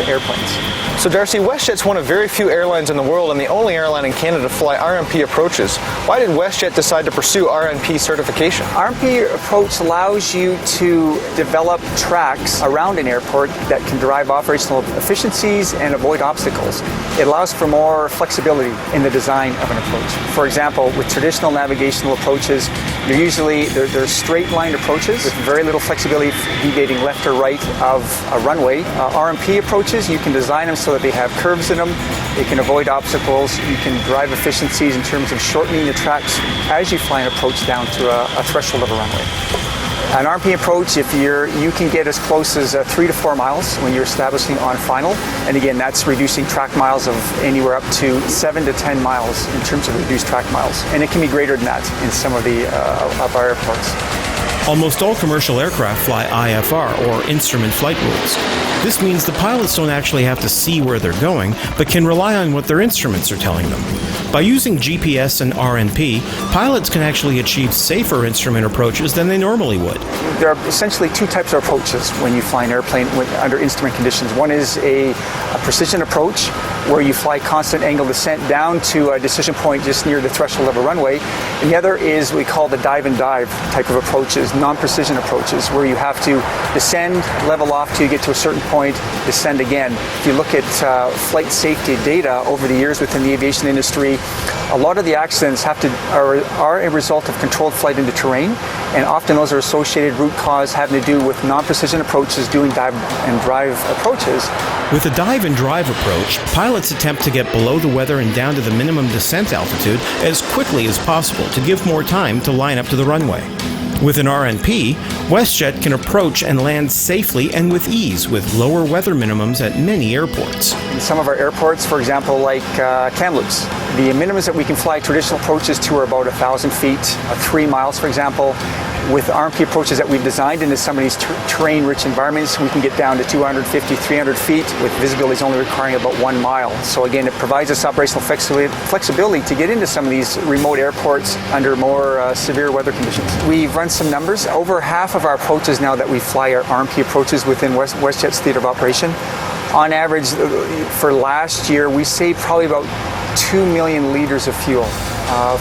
airplanes. So Darcy, WestJet's one of very few airlines in the world and the only airline in Canada to fly RNP approaches. Why did WestJet decide to pursue RNP certification? RNP approach allows you to develop tracks around an airport that can derive operational efficiencies and avoid obstacles. It allows for more flexibility in the design of an approach. For example, with traditional navigational approaches, they're straight-line approaches with very little flexibility deviating left or right of a runway. RNP approaches, you can design them so that they have curves in them, they can avoid obstacles, you can drive efficiencies in terms of shortening the tracks as you fly an approach down to a threshold of a runway. An RNP approach, you can get as close as 3 to 4 miles when you're establishing on final, and again, that's reducing track miles of anywhere up to 7 to 10 miles in terms of reduced track miles, and it can be greater than that in some of our airports. Almost all commercial aircraft fly IFR, or Instrument Flight Rules. This means the pilots don't actually have to see where they're going, but can rely on what their instruments are telling them. By using GPS and RNP, pilots can actually achieve safer instrument approaches than they normally would. There are essentially two types of approaches when you fly an airplane under instrument conditions. One is a precision approach, where you fly constant angle descent down to a decision point just near the threshold of a runway. And the other is what we call the dive and dive type of approaches, non-precision approaches, where you have to descend, level off till you get to a certain point, descend again. If you look at flight safety data over the years within the aviation industry, a lot of the accidents are a result of controlled flight into terrain, and often those are associated root cause having to do with non-precision approaches doing dive and drive approaches. With a dive and drive approach, pilots pilots attempt to get below the weather and down to the minimum descent altitude as quickly as possible to give more time to line up to the runway. With an RNP, WestJet can approach and land safely and with ease with lower weather minimums at many airports. In some of our airports, for example, like Kamloops, the minimums that we can fly traditional approaches to are about 1,000 feet, 3 miles, for example. With RNP approaches that we've designed into some of these terrain-rich environments, we can get down to 250, 300 feet with visibilities only requiring about 1 mile. So again, it provides us operational flexibility to get into some of these remote airports under more severe weather conditions. We've run some numbers. Over half of our approaches now that we fly are RNP approaches within WestJet's theater of operation. On average, for last year, we saved probably about 2 million liters of fuel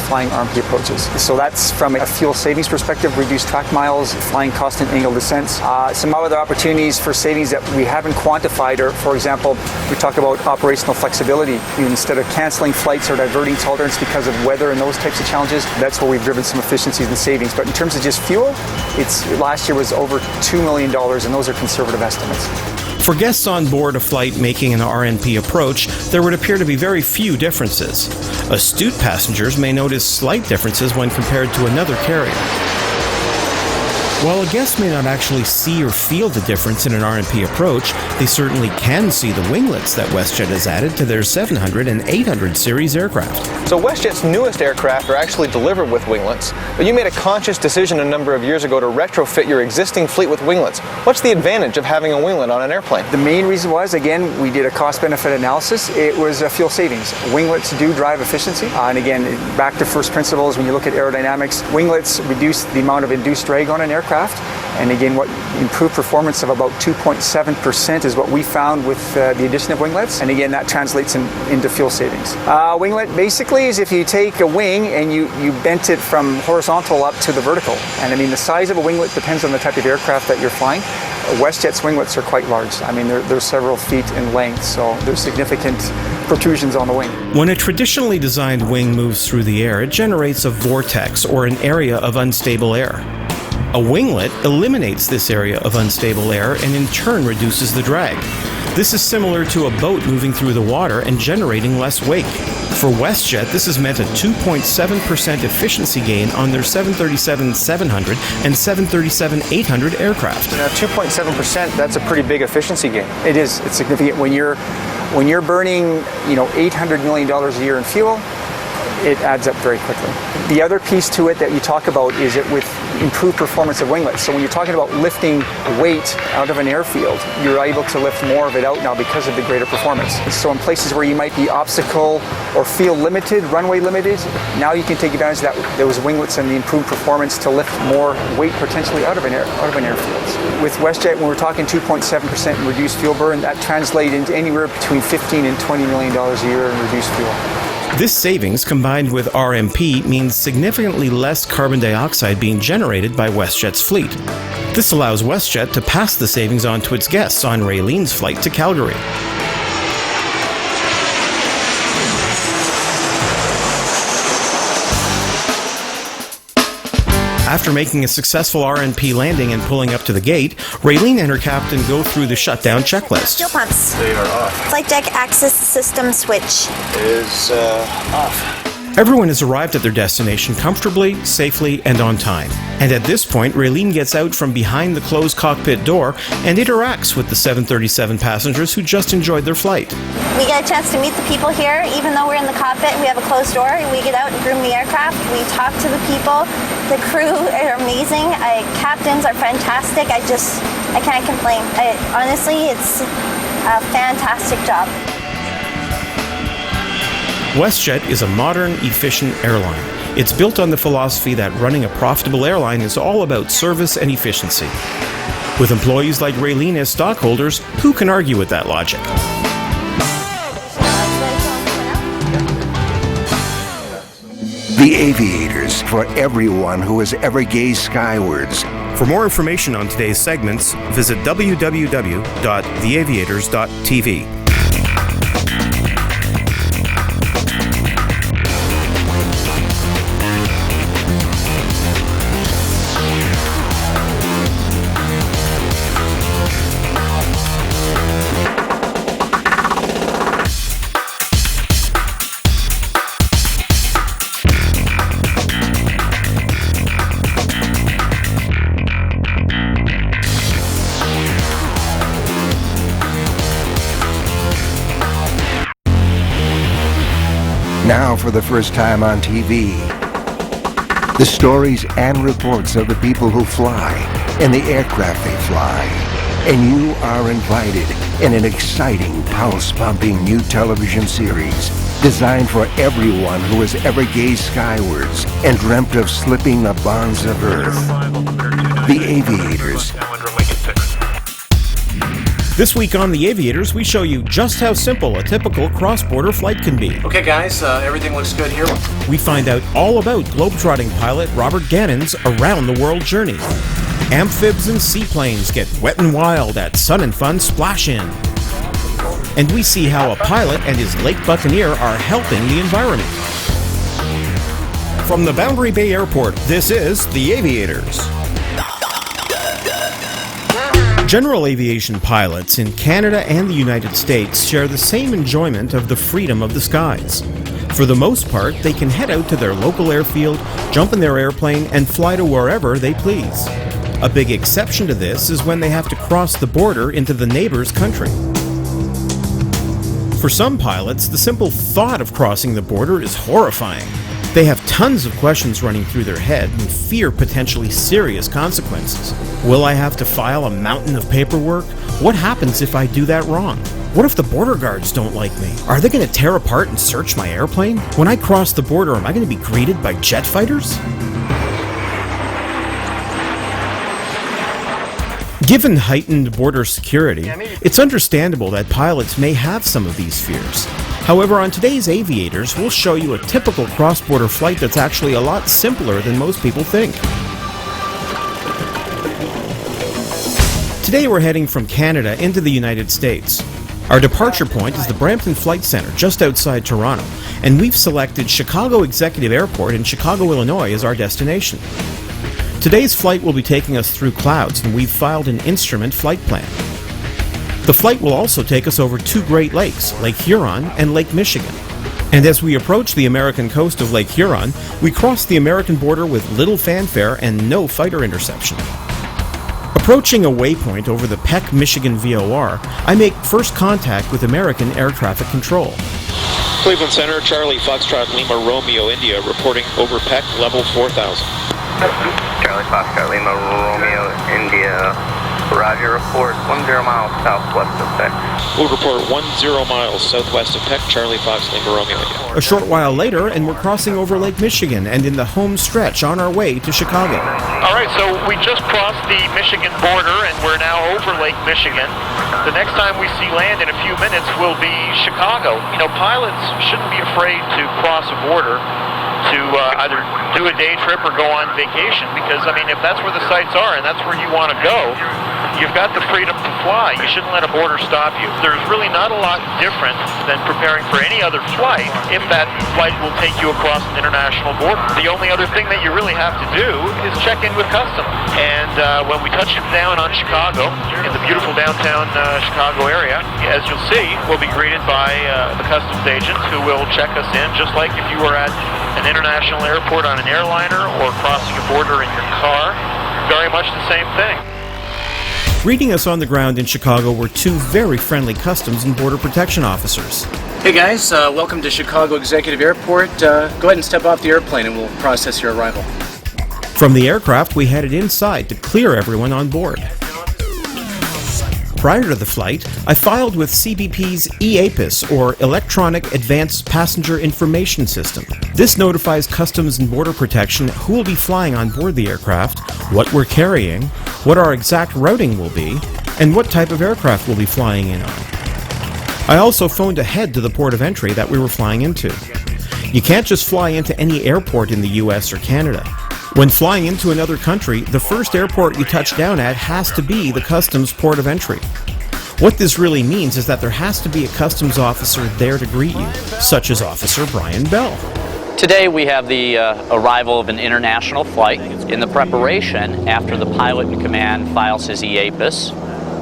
flying RNP approaches. So that's from a fuel savings perspective, reduced track miles, flying constant angle descents. Some other opportunities for savings that we haven't quantified are, for example, we talk about operational flexibility. Instead of canceling flights or diverting tolerance because of weather and those types of challenges, that's where we've driven some efficiencies and savings. But in terms of just fuel, last year was over $2 million, and those are conservative estimates. For guests on board a flight making an RNP approach, there would appear to be very few differences. Astute passengers may notice slight differences when compared to another carrier. While a guest may not actually see or feel the difference in an RNP approach, they certainly can see the winglets that WestJet has added to their 700 and 800 series aircraft. So WestJet's newest aircraft are actually delivered with winglets, but you made a conscious decision a number of years ago to retrofit your existing fleet with winglets. What's the advantage of having a winglet on an airplane? The main reason was, again, we did a cost-benefit analysis. It was fuel savings. Winglets do drive efficiency. And again, back to first principles, when you look at aerodynamics, winglets reduce the amount of induced drag on an aircraft. And again, what improved performance of about 2.7% is what we found with the addition of winglets. And again, that translates into fuel savings. Winglet basically is if you take a wing and you bent it from horizontal up to the vertical. And I mean, the size of a winglet depends on the type of aircraft that you're flying. WestJet's winglets are quite large. I mean, they're several feet in length, so there's significant protrusions on the wing. When a traditionally designed wing moves through the air, it generates a vortex or an area of unstable air. A winglet eliminates this area of unstable air and in turn reduces the drag. This is similar to a boat moving through the water and generating less wake. For WestJet, this has meant a 2.7% efficiency gain on their 737-700 and 737-800 aircraft. Now, 2.7%, that's a pretty big efficiency gain. It is. It's significant. When you're burning, $800 million a year in fuel, it adds up very quickly. The other piece to it that you talk about is it with improved performance of winglets. So when you're talking about lifting weight out of an airfield, you're able to lift more of it out now because of the greater performance. So in places where you might be obstacle or field limited, runway limited, now you can take advantage of those winglets and the improved performance to lift more weight potentially out of an airfield. With WestJet, when we're talking 2.7% reduced fuel burn, that translates into anywhere between $15 and $20 million a year in reduced fuel. This savings, combined with RMP, means significantly less carbon dioxide being generated by WestJet's fleet. This allows WestJet to pass the savings on to its guests on Raylene's flight to Calgary. After making a successful RNP landing and pulling up to the gate, Raylene and her captain go through the shutdown checklist. Fuel pumps. They are off. Flight deck access system switch. Is off. Everyone has arrived at their destination comfortably, safely, and on time. And at this point, Raylene gets out from behind the closed cockpit door and interacts with the 737 passengers who just enjoyed their flight. We get a chance to meet the people here. Even though we're in the cockpit, we have a closed door. We get out and groom the aircraft. We talk to the people. The crew are amazing. Captains are fantastic. I can't complain. Honestly, it's a fantastic job. WestJet is a modern, efficient airline. It's built on the philosophy that running a profitable airline is all about service and efficiency. With employees like Raylene as stockholders, who can argue with that logic? The Aviators, for everyone who has ever gazed skywards. For more information on today's segments, visit www.theaviators.tv. Now for the first time on TV, the stories and reports of the people who fly and the aircraft they fly. And you are invited in an exciting, pulse-pumping new television series designed for everyone who has ever gazed skywards and dreamt of slipping the bonds of Earth. The Aviators. This week on The Aviators, we show you just how simple a typical cross-border flight can be. Okay guys, everything looks good here. We find out all about globetrotting pilot Robert Gannon's around-the-world journey. Amphibs and seaplanes get wet and wild at Sun and Fun Splash-In. And we see how a pilot and his Lake Buccaneer are helping the environment. From the Boundary Bay Airport, this is The Aviators. General aviation pilots in Canada and the United States share the same enjoyment of the freedom of the skies. For the most part, they can head out to their local airfield, jump in their airplane, and fly to wherever they please. A big exception to this is when they have to cross the border into the neighbor's country. For some pilots, the simple thought of crossing the border is horrifying. They have tons of questions running through their head and fear potentially serious consequences. Will I have to file a mountain of paperwork? What happens if I do that wrong? What if the border guards don't like me? Are they going to tear apart and search my airplane? When I cross the border, am I going to be greeted by jet fighters? Given heightened border security, it's understandable that pilots may have some of these fears. However, on today's Aviators, we'll show you a typical cross-border flight that's actually a lot simpler than most people think. Today we're heading from Canada into the United States. Our departure point is the Brampton Flight Center just outside Toronto, and we've selected Chicago Executive Airport in Chicago, Illinois as our destination. Today's flight will be taking us through clouds, and we've filed an instrument flight plan. The flight will also take us over two Great Lakes, Lake Huron and Lake Michigan. And as we approach the American coast of Lake Huron, we cross the American border with little fanfare and no fighter interception. Approaching a waypoint over the Peck, Michigan VOR, I make first contact with American Air Traffic Control. Cleveland Center, Charlie Foxtrot Lima Romeo India, reporting over Peck, level 4000. Charlie Foxtrot Lima Romeo India, Roger, report 10 miles southwest of Peck. We'll report 10 miles southwest of Peck, Charlie Fox Lima Romeo India. A short while later, and we're crossing over Lake Michigan and in the home stretch on our way to Chicago. All right, so we just crossed the Michigan border and we're now over Lake Michigan. The next time we see land in a few minutes will be Chicago. You know, pilots shouldn't be afraid to cross a border to either do a day trip or go on vacation, because, I mean, if that's where the sites are and that's where you want to go, you've got the freedom to fly. You shouldn't let a border stop you. There's really not a lot different than preparing for any other flight if that flight will take you across an international border. The only other thing that you really have to do is check in with customs. And when we touch down on Chicago, in the beautiful downtown Chicago area, as you'll see, we'll be greeted by the customs agents who will check us in, just like if you were at an international airport on an airliner or crossing a border in your car. Very much the same thing. Greeting us on the ground in Chicago were two very friendly Customs and Border Protection officers. Hey guys, welcome to Chicago Executive Airport. Go ahead and step off the airplane and we'll process your arrival. From the aircraft, we headed inside to clear everyone on board. Prior to the flight, I filed with CBP's EAPIS, or Electronic Advanced Passenger Information System. This notifies Customs and Border Protection who will be flying on board the aircraft, what we're carrying, what our exact routing will be, and what type of aircraft we'll be flying in on. I also phoned ahead to the port of entry that we were flying into. You can't just fly into any airport in the US or Canada. When flying into another country, the first airport you touch down at has to be the customs port of entry. What this really means is that there has to be a customs officer there to greet you, such as Officer Brian Bell. Today we have the arrival of an international flight. In the preparation, after the pilot in command files his EAPIS,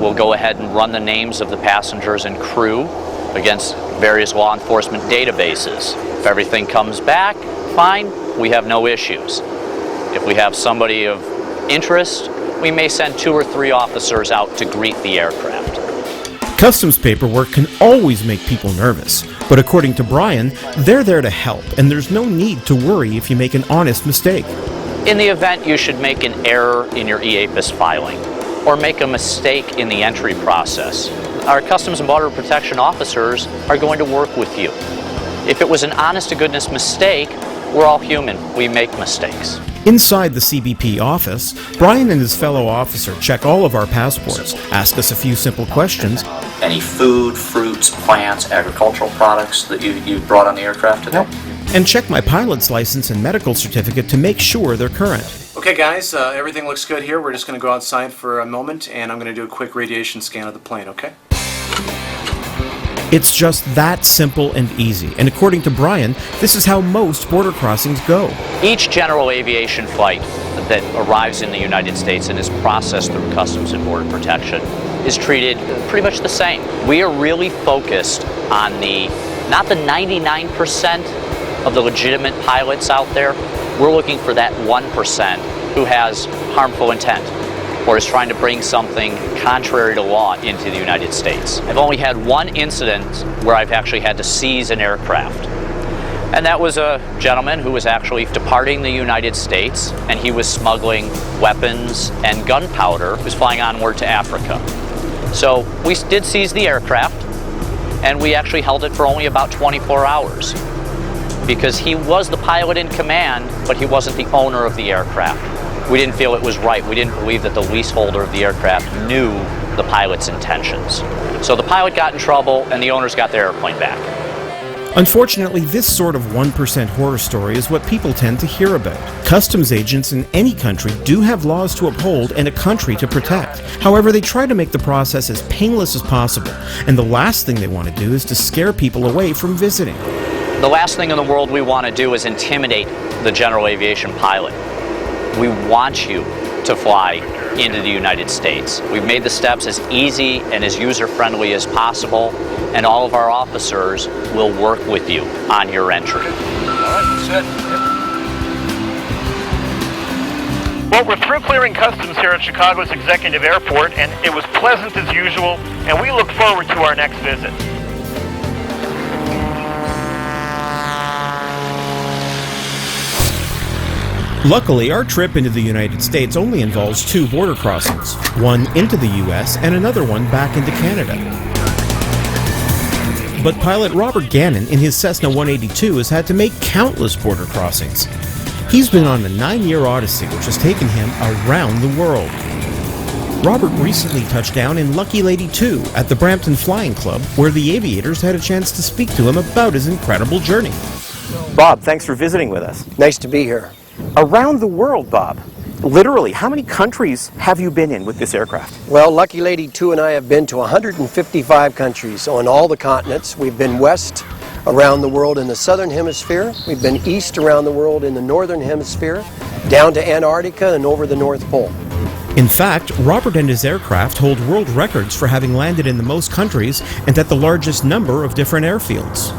we'll go ahead and run the names of the passengers and crew against various law enforcement databases. If everything comes back fine, we have no issues. If we have somebody of interest, we may send 2 or 3 officers out to greet the aircraft. Customs paperwork can always make people nervous, but according to Brian, they're there to help, and there's no need to worry if you make an honest mistake. In the event you should make an error in your EAPIS filing, or make a mistake in the entry process, our Customs and Border Protection officers are going to work with you. If it was an honest-to-goodness mistake, we're all human. We make mistakes. Inside the CBP office, Brian and his fellow officer check all of our passports, ask us a few simple questions. Any food, fruits, plants, agricultural products that you brought on the aircraft today? And check my pilot's license and medical certificate to make sure they're current. Okay guys, everything looks good here. We're just going to go outside for a moment and I'm going to do a quick radiation scan of the plane, okay? It's just that simple and easy, and according to Brian, this is how most border crossings go. Each general aviation flight that arrives in the United States and is processed through Customs and Border Protection is treated pretty much the same. We are really focused on not the 99% of the legitimate pilots out there. We're looking for that 1% who has harmful intent or is trying to bring something contrary to law into the United States. I've only had one incident where I've actually had to seize an aircraft. And that was a gentleman who was actually departing the United States, and he was smuggling weapons and gunpowder. He was flying onward to Africa. So we did seize the aircraft, and we actually held it for only about 24 hours because he was the pilot in command, but he wasn't the owner of the aircraft. We didn't feel it was right. We didn't believe that the leaseholder of the aircraft knew the pilot's intentions. So the pilot got in trouble and the owners got their airplane back. Unfortunately, this sort of 1% horror story is what people tend to hear about. Customs agents in any country do have laws to uphold and a country to protect. However, they try to make the process as painless as possible, and the last thing they want to do is to scare people away from visiting. The last thing in the world we want to do is intimidate the general aviation pilot. We want you to fly into the United States. We've made the steps as easy and as user-friendly as possible, and all of our officers will work with you on your entry. All right, that's it. Well, we're through clearing customs here at Chicago's Executive Airport, and it was pleasant as usual, and we look forward to our next visit. Luckily, our trip into the United States only involves 2 border crossings, one into the U.S. and another one back into Canada. But pilot Robert Gannon in his Cessna 182 has had to make countless border crossings. He's been on a 9-year odyssey which has taken him around the world. Robert recently touched down in Lucky Lady 2 at the Brampton Flying Club, where the Aviators had a chance to speak to him about his incredible journey. Bob, thanks for visiting with us. Nice to be here. Around the world, Bob. Literally, how many countries have you been in with this aircraft? Well, Lucky Lady 2 and I have been to 155 countries on all the continents. We've been west around the world in the southern hemisphere. We've been east around the world in the northern hemisphere, down to Antarctica and over the North Pole. In fact, Robert and his aircraft hold world records for having landed in the most countries and at the largest number of different airfields.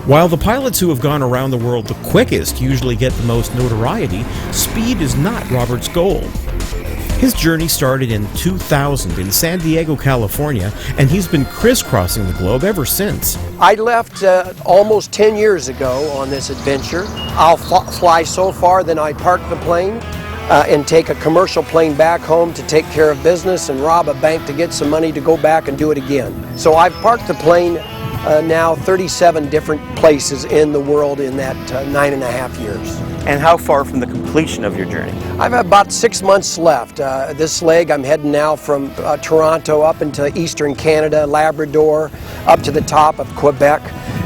While the pilots who have gone around the world the quickest usually get the most notoriety, speed is not Robert's goal. His journey started in 2000 in San Diego, California, and he's been crisscrossing the globe ever since. I left almost 10 years ago on this adventure. I'll fly so far, then I park the plane and take a commercial plane back home to take care of business and rob a bank to get some money to go back and do it again. So I've parked the plane now 37 different places in the world in that 9.5 years. And how far from the completion of your journey? I've about 6 months left. This leg I'm heading now from Toronto up into eastern Canada, Labrador, up to the top of Quebec,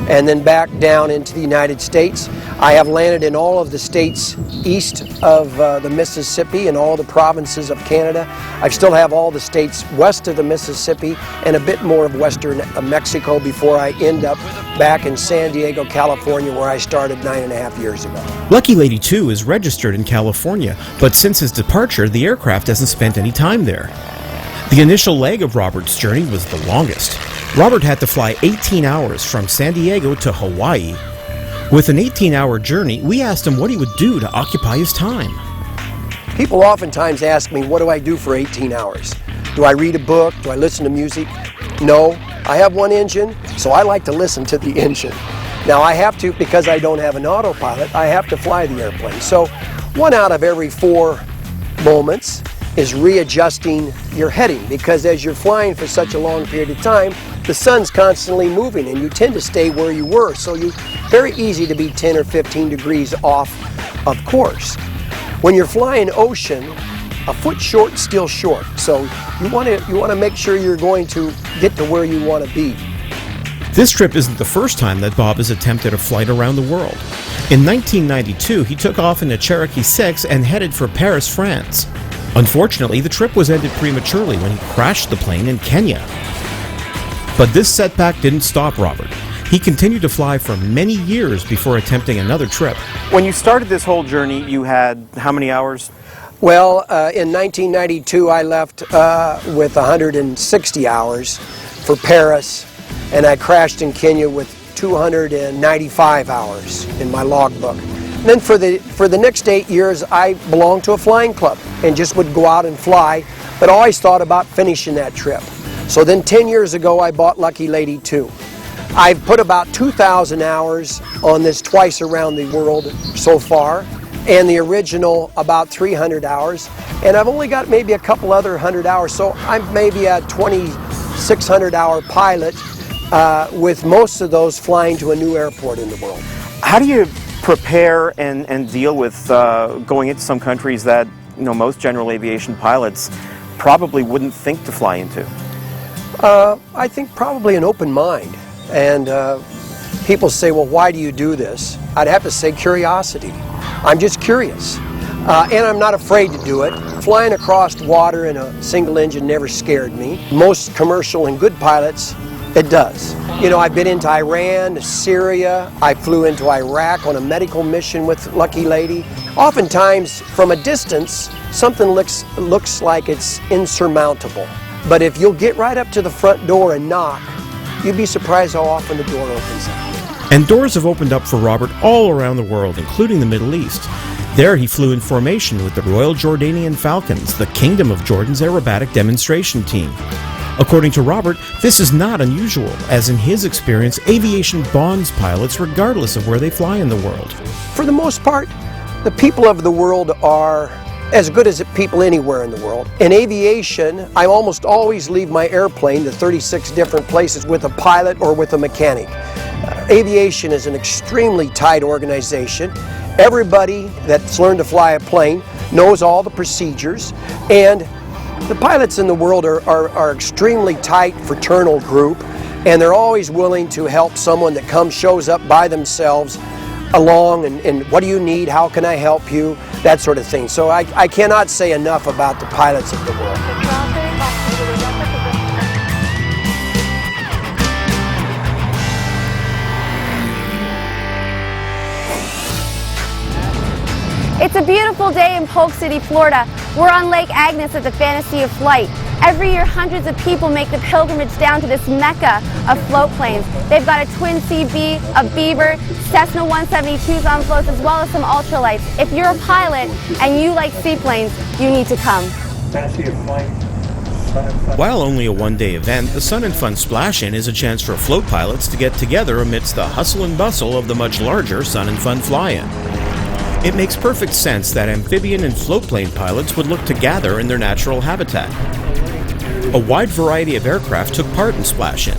and then back down into the United States. I have landed in all of the states east of the Mississippi and all the provinces of Canada. I still have all the states west of the Mississippi and a bit more of western Mexico before I end up back in San Diego, California, where I started 9.5 years ago. Lucky Lady 2 is registered in California, but since his departure, the aircraft hasn't spent any time there. The initial leg of Robert's journey was the longest. Robert had to fly 18 hours from San Diego to Hawaii. With an 18-hour journey, we asked him what he would do to occupy his time. People oftentimes ask me, what do I do for 18 hours? Do I read a book? Do I listen to music? No. I have one engine, so I like to listen to the engine. Now I have to, because I don't have an autopilot, I have to fly the airplane. So 1 out of every 4 moments is readjusting your heading, because as you're flying for such a long period of time, the sun's constantly moving and you tend to stay where you were. So you're very easy to be 10 or 15 degrees off of course. When you're flying ocean, a foot short is still short. So you want to make sure you're going to get to where you want to be. This trip isn't the first time that Bob has attempted a flight around the world. In 1992, he took off in a Cherokee 6 and headed for Paris, France. Unfortunately, the trip was ended prematurely when he crashed the plane in Kenya. But this setback didn't stop Robert. He continued to fly for many years before attempting another trip. When you started this whole journey, you had how many hours? Well, in 1992, I left with 160 hours for Paris, and I crashed in Kenya with 295 hours in my logbook. And then for the next 8 years, I belonged to a flying club and just would go out and fly, but always thought about finishing that trip. So then 10 years ago, I bought Lucky Lady 2. I've put about 2,000 hours on this twice around the world so far, and the original about 300 hours, and I've only got maybe a couple other 100 hours, so I'm maybe a 2,600 hour pilot, with most of those flying to a new airport in the world. How do you prepare and deal with going into some countries that most general aviation pilots probably wouldn't think to fly into? I think probably an open mind. And people say, well, why do you do this? I'd have to say curiosity. I'm just curious. And I'm not afraid to do it. Flying across water in a single engine never scared me. Most commercial and good pilots, it does. I've been into Iran, Syria. I flew into Iraq on a medical mission with Lucky Lady. Oftentimes, from a distance, something looks like it's insurmountable. But if you'll get right up to the front door and knock, you'd be surprised how often the door opens up. And doors have opened up for Robert all around the world, including the Middle East. There he flew in formation with the Royal Jordanian Falcons, the Kingdom of Jordan's aerobatic demonstration team. According to Robert, this is not unusual, as in his experience, aviation bonds pilots regardless of where they fly in the world. For the most part, the people of the world are as good as people anywhere in the world. In aviation, I almost always leave my airplane to 36 different places with a pilot or with a mechanic. Aviation is an extremely tight organization. Everybody that's learned to fly a plane knows all the procedures, and the pilots in the world are extremely tight, fraternal group, and they're always willing to help someone that shows up by themselves along, and what do you need, how can I help you, that sort of thing. So I cannot say enough about the pilots of the world. It's a beautiful day in Polk City, Florida. We're on Lake Agnes at the Fantasy of Flight. Every year, hundreds of people make the pilgrimage down to this mecca of float planes. They've got a Twin CB, a Beaver, Cessna 172s on floats, as well as some ultralights. If you're a pilot and you like seaplanes, you need to come. Fantasy of Flight. While only a one-day event, the Sun and Fun Splash-In is a chance for float pilots to get together amidst the hustle and bustle of the much larger Sun and Fun Fly-In. It makes perfect sense that amphibian and floatplane pilots would look to gather in their natural habitat. A wide variety of aircraft took part in Splash-In,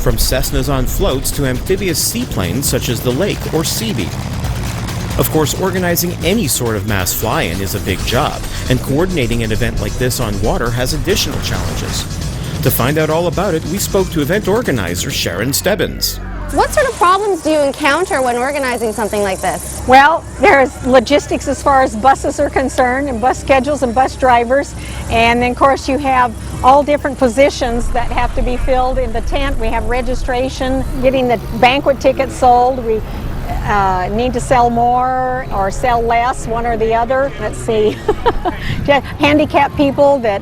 from Cessnas on floats to amphibious seaplanes such as the Lake or Seabee. Of course, organizing any sort of mass fly-in is a big job, and coordinating an event like this on water has additional challenges. To find out all about it, we spoke to event organizer Sharon Stebbins. What sort of problems do you encounter when organizing something like this? Well, there's logistics as far as buses are concerned, and bus schedules and bus drivers, and then of course you have all different positions that have to be filled in the tent. We have registration, getting the banquet tickets sold. We need to sell more or sell less, one or the other. Let's see, handicapped people that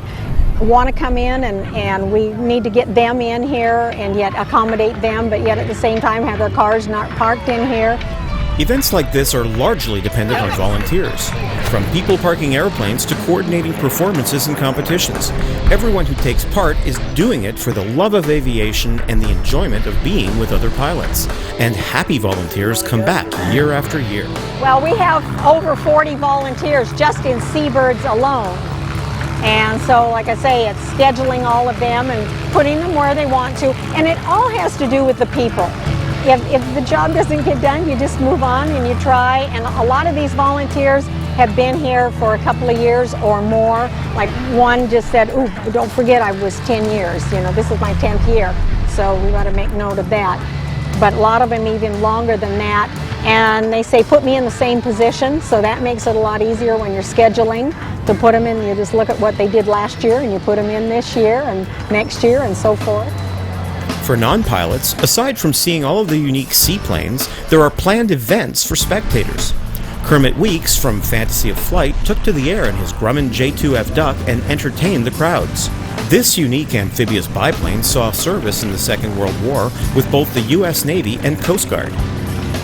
want to come in, and we need to get them in here and yet accommodate them, but yet at the same time have their cars not parked in here. Events like this are largely dependent on volunteers. From people parking airplanes to coordinating performances and competitions, everyone who takes part is doing it for the love of aviation and the enjoyment of being with other pilots. And happy volunteers come back year after year. Well, we have over 40 volunteers just in Seabirds alone. And so, like I say, it's scheduling all of them and putting them where they want to. And it all has to do with the people. If the job doesn't get done, you just move on and you try. And a lot of these volunteers have been here for a couple of years or more. Like one just said, "Ooh, don't forget I was 10 years. You know, this is my 10th year." So we got to make note of that. But a lot of them even longer than that. And they say, put me in the same position. So that makes it a lot easier when you're scheduling to put them in. You just look at what they did last year and you put them in this year and next year and so forth. For non-pilots, aside from seeing all of the unique seaplanes, there are planned events for spectators. Kermit Weeks from Fantasy of Flight took to the air in his Grumman J2F Duck and entertained the crowds. This unique amphibious biplane saw service in the Second World War with both the U.S. Navy and Coast Guard.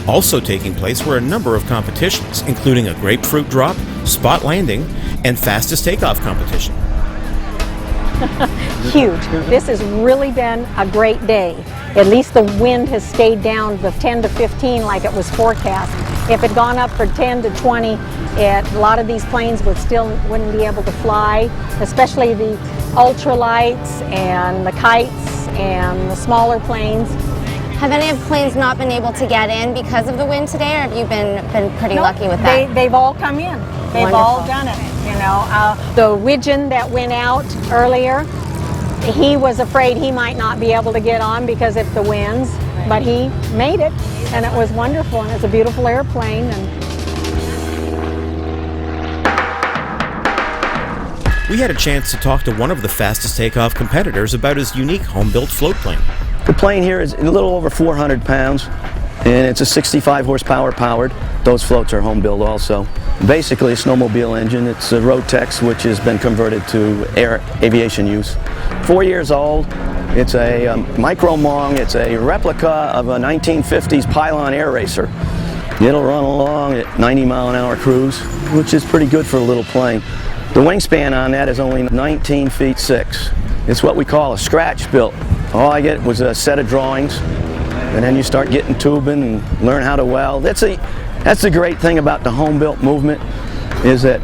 Also taking place were a number of competitions, including a grapefruit drop, spot landing, and fastest takeoff competition. Huge. This has really been a great day. At least the wind has stayed down to 10 to 15 like it was forecast. If it had gone up for 10 to 20, a lot of these planes wouldn't be able to fly, especially the ultralights and the kites and the smaller planes. Have any of the planes not been able to get in because of the wind today, or have you been pretty lucky with that? They've all come in. They've Wonderful. All done it. You know, the Widgeon that went out earlier, he was afraid he might not be able to get on because of the winds, but he made it, and it was wonderful, and it's a beautiful airplane. We had a chance to talk to one of the fastest takeoff competitors about his unique home-built float plane. The plane here is a little over 400 pounds, and it's a 65 horsepower powered. Those floats are home-built also. Basically a snowmobile engine. It's a Rotex, which has been converted to air aviation use. 4 years old. It's a micro-mong. It's a replica of a 1950s pylon air racer. It'll run along at 90 mile an hour cruise, which is pretty good for a little plane. The wingspan on that is only 19 feet 6. It's what we call a scratch built. All I get was a set of drawings, and then you start getting tubing and learn how to weld. That's the great thing about the home-built movement, is that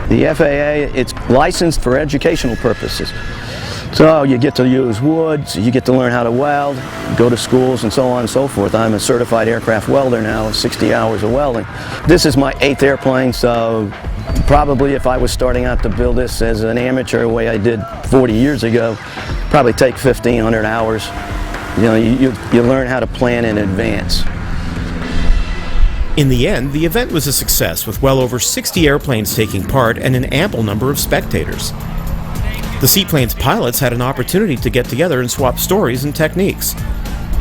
the FAA, it's licensed for educational purposes. So you get to use woods, you get to learn how to weld, go to schools and so on and so forth. I'm a certified aircraft welder now, 60 hours of welding. This is my 8th airplane, so probably if I was starting out to build this as an amateur the way I did 40 years ago, probably take 1,500 hours. You know, you learn how to plan in advance. In the end, the event was a success with well over 60 airplanes taking part and an ample number of spectators. The seaplane's pilots had an opportunity to get together and swap stories and techniques.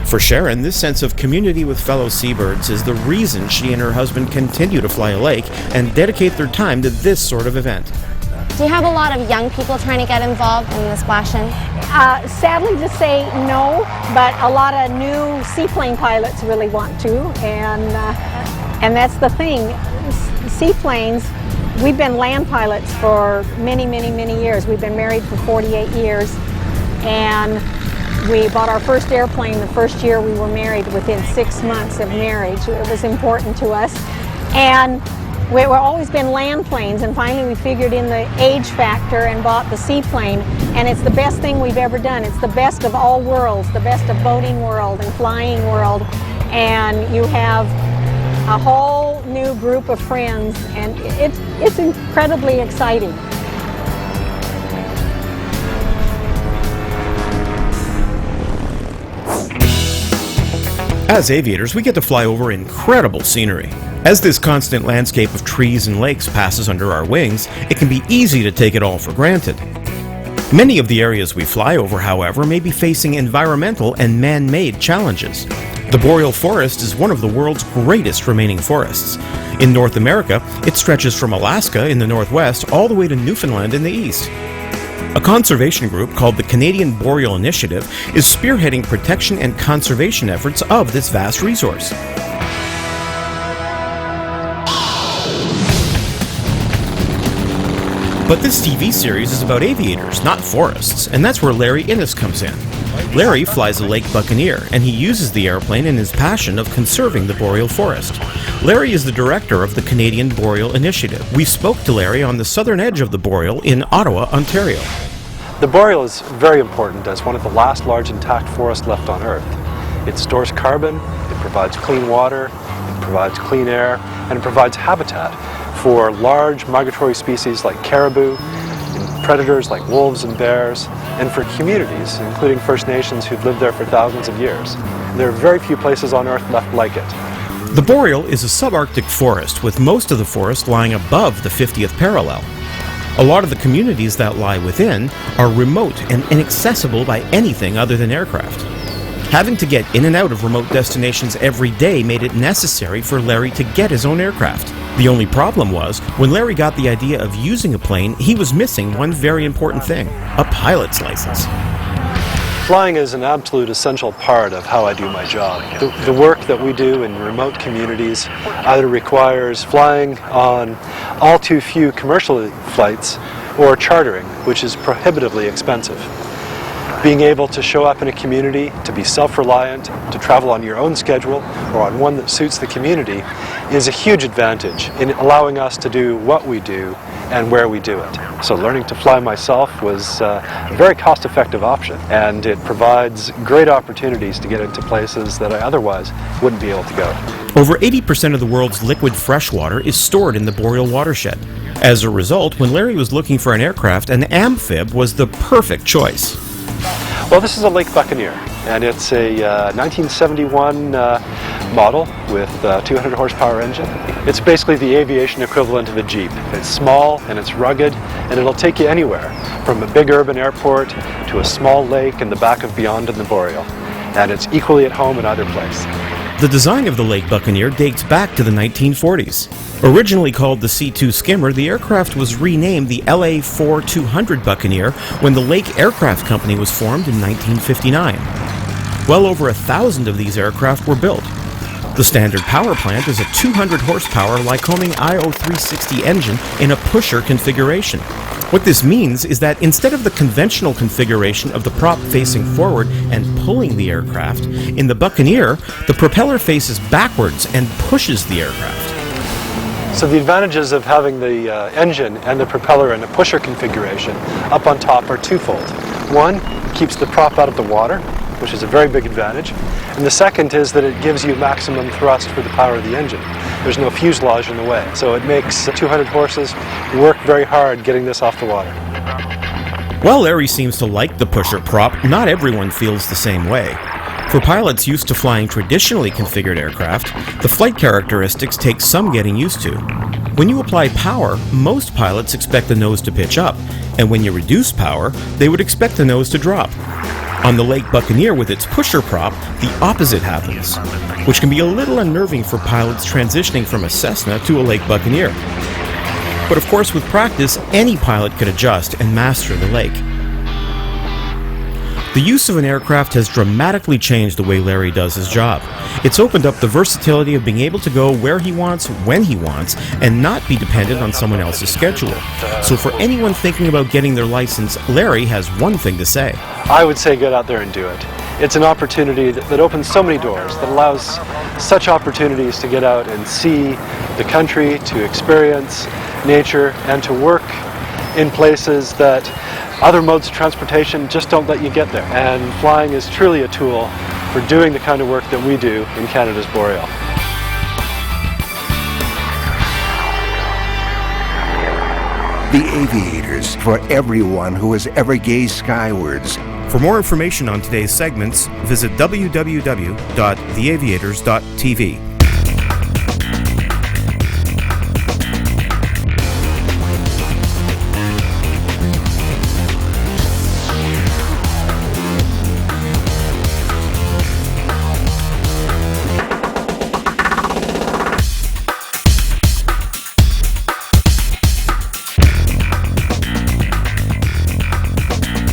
For Sharon, this sense of community with fellow seabirds is the reason she and her husband continue to fly a lake and dedicate their time to this sort of event. Do you have a lot of young people trying to get involved in the splash-in? Sadly to say no, but a lot of new seaplane pilots really want to, and that's the thing. Seaplanes, we've been land pilots for many, many, many years. We've been married for 48 years, and we bought our first airplane the first year we were married, within 6 months of marriage. It was important to us. And we've always been land planes, and finally we figured in the age factor and bought the seaplane, and it's the best thing we've ever done. It's the best of all worlds, the best of boating world and flying world, and you have a whole new group of friends, and it's incredibly exciting. As aviators, we get to fly over incredible scenery. As this constant landscape of trees and lakes passes under our wings, it can be easy to take it all for granted. Many of the areas we fly over, however, may be facing environmental and man-made challenges. The boreal forest is one of the world's greatest remaining forests. In North America, it stretches from Alaska in the northwest all the way to Newfoundland in the east. A conservation group called the Canadian Boreal Initiative is spearheading protection and conservation efforts of this vast resource. But this TV series is about aviators, not forests, and that's where Larry Innes comes in. Larry flies a Lake Buccaneer, and he uses the airplane in his passion of conserving the boreal forest. Larry is the director of the Canadian Boreal Initiative. We spoke to Larry on the southern edge of the boreal in Ottawa, Ontario. The boreal is very important as one of the last large intact forests left on Earth. It stores carbon, it provides clean water, it provides clean air, and it provides habitat for large migratory species like caribou, predators like wolves and bears, and for communities, including First Nations who've lived there for thousands of years. There are very few places on Earth left like it. The boreal is a subarctic forest, with most of the forest lying above the 50th parallel. A lot of the communities that lie within are remote and inaccessible by anything other than aircraft. Having to get in and out of remote destinations every day made it necessary for Larry to get his own aircraft. The only problem was, when Larry got the idea of using a plane, he was missing one very important thing: a pilot's license. Flying is an absolute essential part of how I do my job. The work that we do in remote communities either requires flying on all too few commercial flights or chartering, which is prohibitively expensive. Being able to show up in a community, to be self-reliant, to travel on your own schedule or on one that suits the community is a huge advantage in allowing us to do what we do and where we do it. So learning to fly myself was a very cost-effective option, and it provides great opportunities to get into places that I otherwise wouldn't be able to go. Over 80% of the world's liquid freshwater is stored in the boreal watershed. As a result, when Larry was looking for an aircraft, an amphib was the perfect choice. Well, this is a Lake Buccaneer, and it's a 1971 model with a 200 horsepower engine. It's basically the aviation equivalent of a Jeep. It's small and it's rugged, and it'll take you anywhere, from a big urban airport to a small lake in the back of beyond in the boreal. And it's equally at home in either place. The design of the Lake Buccaneer dates back to the 1940s. Originally called the C-2 Skimmer, the aircraft was renamed the LA-4-200 Buccaneer when the Lake Aircraft Company was formed in 1959. Well over 1,000 of these aircraft were built. The standard power plant is a 200 horsepower Lycoming IO360 engine in a pusher configuration. What this means is that instead of the conventional configuration of the prop facing forward and pulling the aircraft, in the Buccaneer, the propeller faces backwards and pushes the aircraft. So the advantages of having the engine and the propeller in a pusher configuration up on top are twofold. One, it keeps the prop out of the water, which is a very big advantage. And the second is that it gives you maximum thrust for the power of the engine. There's no fuselage in the way. So it makes 200 horses work very hard getting this off the water. While Larry seems to like the pusher prop, not everyone feels the same way. For pilots used to flying traditionally configured aircraft, the flight characteristics take some getting used to. When you apply power, most pilots expect the nose to pitch up, and when you reduce power, they would expect the nose to drop. On the Lake Buccaneer with its pusher prop, the opposite happens, which can be a little unnerving for pilots transitioning from a Cessna to a Lake Buccaneer. But of course, with practice, any pilot could adjust and master the Lake. The use of an aircraft has dramatically changed the way Larry does his job. It's opened up the versatility of being able to go where he wants, when he wants, and not be dependent on someone else's schedule. So for anyone thinking about getting their license, Larry has one thing to say. I would say get out there and do it. It's an opportunity that opens so many doors, that allows such opportunities to get out and see the country, to experience nature, and to work in places that other modes of transportation just don't let you get there. And flying is truly a tool for doing the kind of work that we do in Canada's boreal. The Aviators, for everyone who has ever gazed skywards. For more information on today's segments, visit www.theaviators.tv.